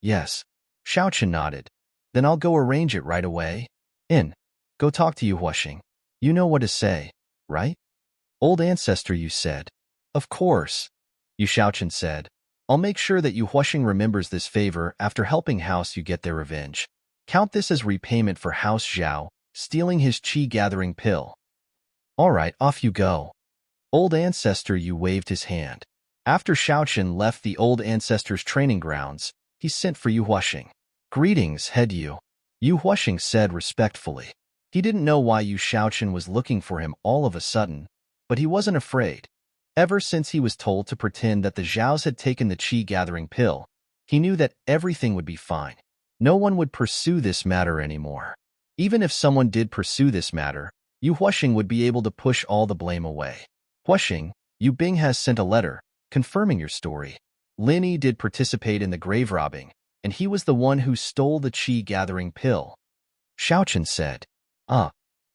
Yes. Xiaochen nodded. Then I'll go arrange it right away. Go talk to Yu Huasheng. You know what to say, right? Old ancestor, you said. Of course. Yu Xiaochen said. I'll make sure that Yu Huasheng remembers this favor after helping House Yu get their revenge. Count this as repayment for House Zhao, stealing his qi-gathering pill. All right, off you go. Old ancestor Yu waved his hand. After Xiaochen left the old ancestor's training grounds, he sent for Yu Huasheng. Greetings, head Yu. Yu Huasheng said respectfully. He didn't know why Yu Xiaochen was looking for him all of a sudden, but he wasn't afraid. Ever since he was told to pretend that the Zhaos had taken the qi-gathering pill, he knew that everything would be fine. No one would pursue this matter anymore. Even if someone did pursue this matter, Yu Huasheng would be able to push all the blame away. Huasheng, Yu Bing has sent a letter, confirming your story. Lin Yi did participate in the grave robbing, and he was the one who stole the qi-gathering pill. Xiaochen said.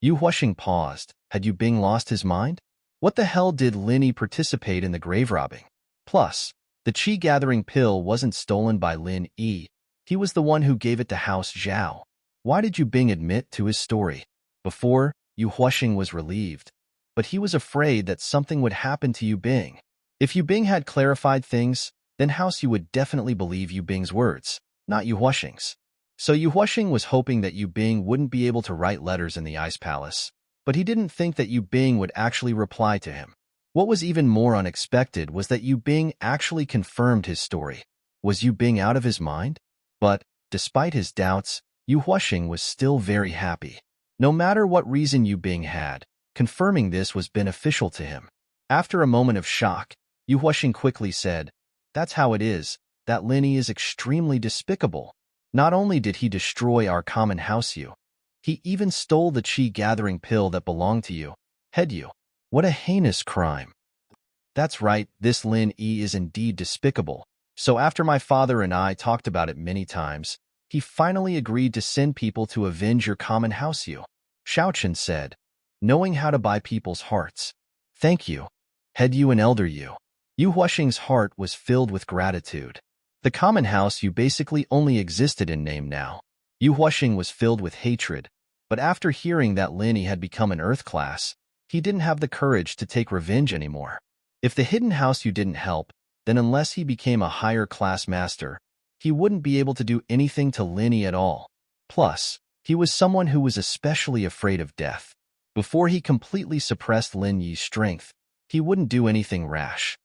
Yu Huasheng paused. Had Yu Bing lost his mind? What the hell did Lin Yi participate in the grave robbing? Plus, the qi-gathering pill wasn't stolen by Lin Yi. He was the one who gave it to House Zhao. Why did Yu Bing admit to his story? Before, Yu Huasheng was relieved, but he was afraid that something would happen to Yu Bing. If Yu Bing had clarified things, then House Yu would definitely believe Yu Bing's words, not Yu Huasheng's. So Yu Huasheng was hoping that Yu Bing wouldn't be able to write letters in the Ice Palace, but he didn't think that Yu Bing would actually reply to him. What was even more unexpected was that Yu Bing actually confirmed his story. Was Yu Bing out of his mind? But, despite his doubts, Yu Huasheng was still very happy. No matter what reason Yu Bing had, confirming this was beneficial to him. After a moment of shock, Yu Huasheng quickly said, that's how it is, that Lin Yi is extremely despicable. Not only did he destroy our common house Yu, he even stole the qi-gathering pill that belonged to you, head Yu. What a heinous crime. That's right, this Lin Yi is indeed despicable. So after my father and I talked about it many times, he finally agreed to send people to avenge your common house Yu. Xiaochen said, knowing how to buy people's hearts. Thank you, head Yu and elder Yu. Yu Huasheng's heart was filled with gratitude. The common house Yu basically only existed in name now. Yu Huasheng was filled with hatred, but after hearing that Lin Yi had become an Earth class, he didn't have the courage to take revenge anymore. If the hidden house Yu didn't help, then unless he became a higher class master, he wouldn't be able to do anything to Lin Yi at all. Plus, he was someone who was especially afraid of death. Before he completely suppressed Lin Yi's strength, he wouldn't do anything rash.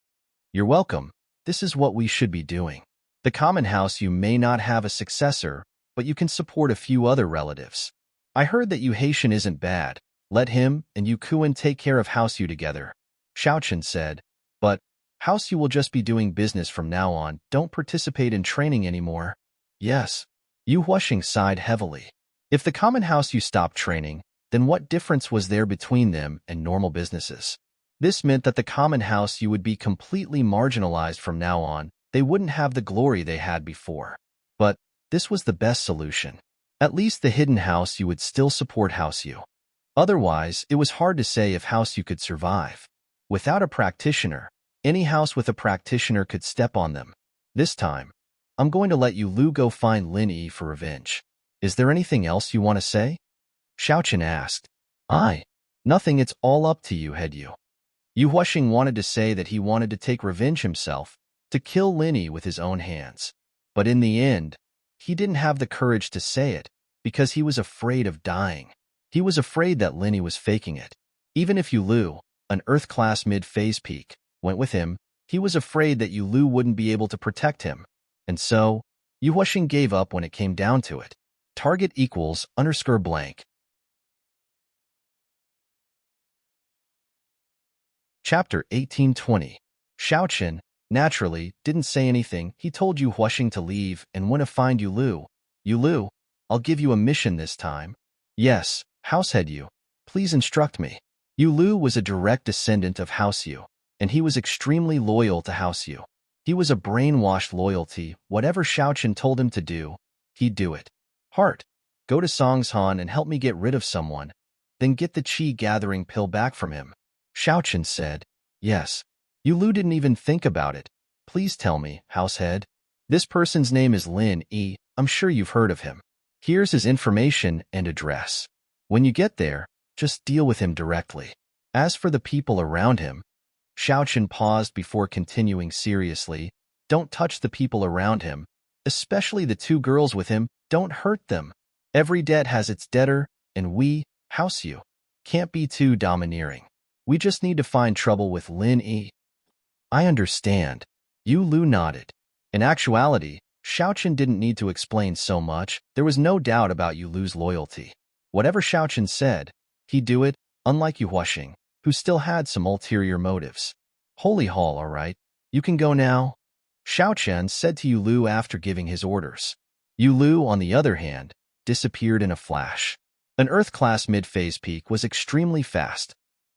You're welcome. This is what we should be doing. The common house Yu may not have a successor, but you can support a few other relatives. I heard that Yu Haitian isn't bad. Let him and Yu Kuan take care of House Yu together. Xiaochen said, but House Yu will just be doing business from now on. Don't participate in training anymore. Yes. Yu Huasheng sighed heavily. If the common house Yu stopped training, then what difference was there between them and normal businesses? This meant that the common house Yu would be completely marginalized from now on. They wouldn't have the glory they had before. But this was the best solution. At least the hidden house Yu would still support House Yu. Otherwise, it was hard to say if House Yu could survive. Without a practitioner, any house with a practitioner could step on them. This time, I'm going to let Yu Lu go find Lin Yi for revenge. Is there anything else you want to say? Xiaochen asked. Nothing, it's all up to you, head Yu. Yu Huasheng wanted to say that he wanted to take revenge himself, to kill Lin Yi with his own hands. But in the end, he didn't have the courage to say it, because he was afraid of dying. He was afraid that Lin Yi was faking it. Even if Yu Lu, an Earth-class mid-phase peak, went with him, he was afraid that Yu Lu wouldn't be able to protect him. And so, Yu Huashing gave up when it came down to it. Target equals underscore blank. Chapter 1820. Xiaoqin, naturally, didn't say anything. He told Yu Huashing to leave and went to find Yu Lu. Yu Lu, I'll give you a mission this time. Yes, Househead Yu. Please instruct me. Yu Lu was a direct descendant of House Yu, and he was extremely loyal to House Yu. He was a brainwashed loyalty. Whatever Xiaoqin told him to do, he'd do it. Heart, go to Songshan and help me get rid of someone, then get the qi gathering pill back from him. Xiaoqin said, yes. Yu Lu didn't even think about it. Please tell me, Househead. This person's name is Lin Yi. I'm sure you've heard of him. Here's his information and address. When you get there, just deal with him directly. As for the people around him, Xiaoqin paused before continuing seriously. Don't touch the people around him, especially the two girls with him. Don't hurt them. Every debt has its debtor, and we, House Yu, can't be too domineering. We just need to find trouble with Lin Yi. I understand. Yu Lu nodded. In actuality, Xiaoqin didn't need to explain so much. There was no doubt about Yu Lu's loyalty. Whatever Xiaoqin said, he'd do it, unlike Yu Huashing, who still had some ulterior motives. Holy Hall, all right. You can go now. Xiaoqin said to Yu Lu after giving his orders. Yu Lu, on the other hand, disappeared in a flash. An Earth-class mid-phase peak was extremely fast.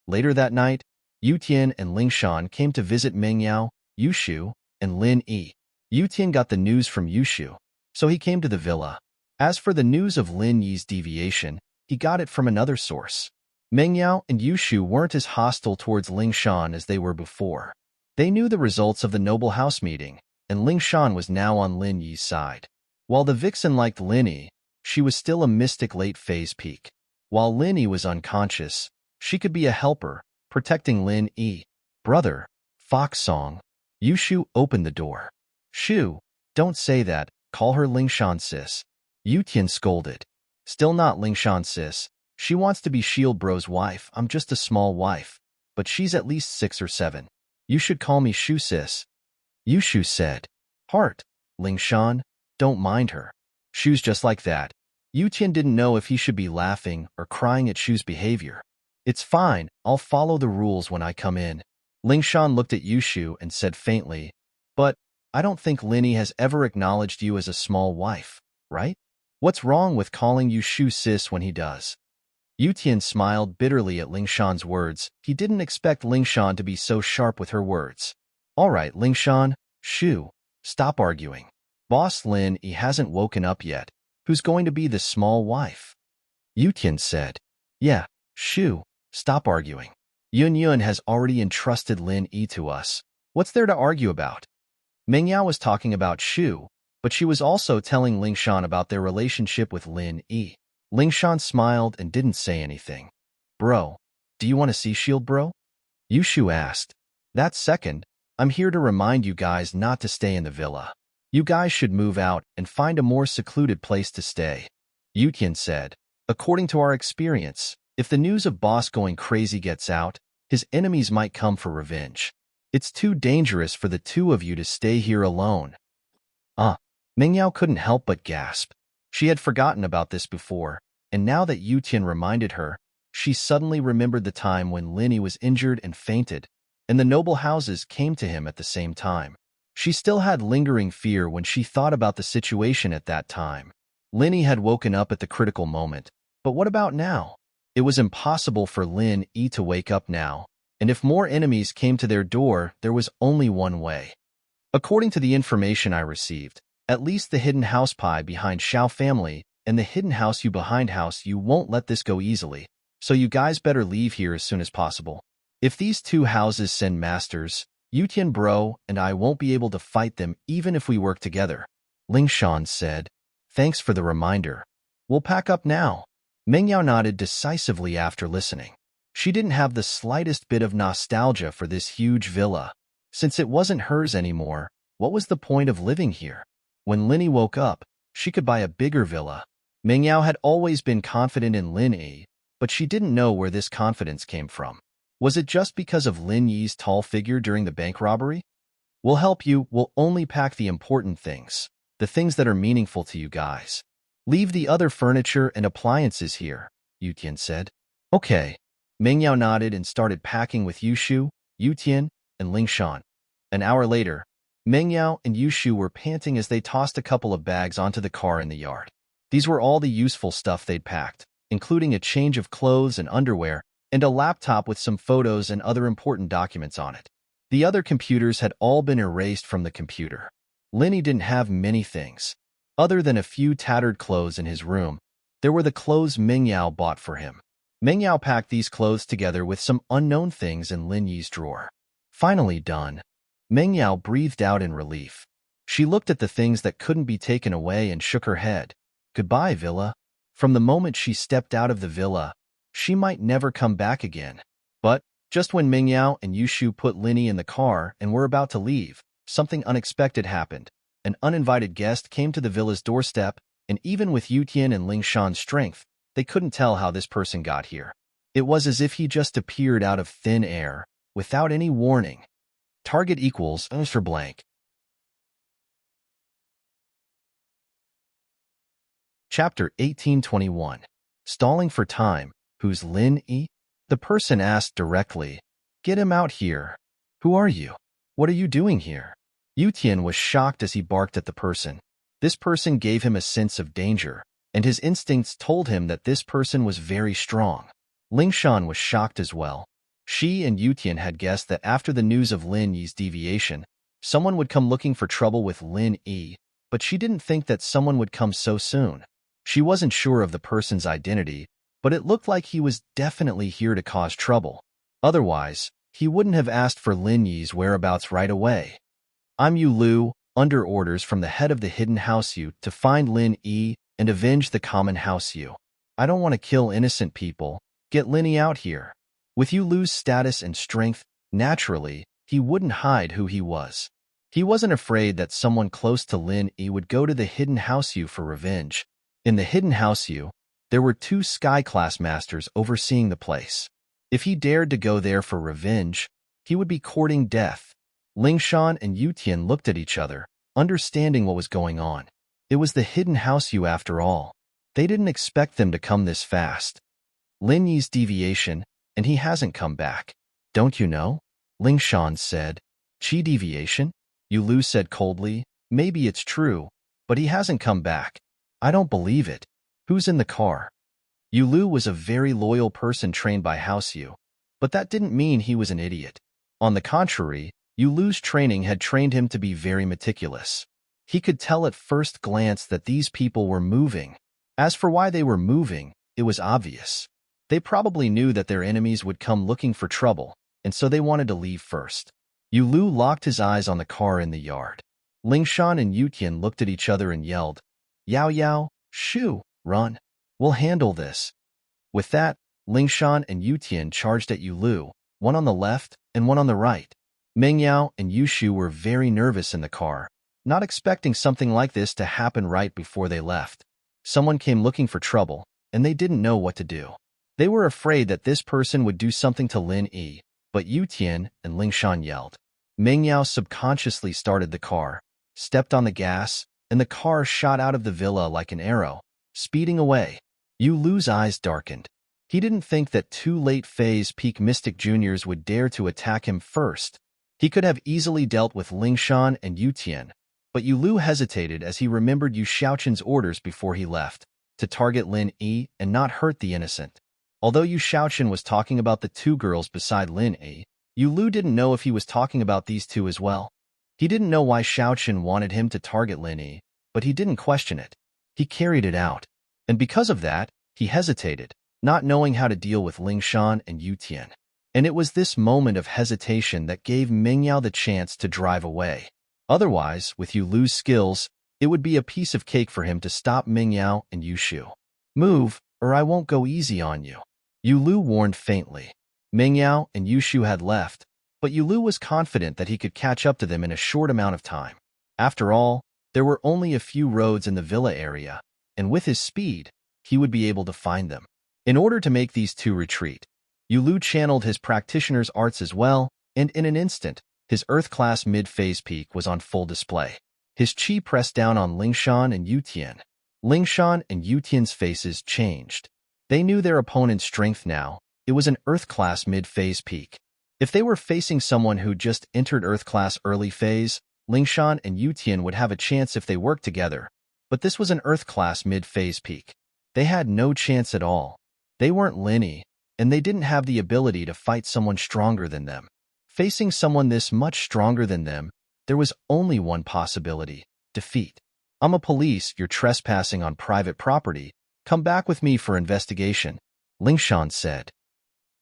Later that night, Yu Tian and Ling Shan came to visit Meng Yao, Yu Shu, and Lin Yi. Yu Tian got the news from Yu Shu, so he came to the villa. As for the news of Lin Yi's deviation, he got it from another source. Meng Yao and Yu Shu weren't as hostile towards Ling Shan as they were before. They knew the results of the Noble House meeting, and Ling Shan was now on Lin Yi's side. While the vixen liked Lin Yi, she was still a mystic late-phase peak. While Lin Yi was unconscious, she could be a helper, protecting Lin Yi. Brother, Fox Song. Yu Shu opened the door. Shu, don't say that, call her Ling Shan sis. Yu Tian scolded. Still not Ling Shan sis. She wants to be Shield Bro's wife. I'm just a small wife, but she's at least 6 or 7. You should call me Shu sis. Yu Shu said. Heart, Ling Shan, don't mind her. Shu's just like that. Yu Tian didn't know if he should be laughing or crying at Shu's behavior. It's fine, I'll follow the rules when I come in. Ling Shan looked at Yu Shu and said faintly, but I don't think Lin Yi has ever acknowledged you as a small wife, right? What's wrong with calling you Shu sis when he does? Yu Tian smiled bitterly at Ling Shan's words. He didn't expect Ling Shan to be so sharp with her words. All right, Ling Shan, Shu, stop arguing. Boss Lin Yi hasn't woken up yet. Who's going to be the small wife? Yu Tian said. Yeah, Shu, stop arguing. Yun Yun has already entrusted Lin Yi to us. What's there to argue about? Meng Yao was talking about Shu, but she was also telling Ling Shan about their relationship with Lin Yi. Ling Shan smiled and didn't say anything. Bro, do you want to see Shield Bro? Yu Shu asked. That second, I'm here to remind you guys not to stay in the villa. You guys should move out and find a more secluded place to stay. Yu Tian said. According to our experience, if the news of Boss going crazy gets out, his enemies might come for revenge. It's too dangerous for the two of you to stay here alone. Meng Yao couldn't help but gasp. She had forgotten about this before, and now that Yu Tian reminded her, she suddenly remembered the time when Lin Yi was injured and fainted, and the noble houses came to him at the same time. She still had lingering fear when she thought about the situation at that time. Lin Yi had woken up at the critical moment, but what about now? It was impossible for Lin Yi to wake up now, and if more enemies came to their door, there was only one way. According to the information I received, at least the hidden house pie behind Xiao family and the hidden house you behind house you won't let this go easily, so you guys better leave here as soon as possible. If these two houses send masters, Yu Tian Bro and I won't be able to fight them even if we work together. Ling Shan said. Thanks for the reminder. We'll pack up now. Meng Yao nodded decisively after listening. She didn't have the slightest bit of nostalgia for this huge villa. Since it wasn't hers anymore, what was the point of living here? When Lin Yi woke up, she could buy a bigger villa. Meng Yao had always been confident in Lin Yi, but she didn't know where this confidence came from. Was it just because of Lin Yi's tall figure during the bank robbery? We'll help you, we'll only pack the important things. The things that are meaningful to you guys. Leave the other furniture and appliances here, Yutian said. Okay. Mingyao nodded and started packing with Yushu, Yutian, and Lingshan. An hour later, Mingyao and Yushu were panting as they tossed a couple of bags onto the car in the yard. These were all the useful stuff they'd packed, including a change of clothes and underwear, and a laptop with some photos and other important documents on it. The other computers had all been erased from the computer. Linny didn't have many things. Other than a few tattered clothes in his room, there were the clothes Mingyao bought for him. Mingyao packed these clothes together with some unknown things in Lin Yi's drawer. Finally done, Mingyao breathed out in relief. She looked at the things that couldn't be taken away and shook her head. Goodbye, villa. From the moment she stepped out of the villa, she might never come back again. But just when Mingyao and Yushu put Linny in the car and were about to leave, something unexpected happened. An uninvited guest came to the villa's doorstep, and even with Yutian and Lingshan's strength, they couldn't tell how this person got here. It was as if he just appeared out of thin air, without any warning. Target equals Mr. Blank. Chapter 1821. Stalling for time. Who's Lin Yi? The person asked directly. Get him out here. Who are you? What are you doing here? Yutian was shocked as he barked at the person. This person gave him a sense of danger, and his instincts told him that this person was very strong. Lingshan was shocked as well. She and Yutian had guessed that after the news of Lin Yi's deviation, someone would come looking for trouble with Lin Yi, but she didn't think that someone would come so soon. She wasn't sure of the person's identity, but it looked like he was definitely here to cause trouble. Otherwise, he wouldn't have asked for Lin Yi's whereabouts right away. I'm Yu Lu, under orders from the head of the Hidden House Yu to find Lin Yi and avenge the Common House Yu. I don't want to kill innocent people. Get Lin Yi out here. With Yu Lu's status and strength, naturally, he wouldn't hide who he was. He wasn't afraid that someone close to Lin Yi would go to the Hidden House Yu for revenge. In the Hidden House Yu, there were 2 Sky-class masters overseeing the place. If he dared to go there for revenge, he would be courting death. Lingshan and Yutian looked at each other, understanding what was going on. It was the Hidden House Yu after all. They didn't expect them to come this fast. Lin Yi's deviation, and he hasn't come back. Don't you know? Lingshan said. Qi deviation? Yu Lu said coldly. Maybe it's true, but he hasn't come back. I don't believe it. Who's in the car? Yu Lu was a very loyal person trained by House Yu, but that didn't mean he was an idiot. On the contrary, Yu Lu's training had trained him to be very meticulous. He could tell at first glance that these people were moving. As for why they were moving, it was obvious. They probably knew that their enemies would come looking for trouble, and so they wanted to leave first. Yu Lu locked his eyes on the car in the yard. Lingshan and Yutian looked at each other and yelled, Yao Yao, shoo, run. We'll handle this. With that, Lingshan and Yutian charged at Yu Lu, one on the left and one on the right. Mingyao and Yushu were very nervous in the car, not expecting something like this to happen right before they left. Someone came looking for trouble, and they didn't know what to do. They were afraid that this person would do something to Lin Yi, but Yutian and Lingshan yelled. Mingyao subconsciously started the car, stepped on the gas, and the car shot out of the villa like an arrow, speeding away. Yu Lu's eyes darkened. He didn't think that 2 late phase peak mystic juniors would dare to attack him first. He could have easily dealt with Lingshan and Yutian, but Yu Lu hesitated as he remembered Yu Shaoqin's orders before he left, to target Lin Yi and not hurt the innocent. Although Yu Shaoqin was talking about the 2 girls beside Lin Yi, Yu Lu didn't know if he was talking about these 2 as well. He didn't know why Shaoqin wanted him to target Lin Yi, but he didn't question it. He carried it out. And because of that, he hesitated, not knowing how to deal with Lingshan and Yutian. And it was this moment of hesitation that gave Mingyao the chance to drive away. Otherwise, with Yu Lu's skills, it would be a piece of cake for him to stop Mingyao and Yushu. Move, or I won't go easy on you. Yu Lu warned faintly. Mingyao and Yushu had left, but Yu Lu was confident that he could catch up to them in a short amount of time. After all, there were only a few roads in the villa area, and with his speed, he would be able to find them. In order to make these 2 retreat, Yu Lu channeled his practitioner's arts as well, and in an instant, his Earth-class mid-phase peak was on full display. His chi pressed down on Lingshan and Yutian. Lingshan and Yutian's faces changed. They knew their opponent's strength now. It was an Earth-class mid-phase peak. If they were facing someone who just entered Earth-class early phase, Lingshan and Yutian would have a chance if they worked together. But this was an Earth-class mid-phase peak. They had no chance at all. They weren't Linny, and they didn't have the ability to fight someone stronger than them. Facing someone this much stronger than them, there was only one possibility: defeat. "I'm a police, you're trespassing on private property. Come back with me for investigation," Lingshan said.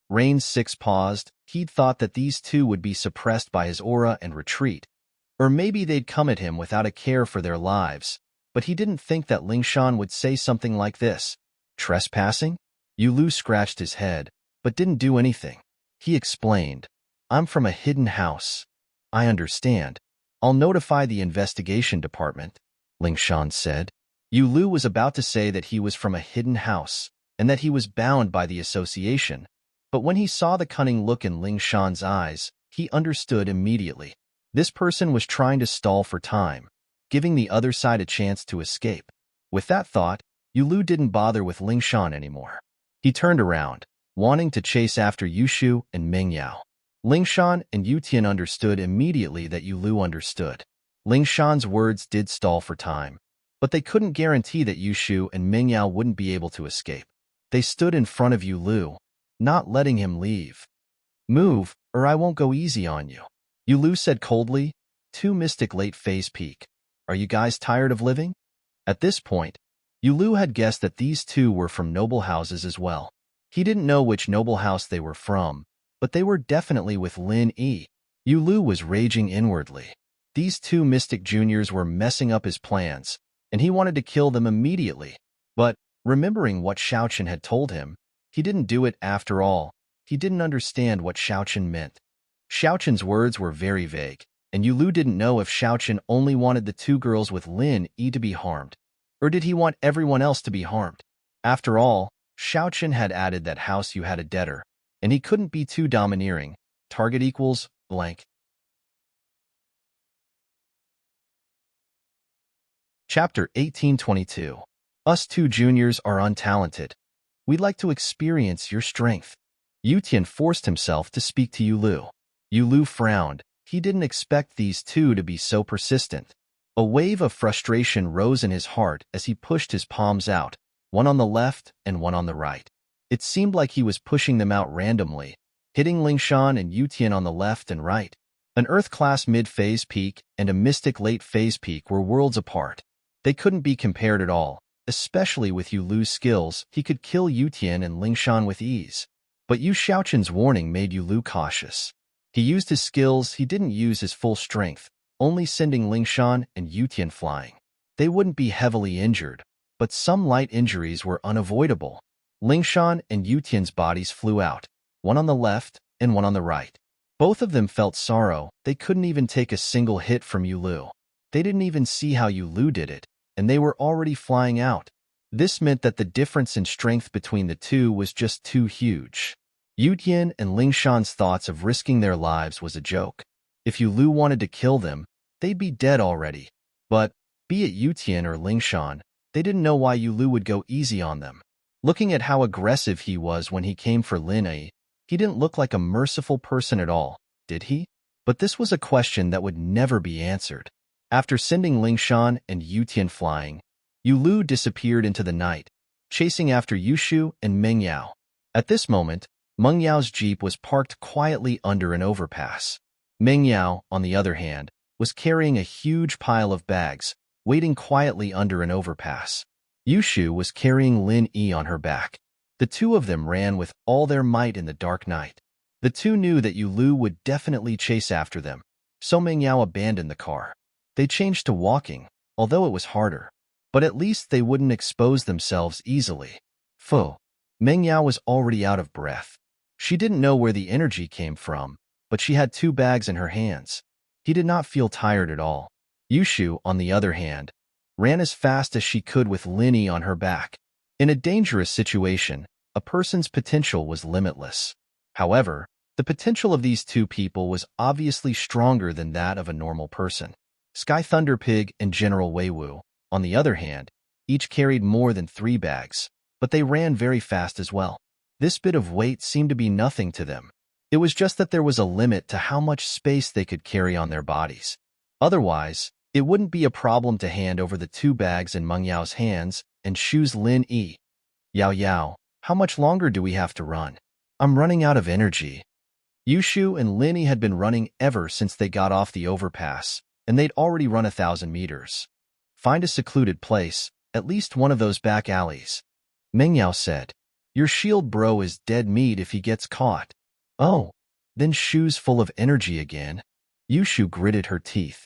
Rain's Six paused. He'd thought that these two would be suppressed by his aura and retreat, or maybe they'd come at him without a care for their lives, but he didn't think that Lingshan would say something like this. Trespassing? Yulu scratched his head, but didn't do anything. He explained, "I'm from a hidden house." "I understand. I'll notify the investigation department," Lingshan said. Yulu was about to say that he was from a hidden house, and that he was bound by the association, but when he saw the cunning look in Lingshan's eyes, he understood immediately. This person was trying to stall for time, giving the other side a chance to escape. With that thought, Yulu didn't bother with Lingshan anymore. He turned around, wanting to chase after Yushu and Mingyao. Lingshan and Yutian understood immediately that Yulu understood. Lingshan's words did stall for time, but they couldn't guarantee that Yushu and Mingyao wouldn't be able to escape. They stood in front of Yulu, not letting him leave. "Move, or I won't go easy on you," Yulu said coldly. "Two mystic late phase peak. Are you guys tired of living?" At this point, Yulu had guessed that these two were from noble houses as well. He didn't know which noble house they were from, but they were definitely with Lin Yi. Yulu was raging inwardly. These two mystic juniors were messing up his plans, and he wanted to kill them immediately. But, remembering what Xiaochen had told him, he didn't do it after all. He didn't understand what Xiaochen meant. Xiaochen's words were very vague, and Yulu didn't know if Xiaochen only wanted the two girls with Lin Yi to be harmed, or did he want everyone else to be harmed. After all, Xiaochen had added that house you had a debtor, and he couldn't be too domineering. Target equals blank. Chapter 1822. Us two juniors are untalented. We'd like to experience your strength. Yutian forced himself to speak to Yulu. Yulu frowned. He didn't expect these two to be so persistent. A wave of frustration rose in his heart as he pushed his palms out, one on the left and one on the right. It seemed like he was pushing them out randomly, hitting Lingshan and Yutian on the left and right. An Earth-class mid-phase peak and a mystic late-phase peak were worlds apart. They couldn't be compared at all, especially with Yulu's skills. He could kill Yutian and Lingshan with ease. But Yu Xiaochen's warning made Yulu cautious. He used his skills, he didn't use his full strength, only sending Lingshan and Yutian flying. They wouldn't be heavily injured, but some light injuries were unavoidable. Lingshan and Yutian's bodies flew out, one on the left and one on the right. Both of them felt sorrow. They couldn't even take a single hit from Yulu. They didn't even see how Yulu did it, and they were already flying out. This meant that the difference in strength between the two was just too huge. Yutian and Lingshan's thoughts of risking their lives was a joke. If Yulu wanted to kill them, they'd be dead already. But, be it Yutian or Lingshan, they didn't know why Yulu would go easy on them. Looking at how aggressive he was when he came for Lin Yi, he didn't look like a merciful person at all, did he? But this was a question that would never be answered. After sending Lingshan and Yutian flying, Yulu disappeared into the night, chasing after Yushu and Mingyao. At this moment, Mengyao's jeep was parked quietly under an overpass. Mingyao, on the other hand, was carrying a huge pile of bags, waiting quietly under an overpass. Yushu was carrying Lin Yi on her back. The two of them ran with all their might in the dark night. The two knew that Yulu would definitely chase after them, so Mingyao abandoned the car. They changed to walking, although it was harder. But at least they wouldn't expose themselves easily. Phew. Mingyao was already out of breath. She didn't know where the energy came from, but she had two bags in her hands. He did not feel tired at all. Yushu, on the other hand, ran as fast as she could with Lin Yi on her back. In a dangerous situation, a person's potential was limitless. However, the potential of these two people was obviously stronger than that of a normal person. Sky Thunder Pig and General Weiwu, on the other hand, each carried more than 3 bags, but they ran very fast as well. This bit of weight seemed to be nothing to them. It was just that there was a limit to how much space they could carry on their bodies. Otherwise, it wouldn't be a problem to hand over the 2 bags in Meng Yao's hands and choose Lin Yi. Yao Yao, how much longer do we have to run? I'm running out of energy. Yushu and Lin Yi had been running ever since they got off the overpass, and they'd already run 1,000 meters. Find a secluded place, at least one of those back alleys. Meng Yao said, your shield bro is dead meat if he gets caught. Oh, then Shu's full of energy again. Yushu gritted her teeth.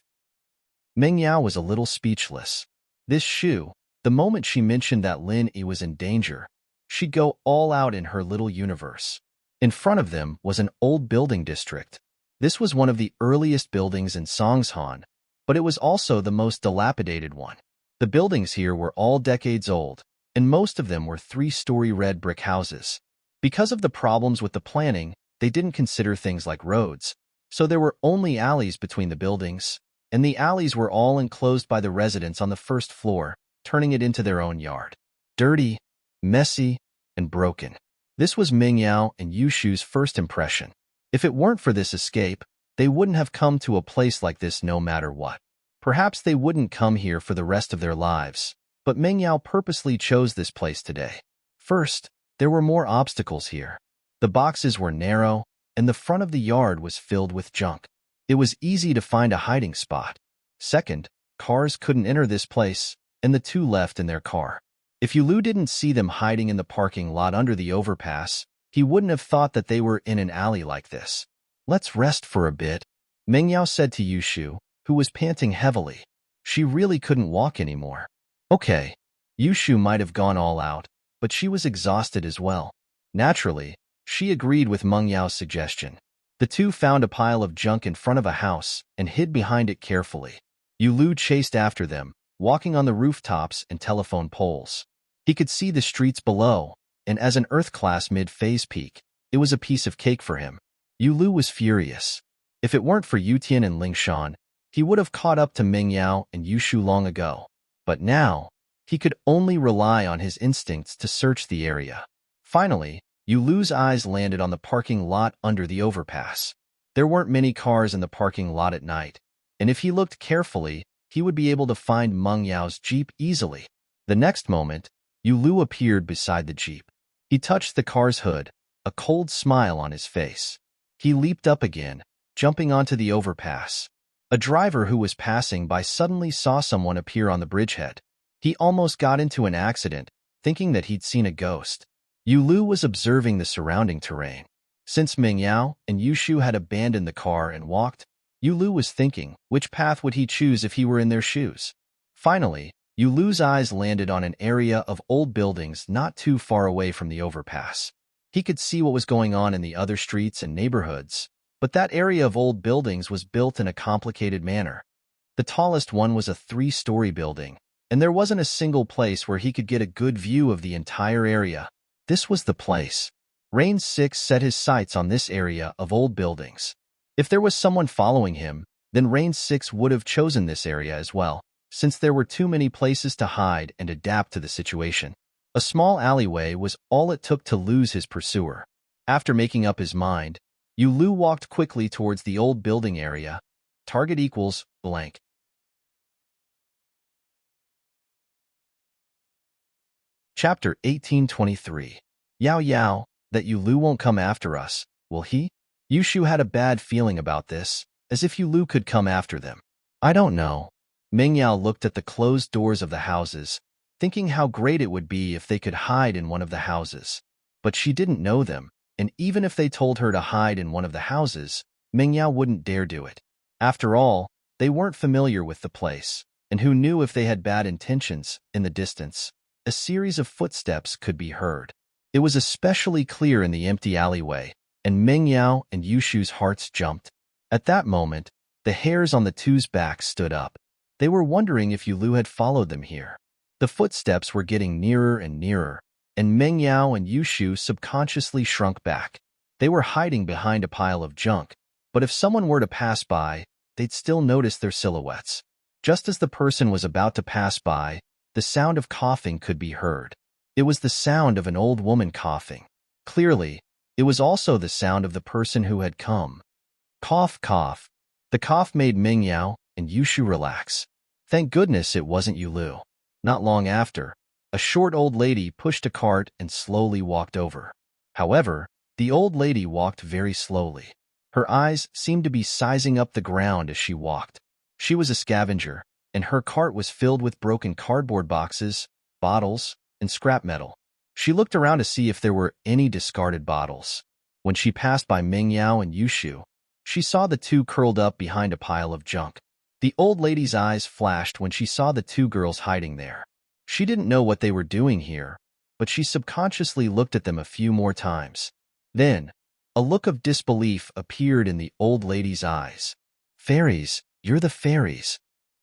Meng Yao was a little speechless. This Shu, the moment she mentioned that Lin Yi was in danger, she'd go all out in her little universe. In front of them was an old building district. This was one of the earliest buildings in Songshan, but it was also the most dilapidated one. The buildings here were all decades old, and most of them were 3-story red brick houses. Because of the problems with the planning, they didn't consider things like roads, so there were only alleys between the buildings, and the alleys were all enclosed by the residents on the first floor, turning it into their own yard. Dirty, messy, and broken. This was Meng Yao and Yushu's first impression. If it weren't for this escape, they wouldn't have come to a place like this no matter what. Perhaps they wouldn't come here for the rest of their lives, but Meng Yao purposely chose this place today. First, there were more obstacles here. The boxes were narrow, and the front of the yard was filled with junk. It was easy to find a hiding spot. Second, cars couldn't enter this place, and the 2 left in their car. If Yulu didn't see them hiding in the parking lot under the overpass, he wouldn't have thought that they were in an alley like this. Let's rest for a bit, Meng Yao said to Yushu, who was panting heavily. She really couldn't walk anymore. Okay. Yushu might have gone all out, but she was exhausted as well. Naturally, she agreed with Meng Yao's suggestion. The 2 found a pile of junk in front of a house and hid behind it carefully. Yulu chased after them, walking on the rooftops and telephone poles. He could see the streets below, and as an Earth class mid-phase peak, it was a piece of cake for him. Yulu was furious. If it weren't for Yutian and Lingshan, he would have caught up to Meng Yao and Yushu long ago. But now, he could only rely on his instincts to search the area. Finally, Yulu's eyes landed on the parking lot under the overpass. There weren't many cars in the parking lot at night, and if he looked carefully, he would be able to find Meng Yao's Jeep easily. The next moment, Yulu appeared beside the Jeep. He touched the car's hood, a cold smile on his face. He leaped up again, jumping onto the overpass. A driver who was passing by suddenly saw someone appear on the bridgehead. He almost got into an accident, thinking that he'd seen a ghost. Yulu was observing the surrounding terrain. Since Meng Yao and Yushu had abandoned the car and walked, Yulu was thinking, which path would he choose if he were in their shoes? Finally, Yulu's eyes landed on an area of old buildings not too far away from the overpass. He could see what was going on in the other streets and neighborhoods, but that area of old buildings was built in a complicated manner. The tallest one was a 3-story building, and there wasn't a single place where he could get a good view of the entire area. This was the place. Rain 6 set his sights on this area of old buildings. If there was someone following him, then Rain 6 would have chosen this area as well, since there were too many places to hide and adapt to the situation. A small alleyway was all it took to lose his pursuer. After making up his mind, Yulu walked quickly towards the old building area. Target equals blank. Chapter 1823. Yao Yao, that Yulu won't come after us, will he? Yushu had a bad feeling about this, as if Yulu could come after them. I don't know. Meng Yao looked at the closed doors of the houses, thinking how great it would be if they could hide in one of the houses. But she didn't know them, and even if they told her to hide in one of the houses, Meng Yao wouldn't dare do it. After all, they weren't familiar with the place, and who knew if they had bad intentions. In the distance, a series of footsteps could be heard. It was especially clear in the empty alleyway, and Meng Yao and Yushu's hearts jumped. At that moment, the hairs on the 2's backs stood up. They were wondering if Yulu had followed them here. The footsteps were getting nearer and nearer, and Meng Yao and Yushu subconsciously shrunk back. They were hiding behind a pile of junk, but if someone were to pass by, they'd still notice their silhouettes. Just as the person was about to pass by, the sound of coughing could be heard. It was the sound of an old woman coughing. Clearly, it was also the sound of the person who had come. Cough, cough. The cough made Mingyao and Yushu relax. Thank goodness it wasn't Yulu. Not long after, a short old lady pushed a cart and slowly walked over. However, the old lady walked very slowly. Her eyes seemed to be sizing up the ground as she walked. She was a scavenger, and her cart was filled with broken cardboard boxes, bottles, and scrap metal. She looked around to see if there were any discarded bottles. When she passed by Mingyao and Yushu, she saw the two curled up behind a pile of junk. The old lady's eyes flashed when she saw the two girls hiding there. She didn't know what they were doing here, but she subconsciously looked at them a few more times. Then, a look of disbelief appeared in the old lady's eyes. Fairies, you're the fairies.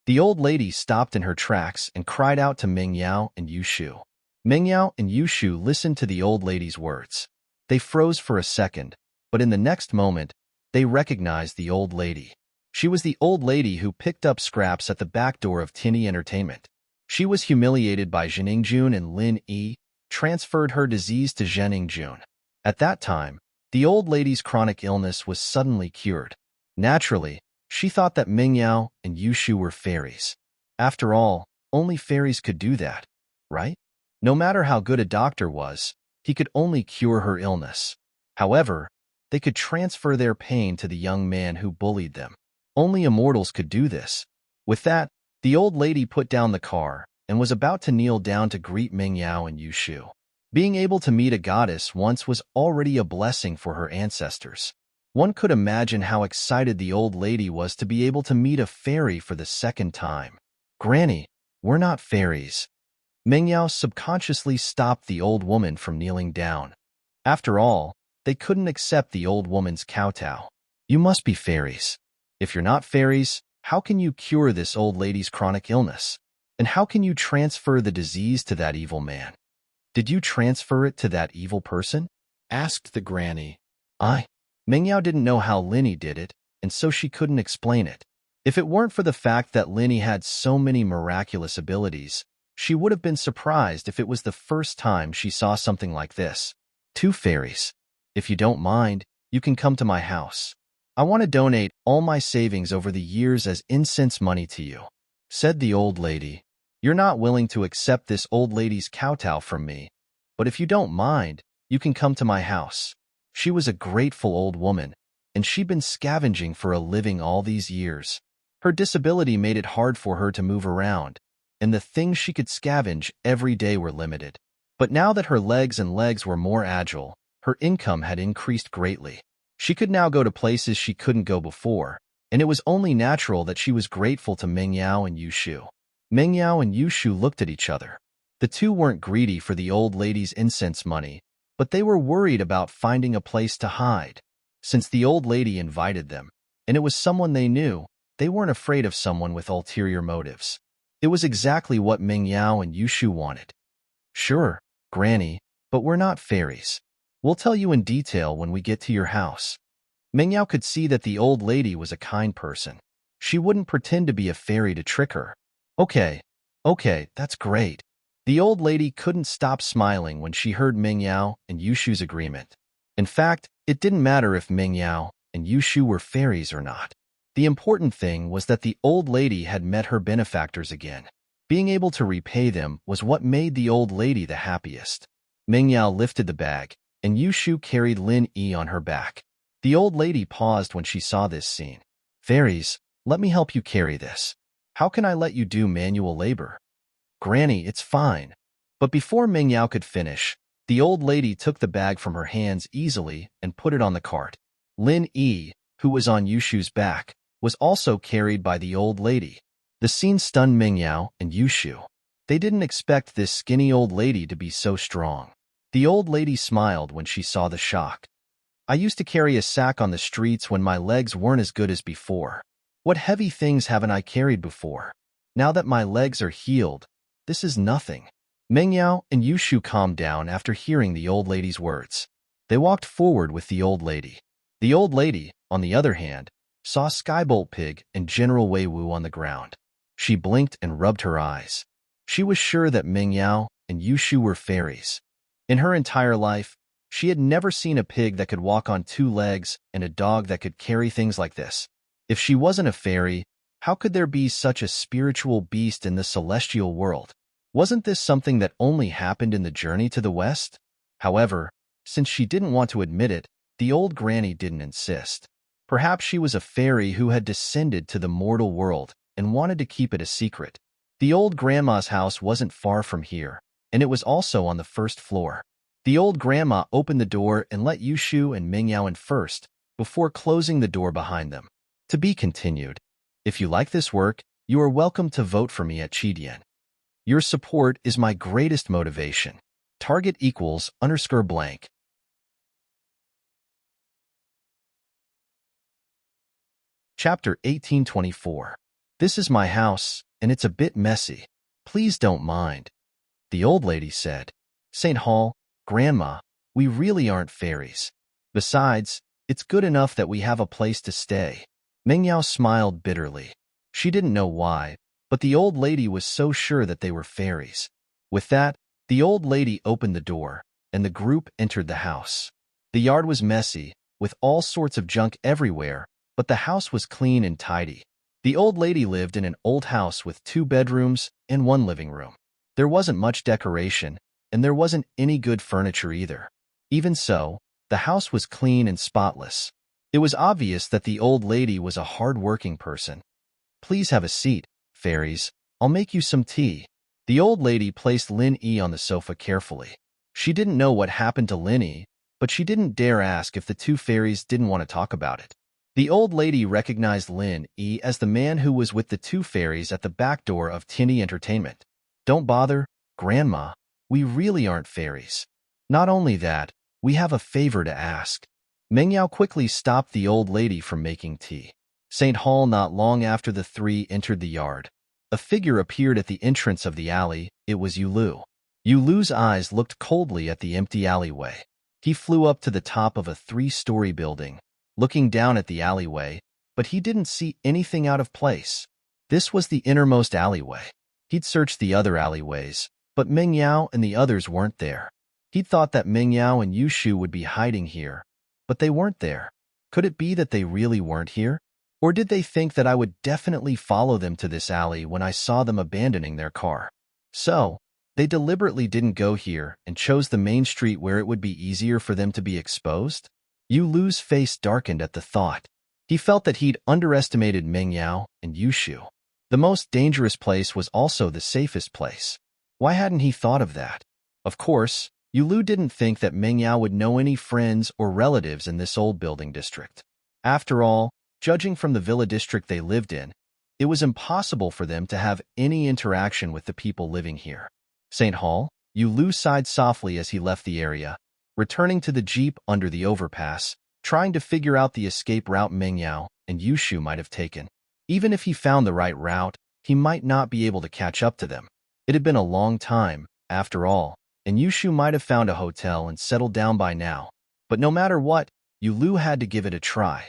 The old lady stopped in her tracks and cried out to Mingyao and Yushu. Mingyao and Yushu listened to the old lady's words. They froze for a second, but in the next moment, they recognized the old lady. She was the old lady who picked up scraps at the back door of Tinny Entertainment. She was humiliated by Zheningjun, and Lin Yi transferred her disease to Zheningjun. At that time, the old lady's chronic illness was suddenly cured. Naturally, she thought that Mingyao and Yushu were fairies. After all, only fairies could do that, right? No matter how good a doctor was, he could only cure her illness. However, they could transfer their pain to the young man who bullied them. Only immortals could do this. With that, the old lady put down the car and was about to kneel down to greet Mingyao and Yushu. Being able to meet a goddess once was already a blessing for her ancestors. One could imagine how excited the old lady was to be able to meet a fairy for the second time. Granny, we're not fairies. Mingyao subconsciously stopped the old woman from kneeling down. After all, they couldn't accept the old woman's kowtow. You must be fairies. If you're not fairies, how can you cure this old lady's chronic illness? And how can you transfer the disease to that evil man? Did you transfer it to that evil person? Asked the granny. Mingyao didn't know how Linny did it, and so she couldn't explain it. If it weren't for the fact that Linny had so many miraculous abilities, she would have been surprised if it was the first time she saw something like this. Two fairies. If you don't mind, you can come to my house. I want to donate all my savings over the years as incense money to you, said the old lady. You're not willing to accept this old lady's kowtow from me, but if you don't mind, you can come to my house. She was a grateful old woman, and she'd been scavenging for a living all these years. Her disability made it hard for her to move around, and the things she could scavenge every day were limited. But now that her legs were more agile, her income had increased greatly. She could now go to places she couldn't go before, and it was only natural that she was grateful to Mingyao and Yushu. Mingyao and Yushu looked at each other. The two weren't greedy for the old lady's incense money, but they were worried about finding a place to hide. Since the old lady invited them, and it was someone they knew, they weren't afraid of someone with ulterior motives. It was exactly what Mingyao and Yushu wanted. Sure, Granny, but we're not fairies. We'll tell you in detail when we get to your house. Mingyao could see that the old lady was a kind person. She wouldn't pretend to be a fairy to trick her. Okay, that's great. The old lady couldn't stop smiling when she heard Mingyao and Yushu's agreement. In fact, it didn't matter if Mingyao and Yushu were fairies or not. The important thing was that the old lady had met her benefactors again. Being able to repay them was what made the old lady the happiest. Mingyao lifted the bag, and Yushu carried Lin Yi on her back. The old lady paused when she saw this scene. Fairies, let me help you carry this. How can I let you do manual labor? Granny, it's fine. But before Mingyao could finish, the old lady took the bag from her hands easily and put it on the cart. Lin Yi, who was on Yushu's back, was also carried by the old lady. The scene stunned Mingyao and Yushu. They didn't expect this skinny old lady to be so strong. The old lady smiled when she saw the shock. I used to carry a sack on the streets when my legs weren't as good as before. What heavy things haven't I carried before? Now that my legs are healed, this is nothing. Mingyao and Yushu calmed down after hearing the old lady's words. They walked forward with the old lady. The old lady, on the other hand, saw Skybolt Pig and General Wei Wu on the ground. She blinked and rubbed her eyes. She was sure that Mingyao and Yushu were fairies. In her entire life, she had never seen a pig that could walk on two legs and a dog that could carry things like this. If she wasn't a fairy, how could there be such a spiritual beast in the celestial world? Wasn't this something that only happened in the journey to the west? However, since she didn't want to admit it, the old granny didn't insist. Perhaps she was a fairy who had descended to the mortal world and wanted to keep it a secret. The old grandma's house wasn't far from here, and it was also on the first floor. The old grandma opened the door and let Yushu and Mingyao in first, before closing the door behind them. To be continued. If you like this work, you are welcome to vote for me at Chidian. Your support is my greatest motivation. Target equals _blank. Chapter 1824. This is my house, and it's a bit messy. Please don't mind. The old lady said. St. Hall, Grandma, we really aren't fairies. Besides, it's good enough that we have a place to stay. Mingyao smiled bitterly. She didn't know why, but the old lady was so sure that they were fairies. With that, the old lady opened the door, and the group entered the house. The yard was messy, with all sorts of junk everywhere, but the house was clean and tidy. The old lady lived in an old house with 2 bedrooms and 1 living room. There wasn't much decoration, and there wasn't any good furniture either. Even so, the house was clean and spotless. It was obvious that the old lady was a hard-working person. Please have a seat, fairies. I'll make you some tea. The old lady placed Lin Yi on the sofa carefully. She didn't know what happened to Lin Yi, but she didn't dare ask if the 2 fairies didn't want to talk about it. The old lady recognized Lin Yi as the man who was with the 2 fairies at the back door of Tinny Entertainment. Don't bother, Grandma. We really aren't fairies. Not only that, we have a favor to ask. Mingyao quickly stopped the old lady from making tea. St. Hall not long after the 3 entered the yard. A figure appeared at the entrance of the alley. It was Yulu. Yulu's eyes looked coldly at the empty alleyway. He flew up to the top of a 3-story building, looking down at the alleyway, but he didn't see anything out of place. This was the innermost alleyway. He'd searched the other alleyways, but Mingyao and the others weren't there. He'd thought that Mingyao and Yushu would be hiding here, but they weren't there. Could it be that they really weren't here? Or did they think that I would definitely follow them to this alley when I saw them abandoning their car? So, they deliberately didn't go here and chose the main street where it would be easier for them to be exposed? Yulu's face darkened at the thought. He felt that he'd underestimated Mingyao and Yushu. The most dangerous place was also the safest place. Why hadn't he thought of that? Of course, Yulu didn't think that Mingyao would know any friends or relatives in this old building district. After all, judging from the villa district they lived in, it was impossible for them to have any interaction with the people living here. St. Hall, Yulu sighed softly as he left the area, returning to the jeep under the overpass, trying to figure out the escape route Mingyao and Yushu might have taken. Even if he found the right route, he might not be able to catch up to them. It had been a long time, after all, and Yushu might have found a hotel and settled down by now. But no matter what, Yulu had to give it a try.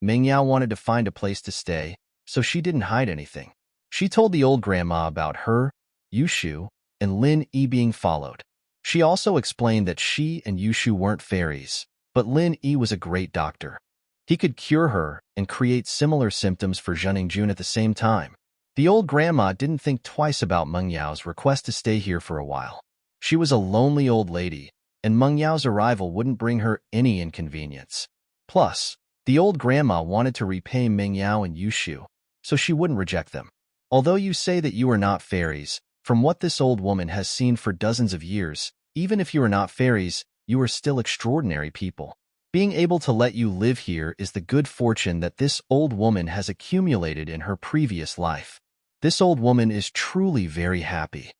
Mingyao wanted to find a place to stay, so she didn't hide anything. She told the old grandma about her, Yushu, and Lin Yi being followed. She also explained that she and Yushu weren't fairies, but Lin Yi was a great doctor. He could cure her and create similar symptoms for Zheningjun at the same time. The old grandma didn't think twice about Meng Yao's request to stay here for a while. She was a lonely old lady, and Meng Yao's arrival wouldn't bring her any inconvenience. Plus, the old grandma wanted to repay Meng Yao and Yushu, so she wouldn't reject them. Although you say that you are not fairies, from what this old woman has seen for dozens of years, even if you are not fairies, you are still extraordinary people. Being able to let you live here is the good fortune that this old woman has accumulated in her previous life. This old woman is truly very happy.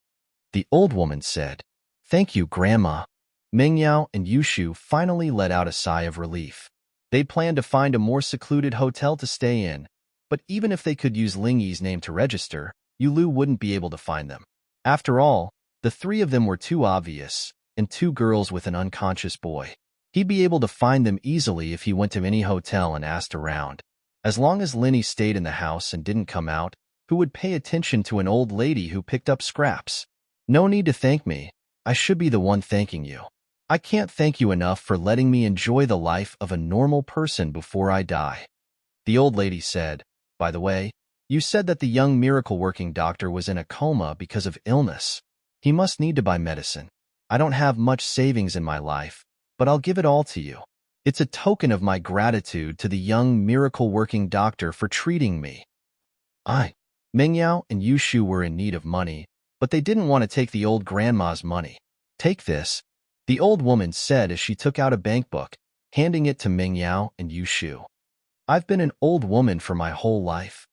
The old woman said, "Thank you, Grandma." Meng Yao and Yushu finally let out a sigh of relief. They planned to find a more secluded hotel to stay in, but even if they could use Ling Yi's name to register, Yulu wouldn't be able to find them. After all, the 3 of them were too obvious, and 2 girls with an unconscious boy. He'd be able to find them easily if he went to any hotel and asked around. As long as Linny stayed in the house and didn't come out, Who would pay attention to an old lady who picked up scraps? No need to thank me. I should be the one thanking you. I can't thank you enough for letting me enjoy the life of a normal person before I die. The old lady said, by the way, you said that the young miracle-working doctor was in a coma because of illness. He must need to buy medicine. I don't have much savings in my life, but I'll give it all to you. It's a token of my gratitude to the young miracle-working doctor for treating me. Mengyao and Yushu were in need of money, but they didn't want to take the old grandma's money. Take this, the old woman said as she took out a bank book, handing it to Mengyao and Yushu. I've been an old woman for my whole life.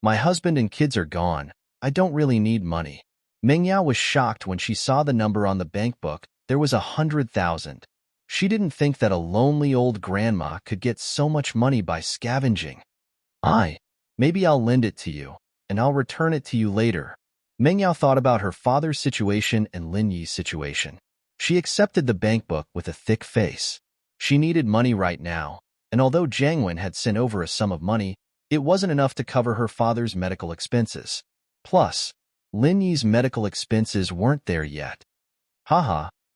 My husband and kids are gone. I don't really need money. Mengyao was shocked when she saw the number on the bank book. There was 100,000. She didn't think that a lonely old grandma could get so much money by scavenging. Maybe I'll lend it to you, and I'll return it to you later. Mengyao thought about her father's situation and Lin Yi's situation. She accepted the bank book with a thick face. She needed money right now, and although Jiang Wen had sent over a sum of money, it wasn't enough to cover her father's medical expenses. Plus, Lin Yi's medical expenses weren't there yet.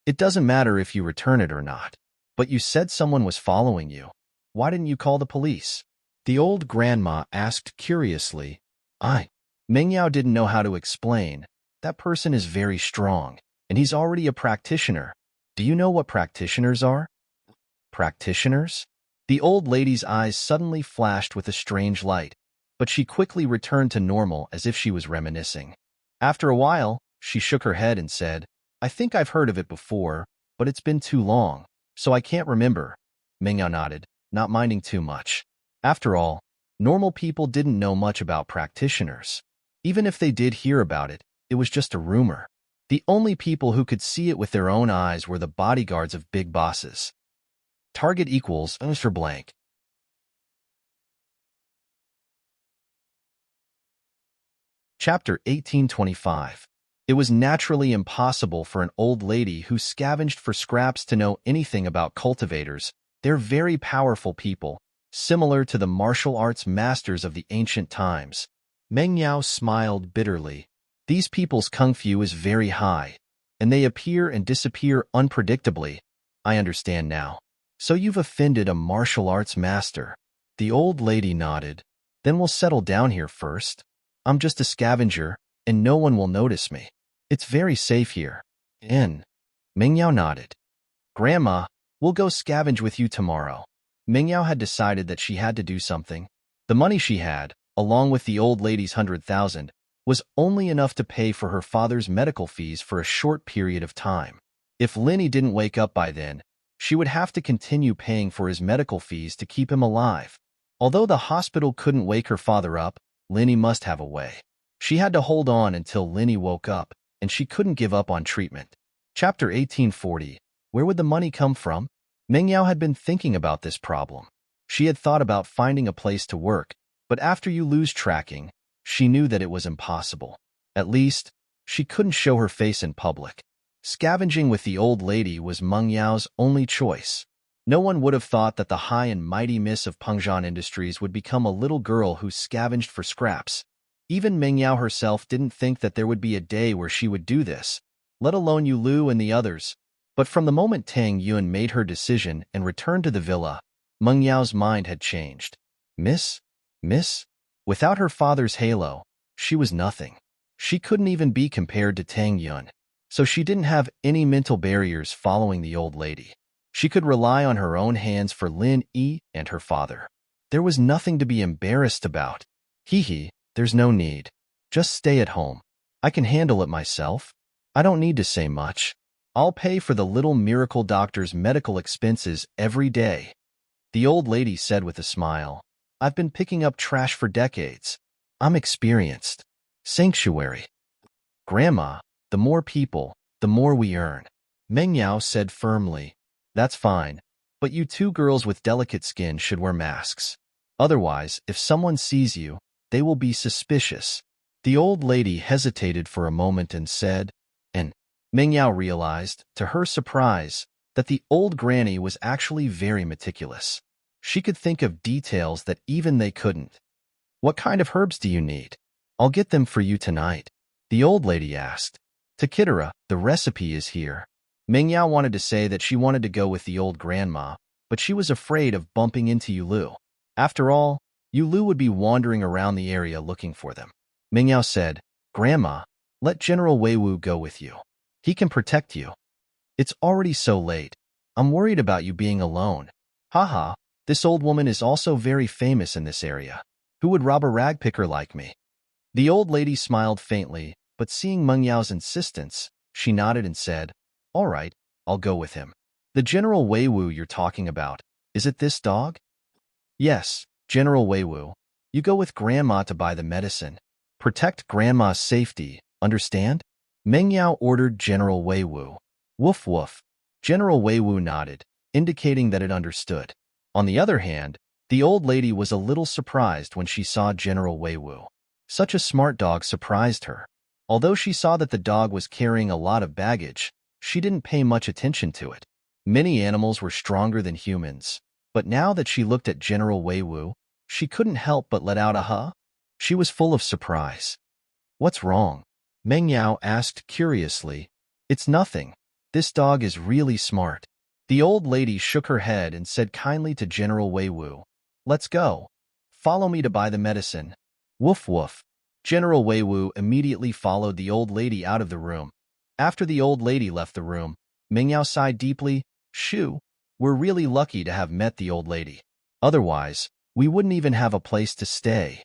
It doesn't matter if you return it or not. But you said someone was following you. Why didn't you call the police? The old grandma asked curiously. Mengyao didn't know how to explain. That person is very strong, and he's already a practitioner. Do you know what practitioners are? Practitioners? The old lady's eyes suddenly flashed with a strange light, but she quickly returned to normal as if she was reminiscing. After a while, she shook her head and said, I think I've heard of it before, but it's been too long, so I can't remember. Mengyao nodded, not minding too much. After all, normal people didn't know much about practitioners. Even if they did hear about it, it was just a rumor. The only people who could see it with their own eyes were the bodyguards of big bosses. Target equals Mr. Blank. Chapter 1825. It was naturally impossible for an old lady who scavenged for scraps to know anything about cultivators. They're very powerful people, similar to the martial arts masters of the ancient times. Mengyao smiled bitterly. These people's kung fu is very high, and they appear and disappear unpredictably. I understand now. So you've offended a martial arts master. The old lady nodded. Then we'll settle down here first. I'm just a scavenger, and no one will notice me. It's very safe here. Mengyao nodded. Grandma, we'll go scavenge with you tomorrow. Mengyao had decided that she had to do something. The money she had, along with the old lady's 100,000, was only enough to pay for her father's medical fees for a short period of time. If Linny didn't wake up by then, she would have to continue paying for his medical fees to keep him alive. Although the hospital couldn't wake her father up, Linny must have a way. She had to hold on until Linny woke up, and she couldn't give up on treatment. Chapter 1840. Where would the money come from? Mengyao had been thinking about this problem. She had thought about finding a place to work, but after you lose tracking, she knew that it was impossible. At least, she couldn't show her face in public. Scavenging with the old lady was Mengyao's only choice. No one would have thought that the high and mighty miss of Pengzhan Industries would become a little girl who scavenged for scraps. Even Mengyao herself didn't think that there would be a day where she would do this, let alone Yu Lu and the others. But from the moment Tang Yun made her decision and returned to the villa, Mengyao's mind had changed. Miss? Without her father's halo, she was nothing. She couldn't even be compared to Tang Yun, so she didn't have any mental barriers following the old lady. She could rely on her own hands for Lin Yi and her father. There was nothing to be embarrassed about. There's no need. Just stay at home. I can handle it myself. I don't need to say much. I'll pay for the little miracle doctor's medical expenses every day. The old lady said with a smile. I've been picking up trash for decades. I'm experienced. Sanctuary. Grandma, the more people, the more we earn. Mengyao said firmly. That's fine, but you two girls with delicate skin should wear masks. Otherwise, if someone sees you, they will be suspicious. The old lady hesitated for a moment and said, and Mengyao realized, to her surprise, that the old granny was actually very meticulous. She could think of details that even they couldn't. What kind of herbs do you need? I'll get them for you tonight, the old lady asked. To Kitara, the recipe is here. Meng Yao wanted to say that she wanted to go with the old grandma, but she was afraid of bumping into Yulu. After all, Yulu would be wandering around the area looking for them. Meng Yao said, Grandma, let General Weiwu go with you. He can protect you. It's already so late. I'm worried about you being alone. Haha, this old woman is also very famous in this area. Who would rob a rag picker like me? The old lady smiled faintly, but seeing Meng Yao's insistence, she nodded and said, All right, I'll go with him. The General Weiwu you're talking about, is it this dog? Yes, General Weiwu. You go with Grandma to buy the medicine. Protect Grandma's safety, understand? Meng Yao ordered General Weiwu. Woof woof. General Weiwu nodded, indicating that it understood. On the other hand, the old lady was a little surprised when she saw General Weiwu. Such a smart dog surprised her. Although she saw that the dog was carrying a lot of baggage, she didn't pay much attention to it. Many animals were stronger than humans, but now that she looked at General Weiwu, she couldn't help but let out a huh. She was full of surprise. What's wrong? Meng Yao asked curiously. It's nothing. This dog is really smart. The old lady shook her head and said kindly to General Weiwu, Let's go. Follow me to buy the medicine. Woof woof. General Weiwu immediately followed the old lady out of the room. After the old lady left the room, Meng Yao sighed deeply. Shoo, we're really lucky to have met the old lady. Otherwise, we wouldn't even have a place to stay.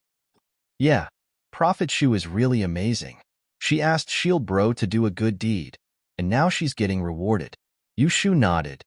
Yeah, Prophet Shu is really amazing. She asked Shield Bro to do a good deed, and now she's getting rewarded. Yushu nodded.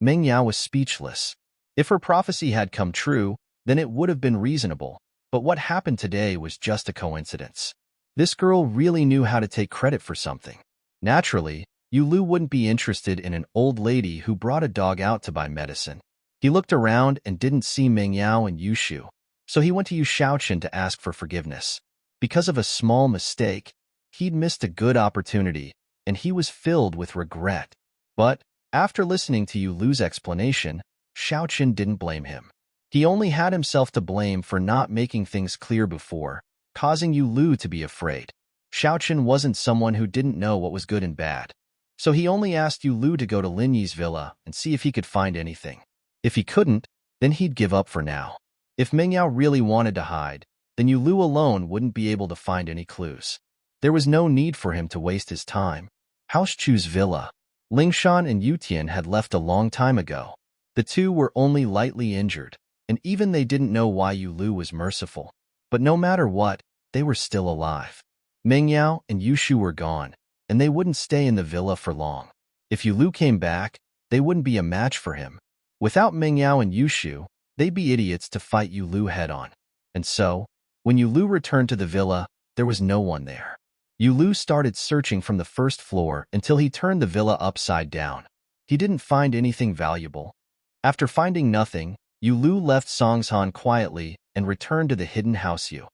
Meng Yao was speechless. If her prophecy had come true, then it would have been reasonable. But what happened today was just a coincidence. This girl really knew how to take credit for something. Naturally, Yulu wouldn't be interested in an old lady who brought a dog out to buy medicine. He looked around and didn't see Meng Yao and Yushu, so he went to Yu Shaochen to ask for forgiveness. Because of a small mistake, he'd missed a good opportunity, and he was filled with regret. But, after listening to Yulu's explanation, Shaochen didn't blame him. He only had himself to blame for not making things clear before, causing Yulu to be afraid. Shaochen wasn't someone who didn't know what was good and bad, so he only asked Yulu to go to Lin Yi's villa and see if he could find anything. If he couldn't, then he'd give up for now. If Meng Yao really wanted to hide, then Yulu alone wouldn't be able to find any clues. There was no need for him to waste his time. House Chu's villa. Lingshan and Yutian had left a long time ago. The two were only lightly injured, and even they didn't know why Yulu was merciful. But no matter what, they were still alive. Meng Yao and Yushu were gone, and they wouldn't stay in the villa for long. If Yulu came back, they wouldn't be a match for him. Without Meng Yao and Yushu, they'd be idiots to fight Yulu head-on. And so, when Yulu returned to the villa, there was no one there. Yulu started searching from the first floor until he turned the villa upside down. He didn't find anything valuable. After finding nothing, Yulu left Songshan quietly and returned to the hidden house Yu.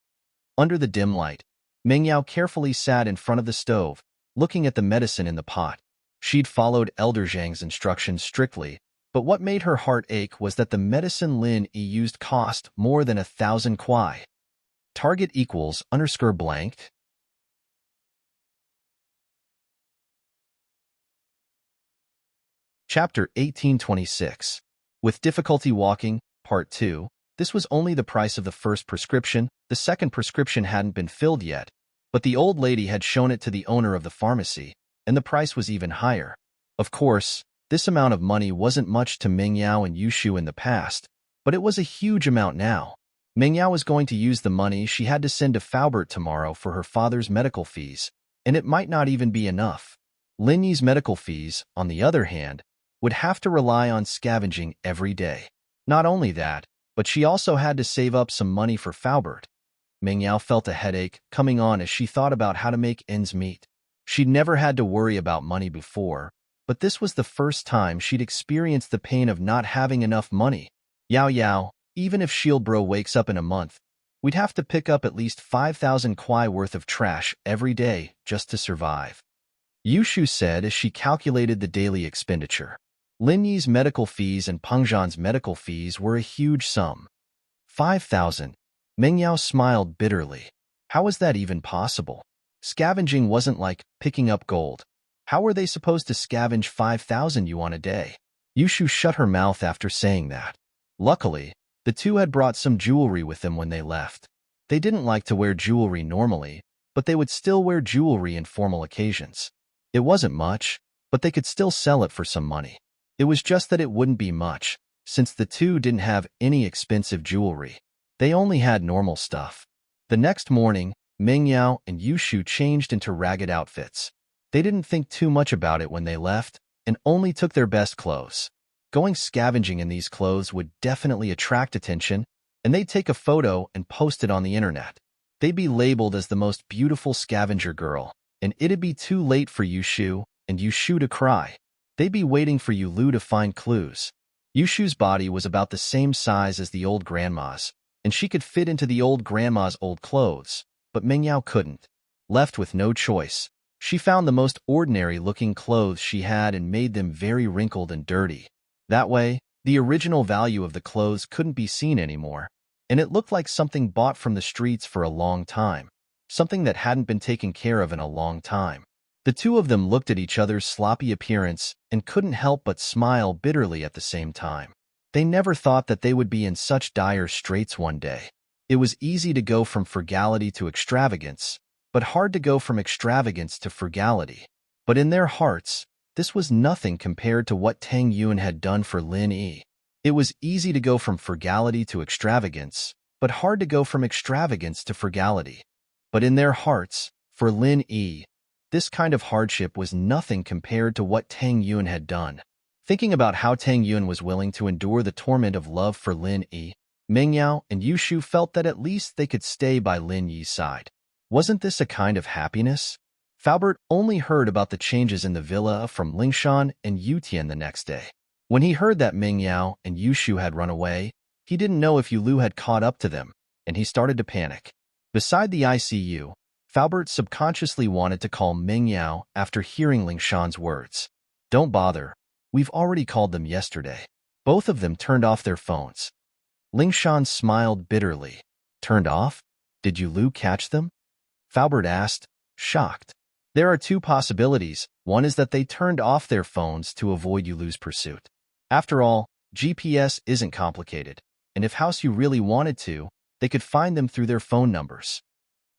Under the dim light, Meng Yao carefully sat in front of the stove, looking at the medicine in the pot. She'd followed Elder Zhang's instructions strictly, but what made her heart ache was that the medicine Lin Yi used cost more than 1,000 kwai. Target equals _blanked. Chapter 1826. With difficulty walking, Part 2. This was only the price of the first prescription. The second prescription hadn't been filled yet, but the old lady had shown it to the owner of the pharmacy, and the price was even higher. Of course, this amount of money wasn't much to Meng Yao and Yushu in the past, but it was a huge amount now. Meng Yao was going to use the money she had to send to Faubert tomorrow for her father's medical fees, and it might not even be enough. Lin Yi's medical fees, on the other hand, would have to rely on scavenging every day. Not only that, but she also had to save up some money for Faubert. Meng Yao felt a headache coming on as she thought about how to make ends meet. She'd never had to worry about money before, but this was the first time she'd experienced the pain of not having enough money. Yao, even if Shield Bro wakes up in a month, we'd have to pick up at least 5,000 kwai worth of trash every day just to survive. Yushu said as she calculated the daily expenditure. Lin Yi's medical fees and Pengzhan's medical fees were a huge sum. 5,000. Meng Yao smiled bitterly. How was that even possible? Scavenging wasn't like picking up gold. How were they supposed to scavenge 5,000 yuan a day? Yushu shut her mouth after saying that. Luckily, the two had brought some jewelry with them when they left. They didn't like to wear jewelry normally, but they would still wear jewelry in formal occasions. It wasn't much, but they could still sell it for some money. It was just that it wouldn't be much, since the two didn't have any expensive jewelry. They only had normal stuff. The next morning, Mingyao and Yushu changed into ragged outfits. They didn't think too much about it when they left, and only took their best clothes. Going scavenging in these clothes would definitely attract attention, and they'd take a photo and post it on the internet. They'd be labeled as the most beautiful scavenger girl, and it'd be too late for Yushu and Yushu to cry. They'd be waiting for Yulu to find clues. Yushu's body was about the same size as the old grandma's, and she could fit into the old grandma's old clothes, but Mingyao couldn't. Left with no choice, she found the most ordinary-looking clothes she had and made them very wrinkled and dirty. That way, the original value of the clothes couldn't be seen anymore, and it looked like something bought from the streets for a long time, something that hadn't been taken care of in a long time. The two of them looked at each other's sloppy appearance and couldn't help but smile bitterly at the same time. They never thought that they would be in such dire straits one day. It was easy to go from frugality to extravagance, but hard to go from extravagance to frugality. But in their hearts, this was nothing compared to what Tang Yun had done for Lin Yi. It was easy to go from frugality to extravagance, but hard to go from extravagance to frugality. But in their hearts, for Lin Yi, this kind of hardship was nothing compared to what Tang Yun had done. Thinking about how Tang Yun was willing to endure the torment of love for Lin Yi, Mingyao and Yushu felt that at least they could stay by Lin Yi's side. Wasn't this a kind of happiness? Faubert only heard about the changes in the villa from Lingshan and Yutian the next day. When he heard that Mingyao and Yushu had run away, he didn't know if Yulu had caught up to them, and he started to panic. Beside the ICU, Faubert subconsciously wanted to call Mingyao after hearing Lingshan's words. Don't bother. We've already called them yesterday. Both of them turned off their phones. Lingshan smiled bitterly. Turned off? Did Yulu catch them? Faubert asked, shocked. There are two possibilities. One is that they turned off their phones to avoid Yulu's pursuit. After all, GPS isn't complicated, and if House Yu really wanted to, they could find them through their phone numbers.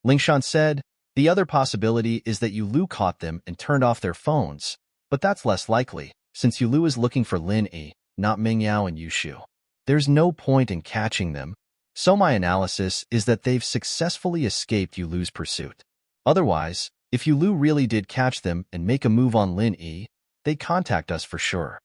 Lingshan said, the other possibility is that Yulu caught them and turned off their phones, but that's less likely, since Yulu is looking for Lin Yi, not Mingyao and Yushu. There's no point in catching them, so my analysis is that they've successfully escaped Yulu's pursuit. Otherwise, if Yulu really did catch them and make a move on Lin Yi, they'd contact us for sure.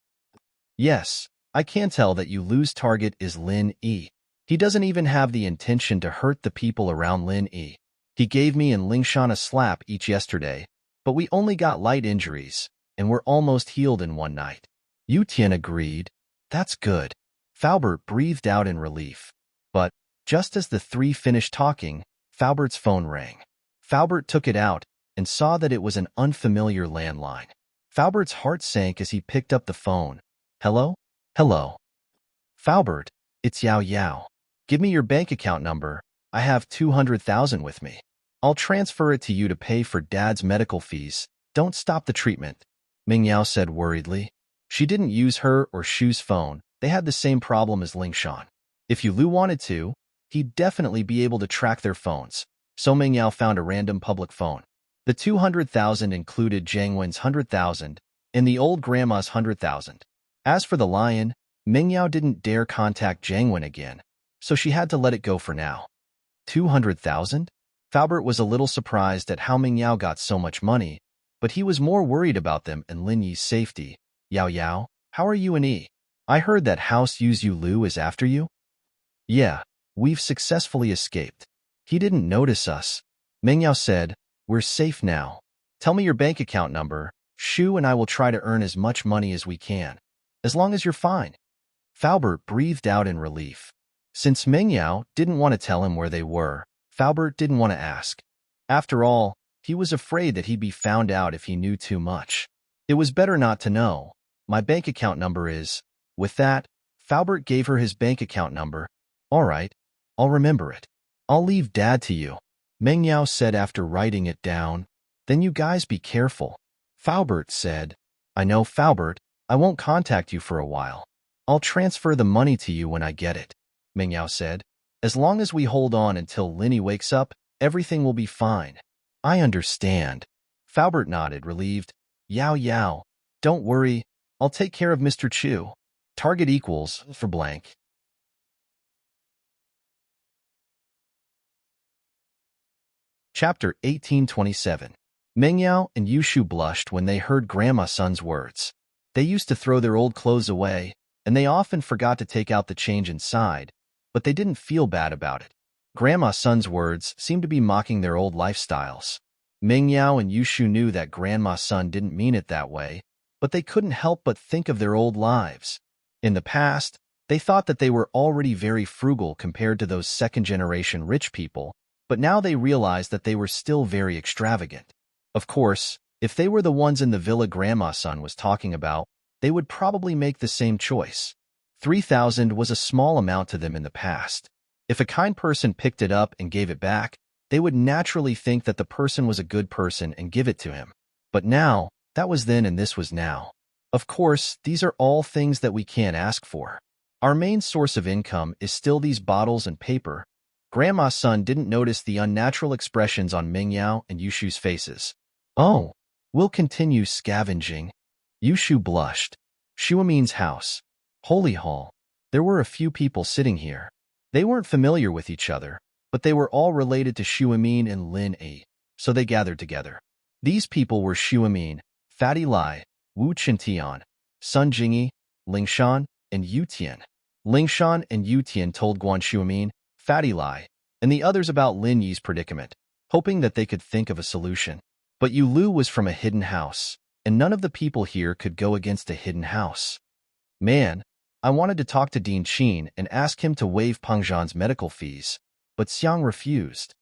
Yes, I can tell that Yulu's target is Lin Yi. He doesn't even have the intention to hurt the people around Lin Yi. He gave me and Lingshan a slap each yesterday, but we only got light injuries, and we're almost healed in one night. Yutian agreed. That's good. Faubert breathed out in relief. But, just as the three finished talking, Faubert's phone rang. Faubert took it out and saw that it was an unfamiliar landline. Faubert's heart sank as he picked up the phone. Hello? Hello. Faubert, it's Yao Yao. Give me your bank account number. I have 200,000 with me. I'll transfer it to you to pay for Dad's medical fees. Don't stop the treatment, Mingyao said worriedly. She didn't use her or Shu's phone. They had the same problem as Lingshan. If Yulu wanted to, he'd definitely be able to track their phones, so Mingyao found a random public phone. The 200,000 included Jiang Wen's 100,000 and the old grandma's 100,000. As for the lion, Mingyao didn't dare contact Jiang Wen again, so she had to let it go for now. 200,000? Faubert was a little surprised at how Mingyao got so much money, but he was more worried about them and Lin Yi's safety. Yao Yao, how are you and E? I heard that House Yu's Yulu is after you? Yeah, we've successfully escaped. He didn't notice us. Mingyao said, we're safe now. Tell me your bank account number. Shu and I will try to earn as much money as we can, as long as you're fine. Faubert breathed out in relief. Since Mingyao didn't want to tell him where they were, Faubert didn't want to ask. After all, he was afraid that he'd be found out if he knew too much. It was better not to know. My bank account number is... With that, Faubert gave her his bank account number. All right, I'll remember it. I'll leave Dad to you. Meng Yao said after writing it down. Then you guys be careful. Faubert said. I know, Faubert. I won't contact you for a while. I'll transfer the money to you when I get it, Meng Yao said. As long as we hold on until Linny wakes up, everything will be fine. I understand. Faubert nodded, relieved. Yao Yao. Don't worry. I'll take care of Mr. Chu. Target equals for blank. Chapter 1827. Meng Yao and Yushu blushed when they heard Grandma Sun's words. They used to throw their old clothes away, and they often forgot to take out the change inside, but they didn't feel bad about it. Grandma Sun's words seemed to be mocking their old lifestyles. Meng Yao and Yushu knew that Grandma Sun didn't mean it that way, but they couldn't help but think of their old lives. In the past, they thought that they were already very frugal compared to those second-generation rich people, but now they realized that they were still very extravagant. Of course, if they were the ones in the villa Grandma Sun was talking about, they would probably make the same choice. 3,000 was a small amount to them in the past. If a kind person picked it up and gave it back, they would naturally think that the person was a good person and give it to him. But now, that was then and this was now. Of course, these are all things that we can't ask for. Our main source of income is still these bottles and paper. Grandma Sun didn't notice the unnatural expressions on Meng Yao and Yushu's faces. Oh, we'll continue scavenging. Yushu blushed. Shuamin's house. Holy Hall. There were a few people sitting here. They weren't familiar with each other, but they were all related to Shuamin and Lin Yi, so they gathered together. These people were Shuamin, Fatty Lai, Wu Chintian, Sun Jingyi, Lingshan, and Yu Tian. Lingshan and Yu Tian told Guan Shuamin, Fatty Lai, and the others about Lin Yi's predicament, hoping that they could think of a solution. But Yu Lu was from a hidden house, and none of the people here could go against a hidden house. Man, I wanted to talk to Dean Qin and ask him to waive Pengzhan's medical fees, but Xiang refused.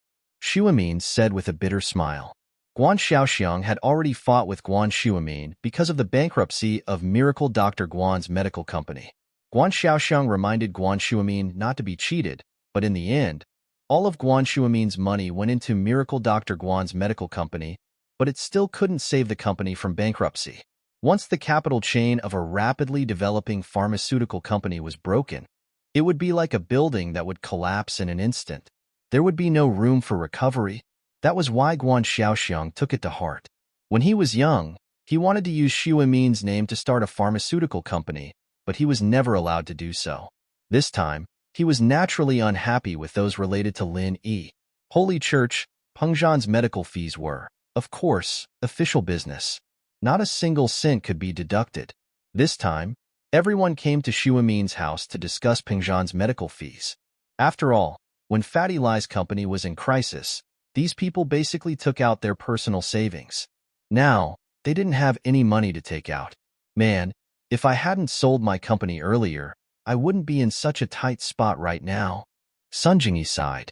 Shuamin said with a bitter smile. Guan Xiaoxiang had already fought with Guan Shuamin because of the bankruptcy of Miracle Dr. Guan's medical company. Guan Xiaoxiang reminded Guan Shuamin not to be cheated, but in the end, all of Guan Shuamin's money went into Miracle Dr. Guan's medical company, but it still couldn't save the company from bankruptcy. Once the capital chain of a rapidly developing pharmaceutical company was broken, it would be like a building that would collapse in an instant. There would be no room for recovery. That was why Guan Xiaoxiang took it to heart. When he was young, he wanted to use Shuamin's name to start a pharmaceutical company, but he was never allowed to do so. This time, he was naturally unhappy with those related to Lin Yi. Holy Church, Pengzhan's medical fees were, of course, official business. Not a single cent could be deducted. This time, everyone came to Shuamin's house to discuss Pengzhan's medical fees. After all, when Fatty Lai's company was in crisis, these people basically took out their personal savings. Now, they didn't have any money to take out. Man, if I hadn't sold my company earlier, I wouldn't be in such a tight spot right now. Sun Jingyi sighed.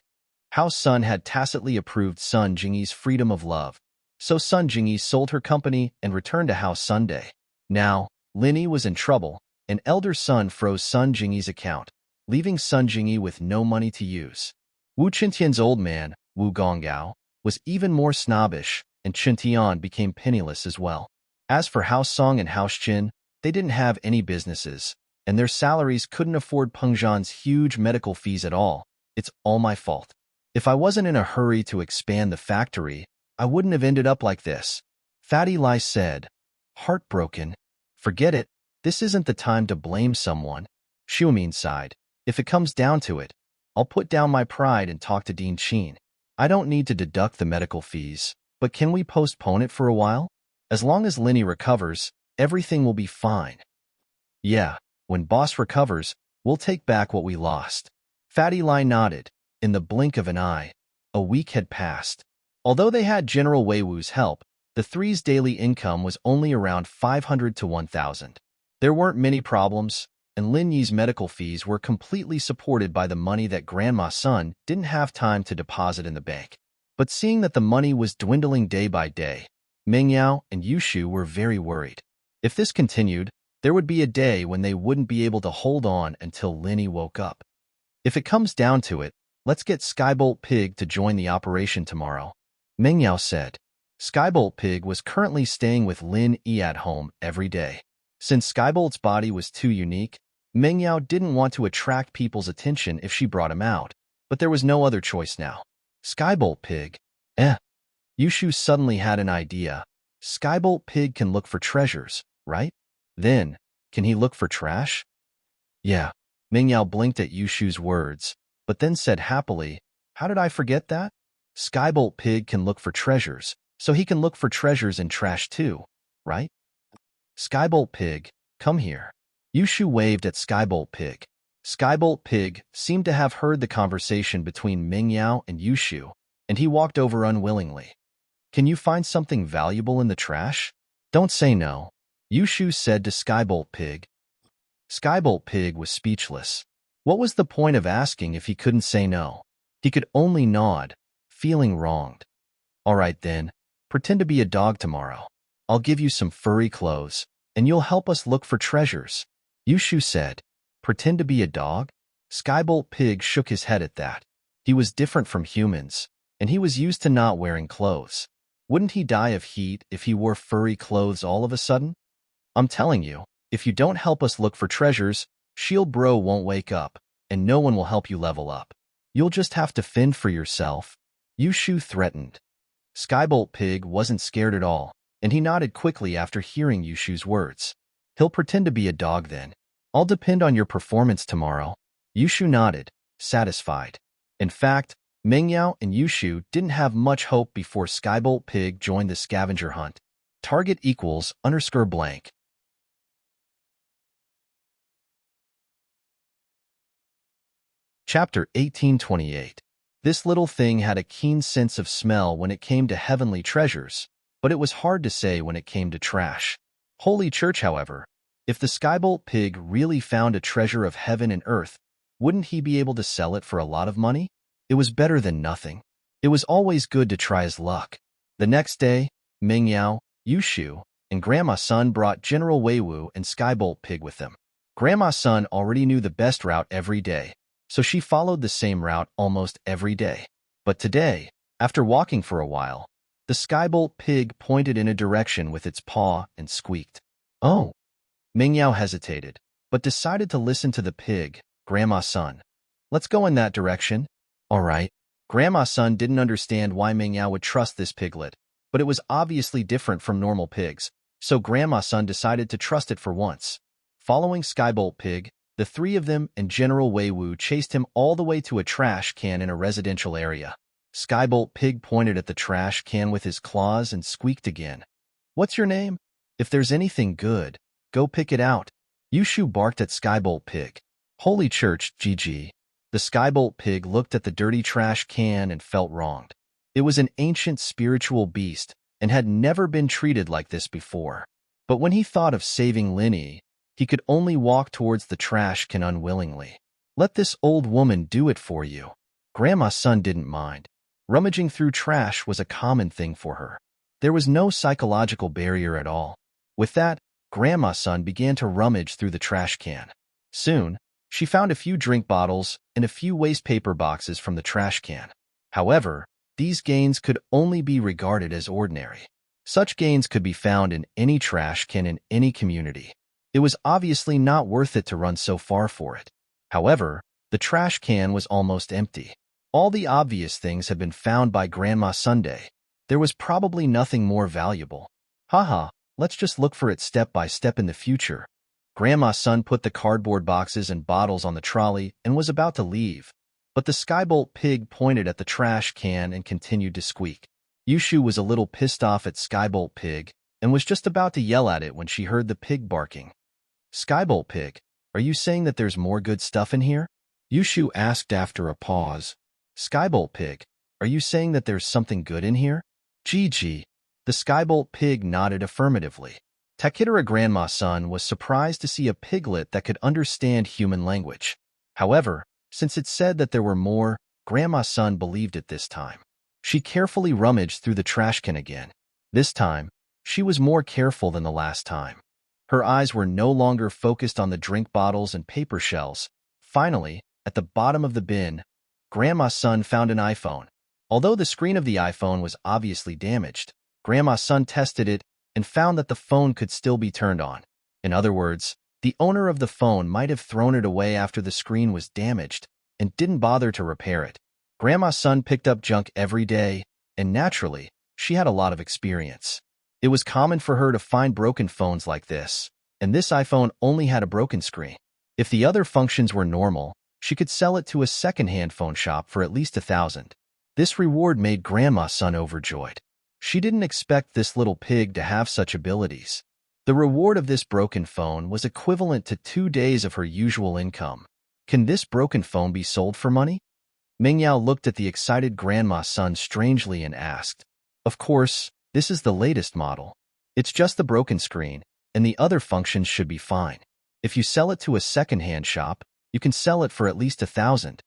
House Sun had tacitly approved Sun Jingyi's freedom of love, so Sun Jingyi sold her company and returned to House Sunday. Now, Lin Yi was in trouble, and elder Sun froze Sun Jingyi's account, leaving Sun Jingyi with no money to use. Wu Qintian's old man, Wu Gonggao, was even more snobbish, and Qintian became penniless as well. As for House Song and House Qin, they didn't have any businesses, and their salaries couldn't afford Pengzhan's huge medical fees at all. It's all my fault. If I wasn't in a hurry to expand the factory, I wouldn't have ended up like this. Fatty Lai said, heartbroken. Forget it. This isn't the time to blame someone. Shuamin sighed. If it comes down to it, I'll put down my pride and talk to Dean Qin. I don't need to deduct the medical fees, but can we postpone it for a while? As long as Linny recovers, everything will be fine. Yeah, when boss recovers, we'll take back what we lost. Fatty Lai nodded. In the blink of an eye, a week had passed. Although they had General Wei Wu's help, the three's daily income was only around 500 to 1,000. There weren't many problems, and Lin Yi's medical fees were completely supported by the money that Grandma Sun didn't have time to deposit in the bank. But seeing that the money was dwindling day by day, Meng Yao and Yushu were very worried. If this continued, there would be a day when they wouldn't be able to hold on until Lin Yi woke up. If it comes down to it, Let's get Skybolt Pig to join the operation tomorrow, Mengyao said. Skybolt Pig was currently staying with Lin Yi at home every day. Since Skybolt's body was too unique, Mengyao didn't want to attract people's attention if she brought him out, but there was no other choice now. Skybolt Pig. Yushu suddenly had an idea. Skybolt Pig can look for treasures, right? Then, can he look for trash? Yeah. Mengyao blinked at Yushu's words, but then said happily, how did I forget that? Skybolt Pig can look for treasures, so he can look for treasures in trash too, right? Skybolt Pig, come here. Yushu waved at Skybolt Pig. Skybolt Pig seemed to have heard the conversation between Mengyao and Yushu, and he walked over unwillingly. Can you find something valuable in the trash? Don't say no, Yushu said to Skybolt Pig. Skybolt Pig was speechless. What was the point of asking if he couldn't say no? He could only nod, feeling wronged. All right then, pretend to be a dog tomorrow. I'll give you some furry clothes, and you'll help us look for treasures, Yushu said. Pretend to be a dog? Skybolt Pig shook his head at that. He was different from humans, and he was used to not wearing clothes. Wouldn't he die of heat if he wore furry clothes all of a sudden? I'm telling you, if you don't help us look for treasures, Shield Bro won't wake up, and no one will help you level up. You'll just have to fend for yourself, Yushu threatened. Skybolt Pig wasn't scared at all, and he nodded quickly after hearing Yushu's words. He'll pretend to be a dog then. I'll depend on your performance tomorrow. Yushu nodded, satisfied. In fact, Mengyao and Yushu didn't have much hope before Skybolt Pig joined the scavenger hunt. Target equals _blank. Chapter 1828. This little thing had a keen sense of smell when it came to heavenly treasures, but it was hard to say when it came to trash. Holy Church, however, if the Skybolt Pig really found a treasure of heaven and earth, wouldn't he be able to sell it for a lot of money? It was better than nothing. It was always good to try his luck. The next day, Mengyao, Yushu, and Grandma Sun brought General Weiwu and Skybolt Pig with them. Grandma Sun already knew the best route every day, so she followed the same route almost every day. But today, after walking for a while, the Skybolt Pig pointed in a direction with its paw and squeaked. Oh! Mengyao hesitated, but decided to listen to the pig, Grandma Sun. Let's go in that direction. All right. Grandma Sun didn't understand why Mengyao would trust this piglet, but it was obviously different from normal pigs, so Grandma Sun decided to trust it for once. Following Skybolt Pig, the three of them and General Weiwu chased him all the way to a trash can in a residential area. Skybolt Pig pointed at the trash can with his claws and squeaked again. What's your name? If there's anything good, go pick it out. Yushu barked at Skybolt Pig. Holy Church, GG. The Skybolt Pig looked at the dirty trash can and felt wronged. It was an ancient spiritual beast and had never been treated like this before. But when he thought of saving Linny, he could only walk towards the trash can unwillingly. Let this old woman do it for you. Grandma Sun didn't mind. Rummaging through trash was a common thing for her. There was no psychological barrier at all. With that, Grandma Sun began to rummage through the trash can. Soon, she found a few drink bottles and a few waste paper boxes from the trash can. However, these gains could only be regarded as ordinary. Such gains could be found in any trash can in any community. It was obviously not worth it to run so far for it. However, the trash can was almost empty. All the obvious things had been found by Grandma Sunday. There was probably nothing more valuable. Haha, let's just look for it step by step in the future. Grandma Sun put the cardboard boxes and bottles on the trolley and was about to leave, but the Skybolt Pig pointed at the trash can and continued to squeak. Yushu was a little pissed off at Skybolt Pig and was just about to yell at it when she heard the pig barking. Skybolt Pig, are you saying that there's more good stuff in here? Yushu asked after a pause. Skybolt Pig, are you saying that there's something good in here? GG. The Skybolt Pig nodded affirmatively. Takitara Grandma Sun was surprised to see a piglet that could understand human language. However, since it said that there were more, Grandma Sun believed it this time. She carefully rummaged through the trash can again. This time, she was more careful than the last time. Her eyes were no longer focused on the drink bottles and paper shells. Finally, at the bottom of the bin, Grandma's son found an iPhone. Although the screen of the iPhone was obviously damaged, Grandma's son tested it and found that the phone could still be turned on. In other words, the owner of the phone might have thrown it away after the screen was damaged and didn't bother to repair it. Grandma's son picked up junk every day, and naturally, she had a lot of experience. It was common for her to find broken phones like this, and this iPhone only had a broken screen. If the other functions were normal, she could sell it to a second-hand phone shop for at least $1,000. This reward made Grandma's son overjoyed. She didn't expect this little pig to have such abilities. The reward of this broken phone was equivalent to 2 days of her usual income. Can this broken phone be sold for money? Mingyao looked at the excited Grandma's son strangely and asked, "Of course, this is the latest model. It's just the broken screen, and the other functions should be fine. If you sell it to a second-hand shop, you can sell it for at least $1,000.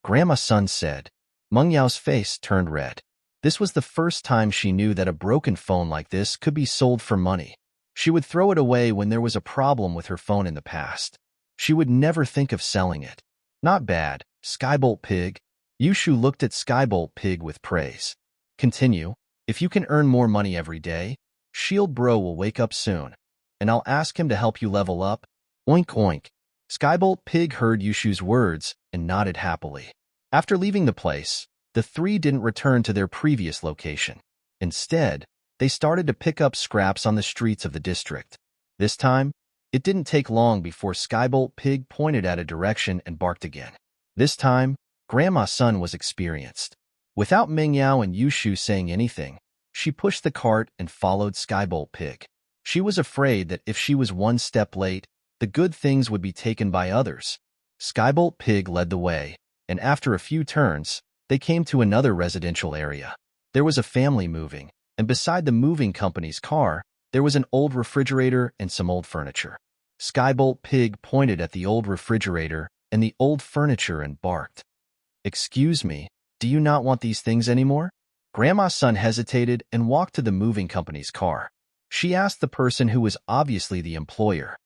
Grandma's son said. Mengyao's face turned red. This was the first time she knew that a broken phone like this could be sold for money. She would throw it away when there was a problem with her phone in the past. She would never think of selling it. Not bad, Skybolt Pig. Yushu looked at Skybolt Pig with praise. Continue. If you can earn more money every day, Shield Bro will wake up soon, and I'll ask him to help you level up. Oink oink. Skybolt Pig heard Yushu's words and nodded happily. After leaving the place, the three didn't return to their previous location. Instead, they started to pick up scraps on the streets of the district. This time, it didn't take long before Skybolt Pig pointed at a direction and barked again. This time, Grandma's son was experienced. Without Mingyao and Yushu saying anything, she pushed the cart and followed Skybolt Pig. She was afraid that if she was one step late, the good things would be taken by others. Skybolt Pig led the way, and after a few turns, they came to another residential area. There was a family moving, and beside the moving company's car, there was an old refrigerator and some old furniture. Skybolt Pig pointed at the old refrigerator and the old furniture and barked. "Excuse me, do you not want these things anymore?" Grandma's son hesitated and walked to the moving company's car. She asked the person who was obviously the employer.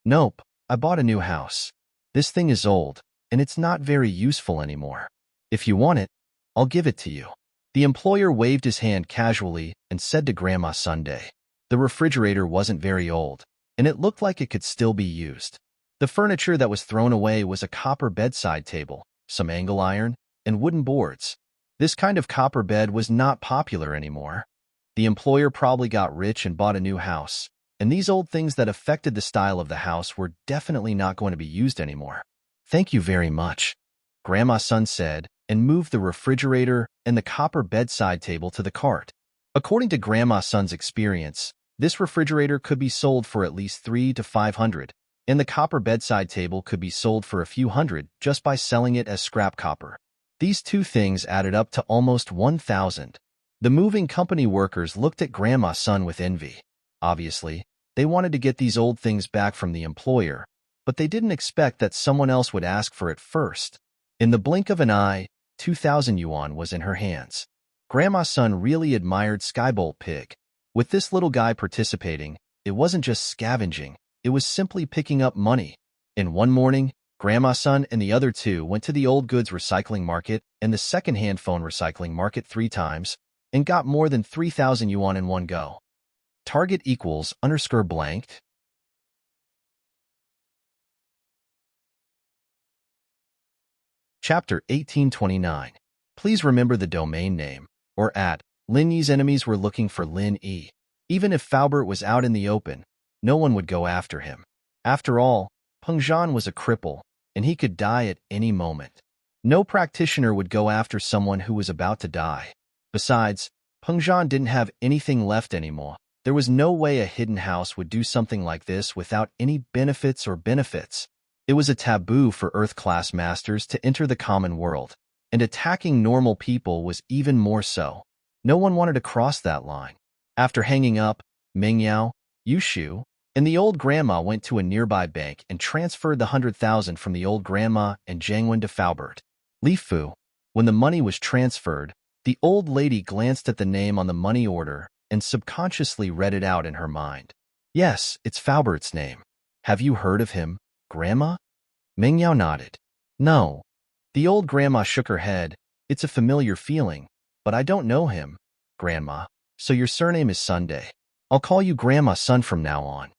"Nope, I bought a new house. This thing is old, and it's not very useful anymore. If you want it, I'll give it to you." The employer waved his hand casually and said to Grandma Sunday. The refrigerator wasn't very old, and it looked like it could still be used. The furniture that was thrown away was a copper bedside table, some angle iron, and wooden boards. This kind of copper bed was not popular anymore. The employer probably got rich and bought a new house, and these old things that affected the style of the house were definitely not going to be used anymore. "Thank you very much," Grandma's son said, and moved the refrigerator and the copper bedside table to the cart. According to Grandma's son's experience, this refrigerator could be sold for at least $300 to $500, and the copper bedside table could be sold for a few hundred just by selling it as scrap copper. These two things added up to almost $1,000. The moving company workers looked at Grandma's son with envy. Obviously, they wanted to get these old things back from the employer, but they didn't expect that someone else would ask for it first. In the blink of an eye, 2,000 yuan was in her hands. Grandma's son really admired Skybolt Pig. With this little guy participating, it wasn't just scavenging, it was simply picking up money. In one morning, Grandma's son and the other two went to the old goods recycling market and the second-hand phone recycling market 3 times and got more than 3,000 yuan in one go. Target equals _blanked. Chapter 1829. Please remember the domain name, or at. Lin Yi's enemies were looking for Lin Yi. Even if Faubert was out in the open, no one would go after him. After all, Peng Zhan was a cripple, and he could die at any moment. No practitioner would go after someone who was about to die. Besides, Peng Zhan didn't have anything left anymore. There was no way a hidden house would do something like this without any benefits or benefits. It was a taboo for Earth-class masters to enter the common world, and attacking normal people was even more so. No one wanted to cross that line. After hanging up, Mingyao, Yushu, and the old grandma went to a nearby bank and transferred the 100,000 from the old grandma and Jiangwen to Faubert. Li Fu. When the money was transferred, the old lady glanced at the name on the money order and subconsciously read it out in her mind. "Yes, it's Faubert's name. Have you heard of him, Grandma?" Mingyao nodded. "No. The old grandma shook her head. It's a familiar feeling, but I don't know him, Grandma. So your surname is Sunday. I'll call you Grandma Sun from now on.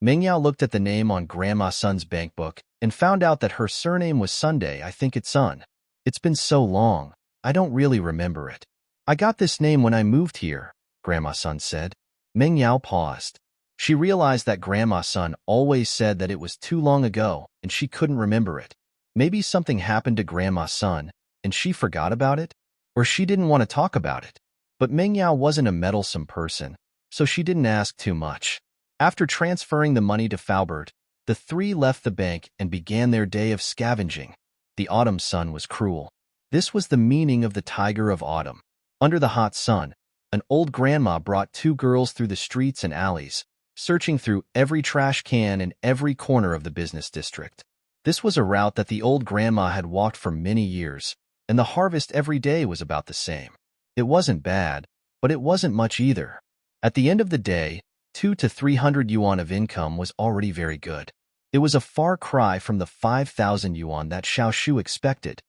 Mengyao looked at the name on Grandma Sun's bankbook and found out that her surname was Sunday. I think it's Sun. It's been so long, I don't really remember it. I got this name when I moved here, Grandma Sun said. Mengyao paused. She realized that Grandma Sun always said that it was too long ago and she couldn't remember it. Maybe something happened to Grandma Sun and she forgot about it, or she didn't want to talk about it. But Mengyao wasn't a meddlesome person, so she didn't ask too much. After transferring the money to Faubert, the three left the bank and began their day of scavenging. The autumn sun was cruel. This was the meaning of the tiger of autumn. Under the hot sun, an old grandma brought two girls through the streets and alleys, searching through every trash can in every corner of the business district. This was a route that the old grandma had walked for many years, and the harvest every day was about the same. It wasn't bad, but it wasn't much either. At the end of the day, 200 to 300 yuan of income was already very good. It was a far cry from the 5,000 yuan that Xiao Shu expected.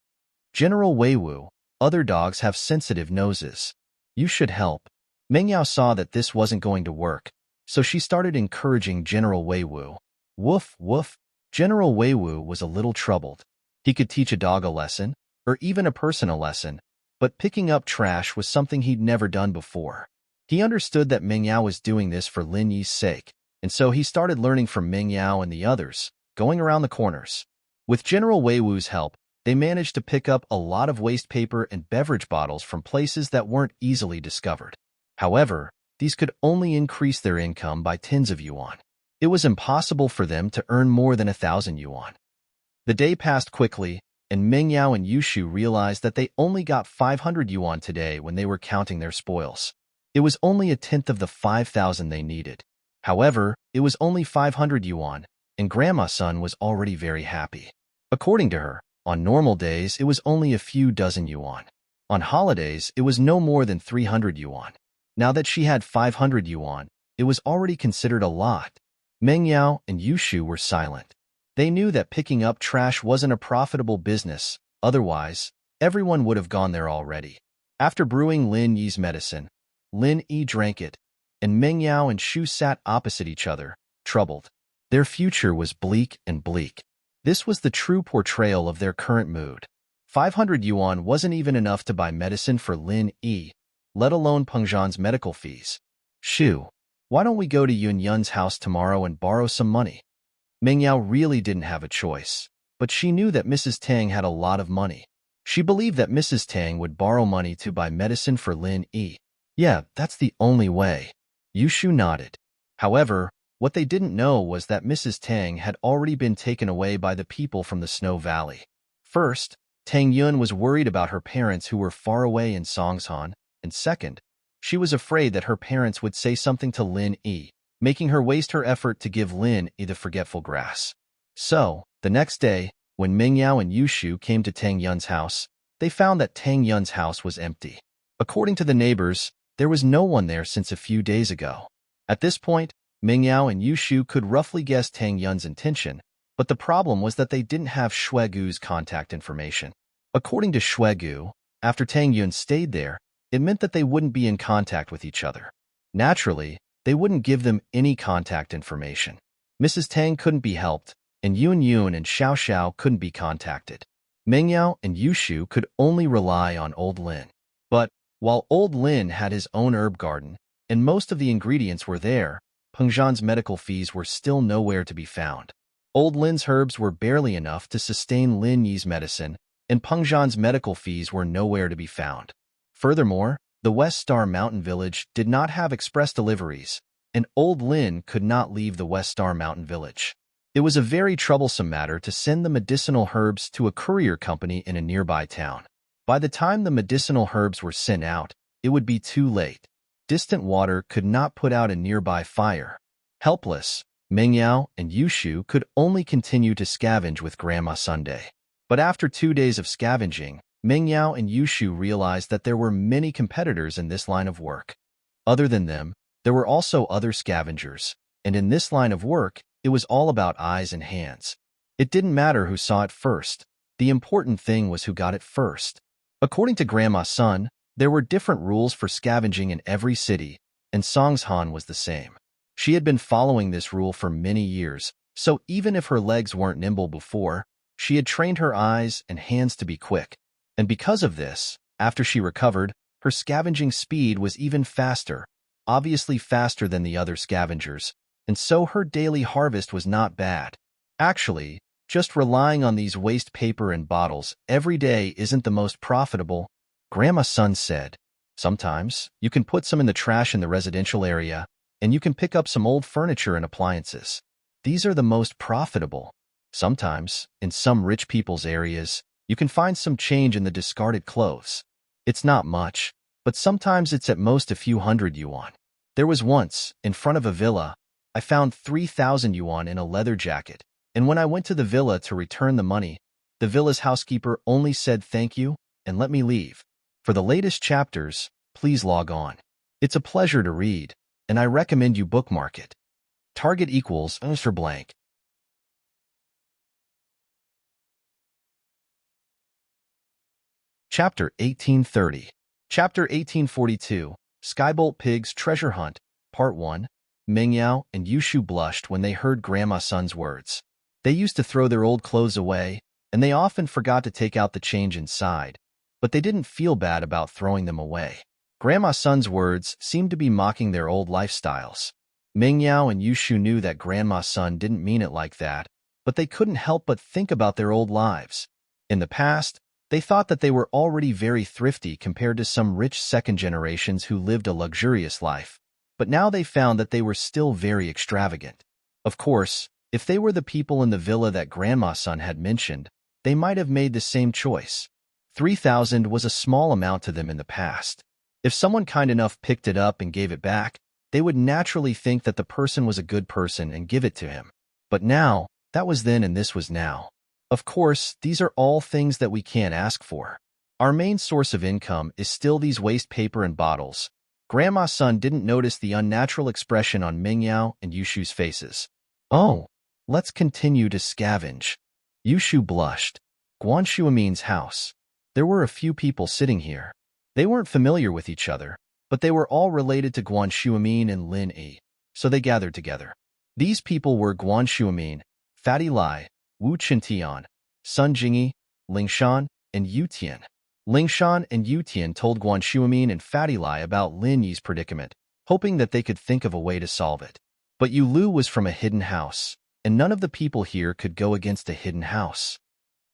General Weiwu, other dogs have sensitive noses. You should help. Mengyao saw that this wasn't going to work, so she started encouraging General Weiwu. Woof, woof. General Weiwu was a little troubled. He could teach a dog a lesson, or even a person a lesson, but picking up trash was something he'd never done before. He understood that Mengyao was doing this for Lin Yi's sake, and so he started learning from Mengyao and the others, going around the corners. With General Weiwu's help, they managed to pick up a lot of waste paper and beverage bottles from places that weren't easily discovered. However, these could only increase their income by tens of yuan. It was impossible for them to earn more than 1,000 yuan. The day passed quickly, and Mengyao and Yushu realized that they only got 500 yuan today when they were counting their spoils. It was only a tenth of the 5,000 they needed. However, it was only 500 yuan, and Grandma Sun was already very happy. According to her, on normal days it was only a few dozen yuan. On holidays, it was no more than 300 yuan. Now that she had 500 yuan, it was already considered a lot. Mengyao and Yushu were silent. They knew that picking up trash wasn't a profitable business, otherwise, everyone would have gone there already. After brewing Lin Yi's medicine, Lin Yi drank it, and Mengyao and Shu sat opposite each other, troubled. Their future was bleak and bleak. This was the true portrayal of their current mood. 500 yuan wasn't even enough to buy medicine for Lin Yi, let alone Peng Zhan's medical fees. Shu, why don't we go to Yun Yun's house tomorrow and borrow some money? Mengyao really didn't have a choice, but she knew that Mrs. Tang had a lot of money. She believed that Mrs. Tang would borrow money to buy medicine for Lin Yi. Yeah, that's the only way. Yushu nodded. However, what they didn't know was that Mrs. Tang had already been taken away by the people from the Snow Valley. First, Tang Yun was worried about her parents who were far away in Songshan, and second, she was afraid that her parents would say something to Lin Yi, making her waste her effort to give Lin Yi the forgetful grass. So, the next day, when Mengyao and Yushu came to Tang Yun's house, they found that Tang Yun's house was empty. According to the neighbors, there was no one there since a few days ago. At this point, Mengyao and Yushu could roughly guess Tang Yun's intention, but the problem was that they didn't have Shuegu's contact information. According to Shuegu, after Tang Yun stayed there, it meant that they wouldn't be in contact with each other. Naturally, they wouldn't give them any contact information. Mrs. Tang couldn't be helped, and Yun Yun and Xiao Xiao couldn't be contacted. Mengyao and Yushu could only rely on Old Lin. But, while Old Lin had his own herb garden, and most of the ingredients were there, Peng Zhan's medical fees were still nowhere to be found. Old Lin's herbs were barely enough to sustain Lin Yi's medicine, and Peng Zhan's medical fees were nowhere to be found. Furthermore, the West Star Mountain Village did not have express deliveries, and Old Lin could not leave the West Star Mountain Village. It was a very troublesome matter to send the medicinal herbs to a courier company in a nearby town. By the time the medicinal herbs were sent out, it would be too late. Distant water could not put out a nearby fire. Helpless, Mengyao and Yushu could only continue to scavenge with Grandma Sunday. But after 2 days of scavenging, Mengyao and Yushu realized that there were many competitors in this line of work. Other than them, there were also other scavengers, and in this line of work, it was all about eyes and hands. It didn't matter who saw it first. The important thing was who got it first. According to Grandma Sun, there were different rules for scavenging in every city, and Songshan was the same. She had been following this rule for many years, so even if her legs weren't nimble before, she had trained her eyes and hands to be quick. And because of this, after she recovered, her scavenging speed was even faster, obviously faster than the other scavengers, and so her daily harvest was not bad. Actually, just relying on these waste paper and bottles every day isn't the most profitable, Grandma Sun said. Sometimes, you can put some in the trash in the residential area, and you can pick up some old furniture and appliances. These are the most profitable. Sometimes, in some rich people's areas, you can find some change in the discarded clothes. It's not much, but sometimes it's at most a few hundred yuan. There was once, in front of a villa, I found 3,000 yuan in a leather jacket, and when I went to the villa to return the money, the villa's housekeeper only said thank you and let me leave. For the latest chapters, please log on. It's a pleasure to read, and I recommend you bookmark it. Target equals Mr. Blank. Chapter 1830. Chapter 1842. Skybolt Pig's Treasure Hunt. Part 1. Mingyao and Yushu blushed when they heard Grandma Sun's words. They used to throw their old clothes away, and they often forgot to take out the change inside, but they didn't feel bad about throwing them away. Grandma Sun's words seemed to be mocking their old lifestyles. Mingyao and Yushu knew that Grandma Sun didn't mean it like that, but they couldn't help but think about their old lives. In the past, they thought that they were already very thrifty compared to some rich second generations who lived a luxurious life, but now they found that they were still very extravagant. Of course, if they were the people in the villa that Grandma Sun had mentioned, they might have made the same choice. 3,000 was a small amount to them in the past. If someone kind enough picked it up and gave it back, they would naturally think that the person was a good person and give it to him. But now, that was then and this was now. Of course, these are all things that we can't ask for. Our main source of income is still these waste paper and bottles. Grandma Sun didn't notice the unnatural expression on Mingyao and Yushu's faces. Oh, let's continue to scavenge. Yushu blushed. Guan Shuamin's house. There were a few people sitting here. They weren't familiar with each other, but they were all related to Guan Shuamin and Lin Yi, so they gathered together. These people were Guan Shuamin, Fatty Lai, Wu Qintian, Sun Jingyi, Lingshan, and Yu Tian. Lingshan and Yu Tian told Guan Shuamin and Fatty Lai about Lin Yi's predicament, hoping that they could think of a way to solve it. But Yu Lu was from a hidden house, and none of the people here could go against a hidden house.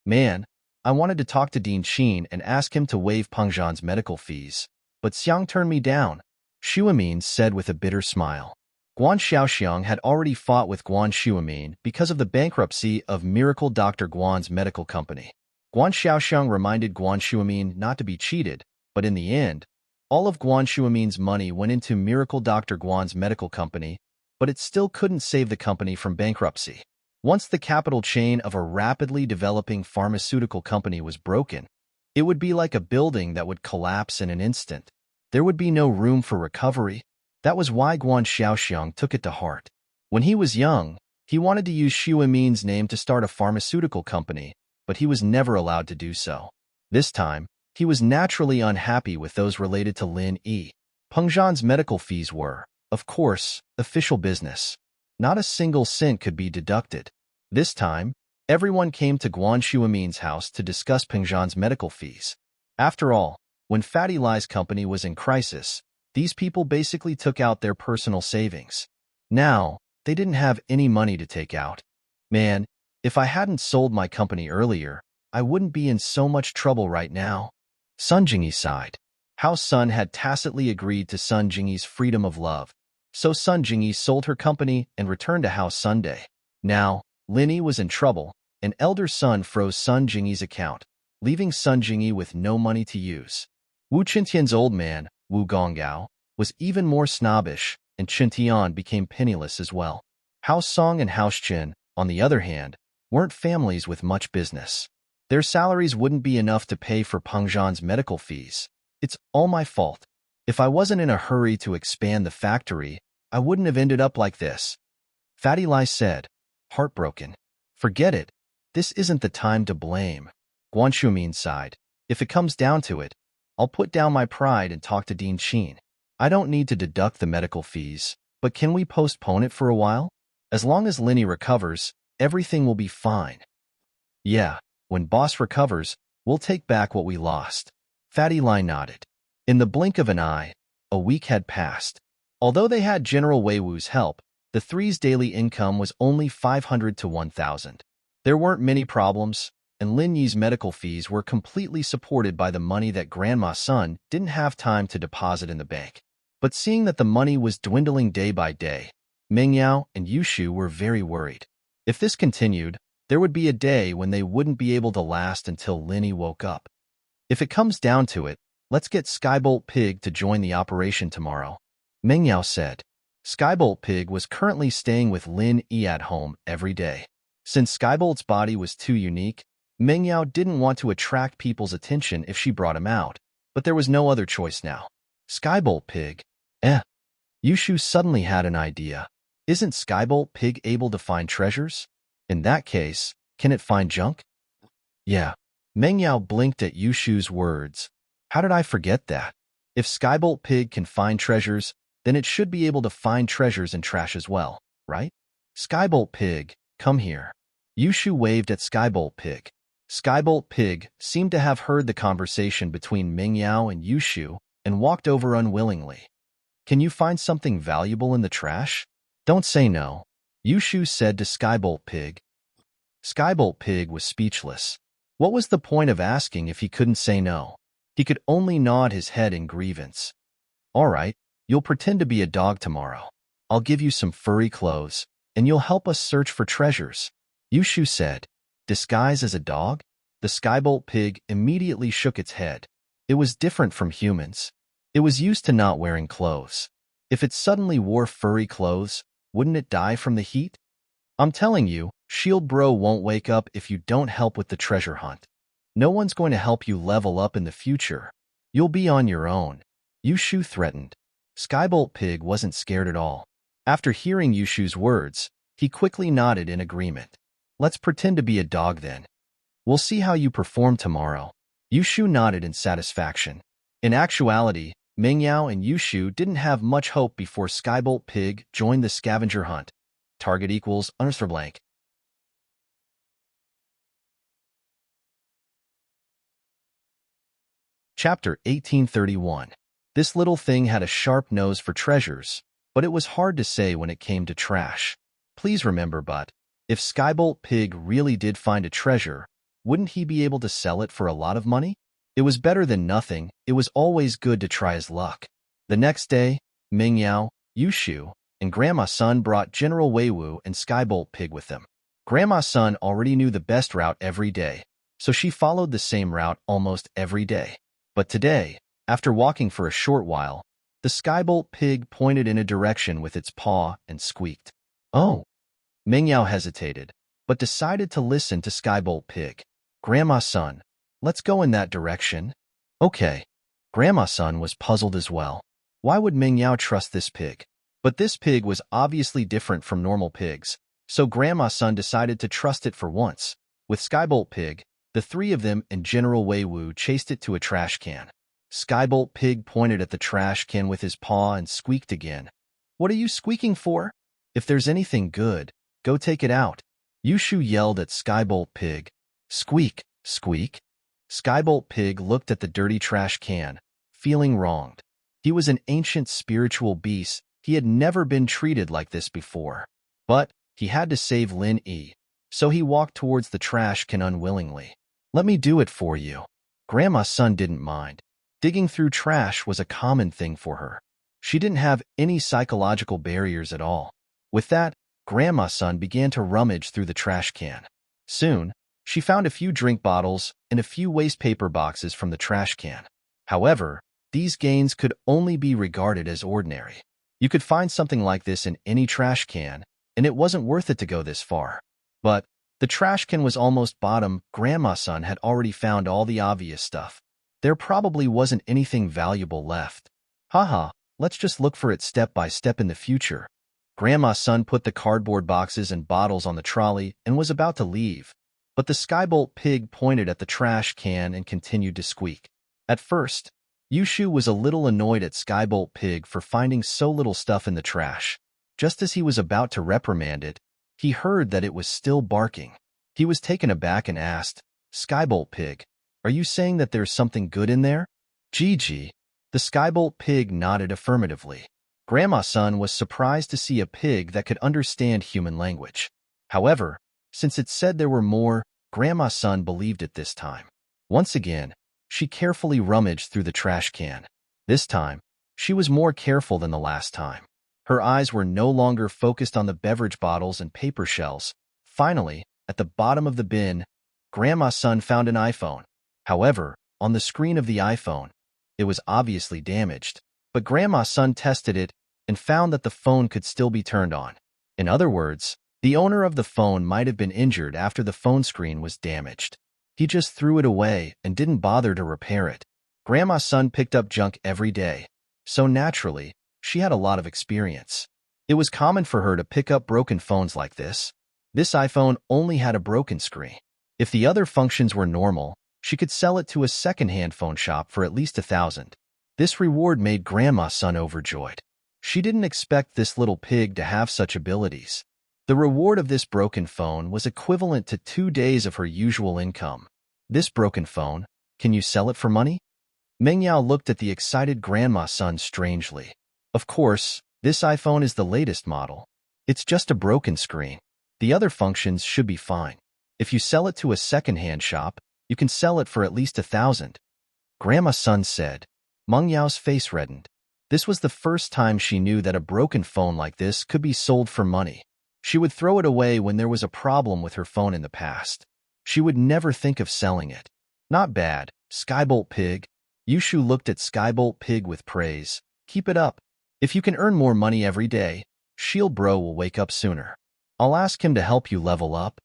Man, I wanted to talk to Dean Qin and ask him to waive Pengzhan's medical fees, but Xiang turned me down, Shuamin said with a bitter smile. Guan Xiaoxiang had already fought with Guan Shuamin because of the bankruptcy of Miracle Dr. Guan's medical company. Guan Xiaoxiang reminded Guan Shuamin not to be cheated, but in the end, all of Guan Shuamin's money went into Miracle Dr. Guan's medical company, but it still couldn't save the company from bankruptcy. Once the capital chain of a rapidly developing pharmaceutical company was broken, it would be like a building that would collapse in an instant. There would be no room for recovery. That was why Guan Xiaoxiang took it to heart. When he was young, he wanted to use Shuamin's name to start a pharmaceutical company, but he was never allowed to do so. This time, he was naturally unhappy with those related to Lin Yi. Pengzhan's medical fees were, of course, official business. Not a single cent could be deducted. This time, everyone came to Guan Shuamin's house to discuss Pengzhan's medical fees. After all, when Fatty Lai's company was in crisis, these people basically took out their personal savings. Now, they didn't have any money to take out. Man, if I hadn't sold my company earlier, I wouldn't be in so much trouble right now. Sun Jingyi sighed. House Sun had tacitly agreed to Sun Jingyi's freedom of love, so Sun Jingyi sold her company and returned to House Sunday. Now, Lin Yi was in trouble, and elder Sun froze Sun Jingyi's account, leaving Sun Jingyi with no money to use. Wu Qintian's old man, Wu Gonggao, was even more snobbish, and Qintian became penniless as well. House Song and House Qin, on the other hand, weren't families with much business. Their salaries wouldn't be enough to pay for Pengzhan's medical fees. It's all my fault. If I wasn't in a hurry to expand the factory, I wouldn't have ended up like this. Fatty Lai said, heartbroken. Forget it. This isn't the time to blame. Guan sighed. If it comes down to it, I'll put down my pride and talk to Dean Qin. I don't need to deduct the medical fees, but can we postpone it for a while? As long as Linny recovers, everything will be fine. Yeah, when boss recovers, we'll take back what we lost. Fatty Lai nodded. In the blink of an eye, a week had passed. Although they had General Wei Wu's help, the three's daily income was only 500 to 1,000. There weren't many problems, and Lin Yi's medical fees were completely supported by the money that Grandma's son didn't have time to deposit in the bank. But seeing that the money was dwindling day by day, Meng Yao and Yushu were very worried. If this continued, there would be a day when they wouldn't be able to last until Linny woke up. If it comes down to it, let's get Skybolt Pig to join the operation tomorrow, Meng Yao said. Skybolt Pig was currently staying with Lin Yi at home every day. Since Skybolt's body was too unique, Meng Yao didn't want to attract people's attention if she brought him out, but there was no other choice now. Skybolt Pig? Yushu suddenly had an idea. Isn't Skybolt Pig able to find treasures? In that case, can it find junk? Yeah. Meng Yao blinked at Yushu's words. How did I forget that? If Skybolt Pig can find treasures, then it should be able to find treasures and trash as well, right? Skybolt Pig, come here. Yushu waved at Skybolt Pig. Skybolt Pig seemed to have heard the conversation between Meng Yao and Yushu and walked over unwillingly. Can you find something valuable in the trash? Don't say no, Yushu said to Skybolt Pig. Skybolt Pig was speechless. What was the point of asking if he couldn't say no? He could only nod his head in grievance. All right, you'll pretend to be a dog tomorrow. I'll give you some furry clothes, and you'll help us search for treasures, Yushu said. Disguise as a dog? The Skybolt Pig immediately shook its head. It was different from humans. It was used to not wearing clothes. If it suddenly wore furry clothes, wouldn't it die from the heat? I'm telling you, Shield Bro won't wake up if you don't help with the treasure hunt. No one's going to help you level up in the future. You'll be on your own, Yushu threatened. Skybolt Pig wasn't scared at all. After hearing Yushu's words, he quickly nodded in agreement. Let's pretend to be a dog then. We'll see how you perform tomorrow. Yushu nodded in satisfaction. In actuality, Meng Yao and Yushu didn't have much hope before Skybolt Pig joined the scavenger hunt. Target equals _blank. Chapter 1831. This little thing had a sharp nose for treasures, but it was hard to say when it came to trash. Please remember, but if Skybolt Pig really did find a treasure, wouldn't he be able to sell it for a lot of money? It was better than nothing. It was always good to try his luck. The next day, Meng Yao, Yushu, and Grandma's son brought General Wei Wu and Skybolt Pig with them. Grandma's son already knew the best route every day, so she followed the same route almost every day. But today, after walking for a short while, the Skybolt Pig pointed in a direction with its paw and squeaked. Oh! Meng Yao hesitated, but decided to listen to Skybolt Pig. Grandma's son, let's go in that direction. Okay. Grandma's son was puzzled as well. Why would Meng Yao trust this pig? But this pig was obviously different from normal pigs, so Grandma's son decided to trust it for once. With Skybolt Pig, the three of them and General Wei Wu chased it to a trash can. Skybolt Pig pointed at the trash can with his paw and squeaked again. What are you squeaking for? If there's anything good, go take it out. Yushu yelled at Skybolt Pig. Squeak, squeak. Skybolt Pig looked at the dirty trash can, feeling wronged. He was an ancient spiritual beast. He had never been treated like this before. But he had to save Lin Yi, so he walked towards the trash can unwillingly. Let me do it for you. Grandma's son didn't mind. Digging through trash was a common thing for her. She didn't have any psychological barriers at all. With that, Grandma's son began to rummage through the trash can. Soon, she found a few drink bottles and a few waste paper boxes from the trash can. However, these gains could only be regarded as ordinary. You could find something like this in any trash can, and it wasn't worth it to go this far. But the trash can was almost bottom. Grandma's son had already found all the obvious stuff. There probably wasn't anything valuable left. Haha, let's just look for it step by step in the future. Grandma's son put the cardboard boxes and bottles on the trolley and was about to leave. But the Skybolt pig pointed at the trash can and continued to squeak. At first, Yushu was a little annoyed at Skybolt pig for finding so little stuff in the trash. Just as he was about to reprimand it, he heard that it was still barking. He was taken aback and asked, "Skybolt pig, are you saying that there's something good in there?" Gigi. The Skybolt pig nodded affirmatively. Grandma-san was surprised to see a pig that could understand human language. However, since it said there were more, Grandma-san believed it this time. Once again, she carefully rummaged through the trash can. This time, she was more careful than the last time. Her eyes were no longer focused on the beverage bottles and paper shells. Finally, at the bottom of the bin, Grandma-san found an iPhone. However, on the screen of the iPhone, it was obviously damaged. But Grandma-san tested it and found that the phone could still be turned on. In other words, the owner of the phone might have been injured after the phone screen was damaged. He just threw it away and didn't bother to repair it. Grandma-san picked up junk every day, so naturally, she had a lot of experience. It was common for her to pick up broken phones like this. This iPhone only had a broken screen. If the other functions were normal, she could sell it to a second-hand phone shop for at least $1,000. This reward made Grandma-san overjoyed. She didn't expect this little pig to have such abilities. The reward of this broken phone was equivalent to 2 days of her usual income. "This broken phone, can you sell it for money?" Mengyao looked at the excited Grandma-san strangely. Of course, this iPhone is the latest model. It's just a broken screen. The other functions should be fine. If you sell it to a second-hand shop, you can sell it for at least $1,000. Grandma-san said. Mengyao's face reddened. This was the first time she knew that a broken phone like this could be sold for money. She would throw it away when there was a problem with her phone in the past. She would never think of selling it. "Not bad, Skybolt pig." Yushu looked at Skybolt pig with praise. "Keep it up. If you can earn more money every day, Shield Bro will wake up sooner. I'll ask him to help you level up."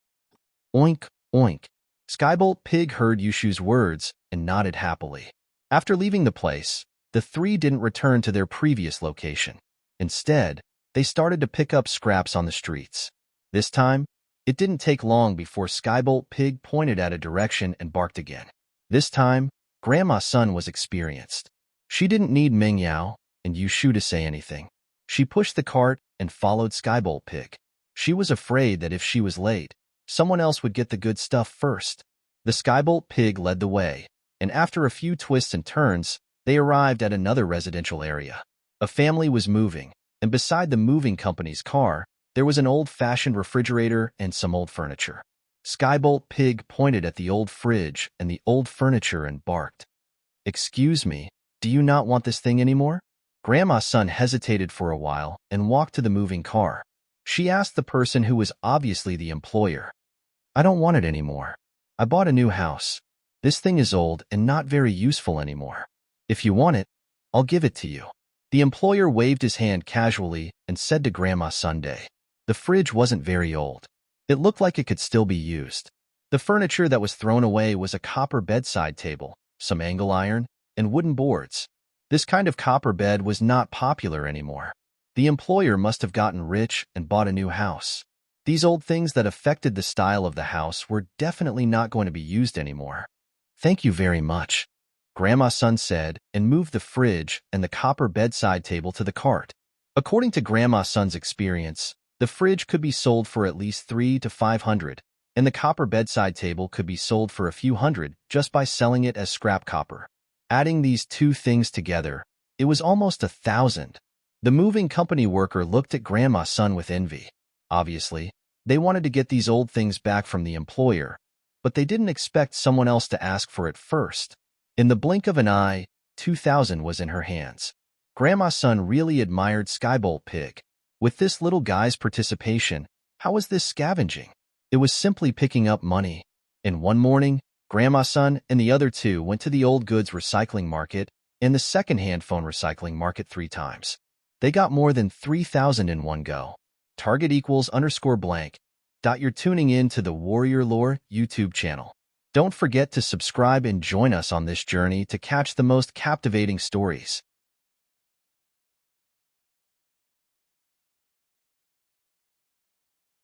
Oink, oink. Skybolt pig heard Yushu's words and nodded happily. After leaving the place, the three didn't return to their previous location. Instead, they started to pick up scraps on the streets. This time, it didn't take long before Skybolt pig pointed at a direction and barked again. This time, Grandma-san was experienced. She didn't need Mengyao and Yushu to say anything. She pushed the cart and followed Skybolt pig. She was afraid that if she was late, someone else would get the good stuff first. The Skybolt pig led the way, and after a few twists and turns, they arrived at another residential area. A family was moving, and beside the moving company's car, there was an old-fashioned refrigerator and some old furniture. Skybolt pig pointed at the old fridge and the old furniture and barked. "Excuse me, do you not want this thing anymore?" Grandma-san hesitated for a while and walked to the moving car. She asked the person who was obviously the employer. "I don't want it anymore. I bought a new house. This thing is old and not very useful anymore. If you want it, I'll give it to you." The employer waved his hand casually and said to Grandma Sunday. The fridge wasn't very old. It looked like it could still be used. The furniture that was thrown away was a copper bedside table, some angle iron, and wooden boards. This kind of copper bed was not popular anymore. The employer must have gotten rich and bought a new house. These old things that affected the style of the house were definitely not going to be used anymore. "Thank you very much," Grandma-san said, and moved the fridge and the copper bedside table to the cart. According to Grandma-san's experience, the fridge could be sold for at least $300 to $500, and the copper bedside table could be sold for a few hundred just by selling it as scrap copper. Adding these two things together, it was almost $1,000. The moving company worker looked at Grandma-san with envy. Obviously, they wanted to get these old things back from the employer, but they didn't expect someone else to ask for it first. In the blink of an eye, $2,000 was in her hands. Grandma-san really admired Skybolt Pig. With this little guy's participation, how was this scavenging? It was simply picking up money. In one morning, Grandma-san and the other two went to the old goods recycling market and the second-hand phone recycling market 3 times. They got more than $3,000 in one go. Target equals _blank. You're tuning in to the Warrior Lore YouTube channel. Don't forget to subscribe and join us on this journey to catch the most captivating stories.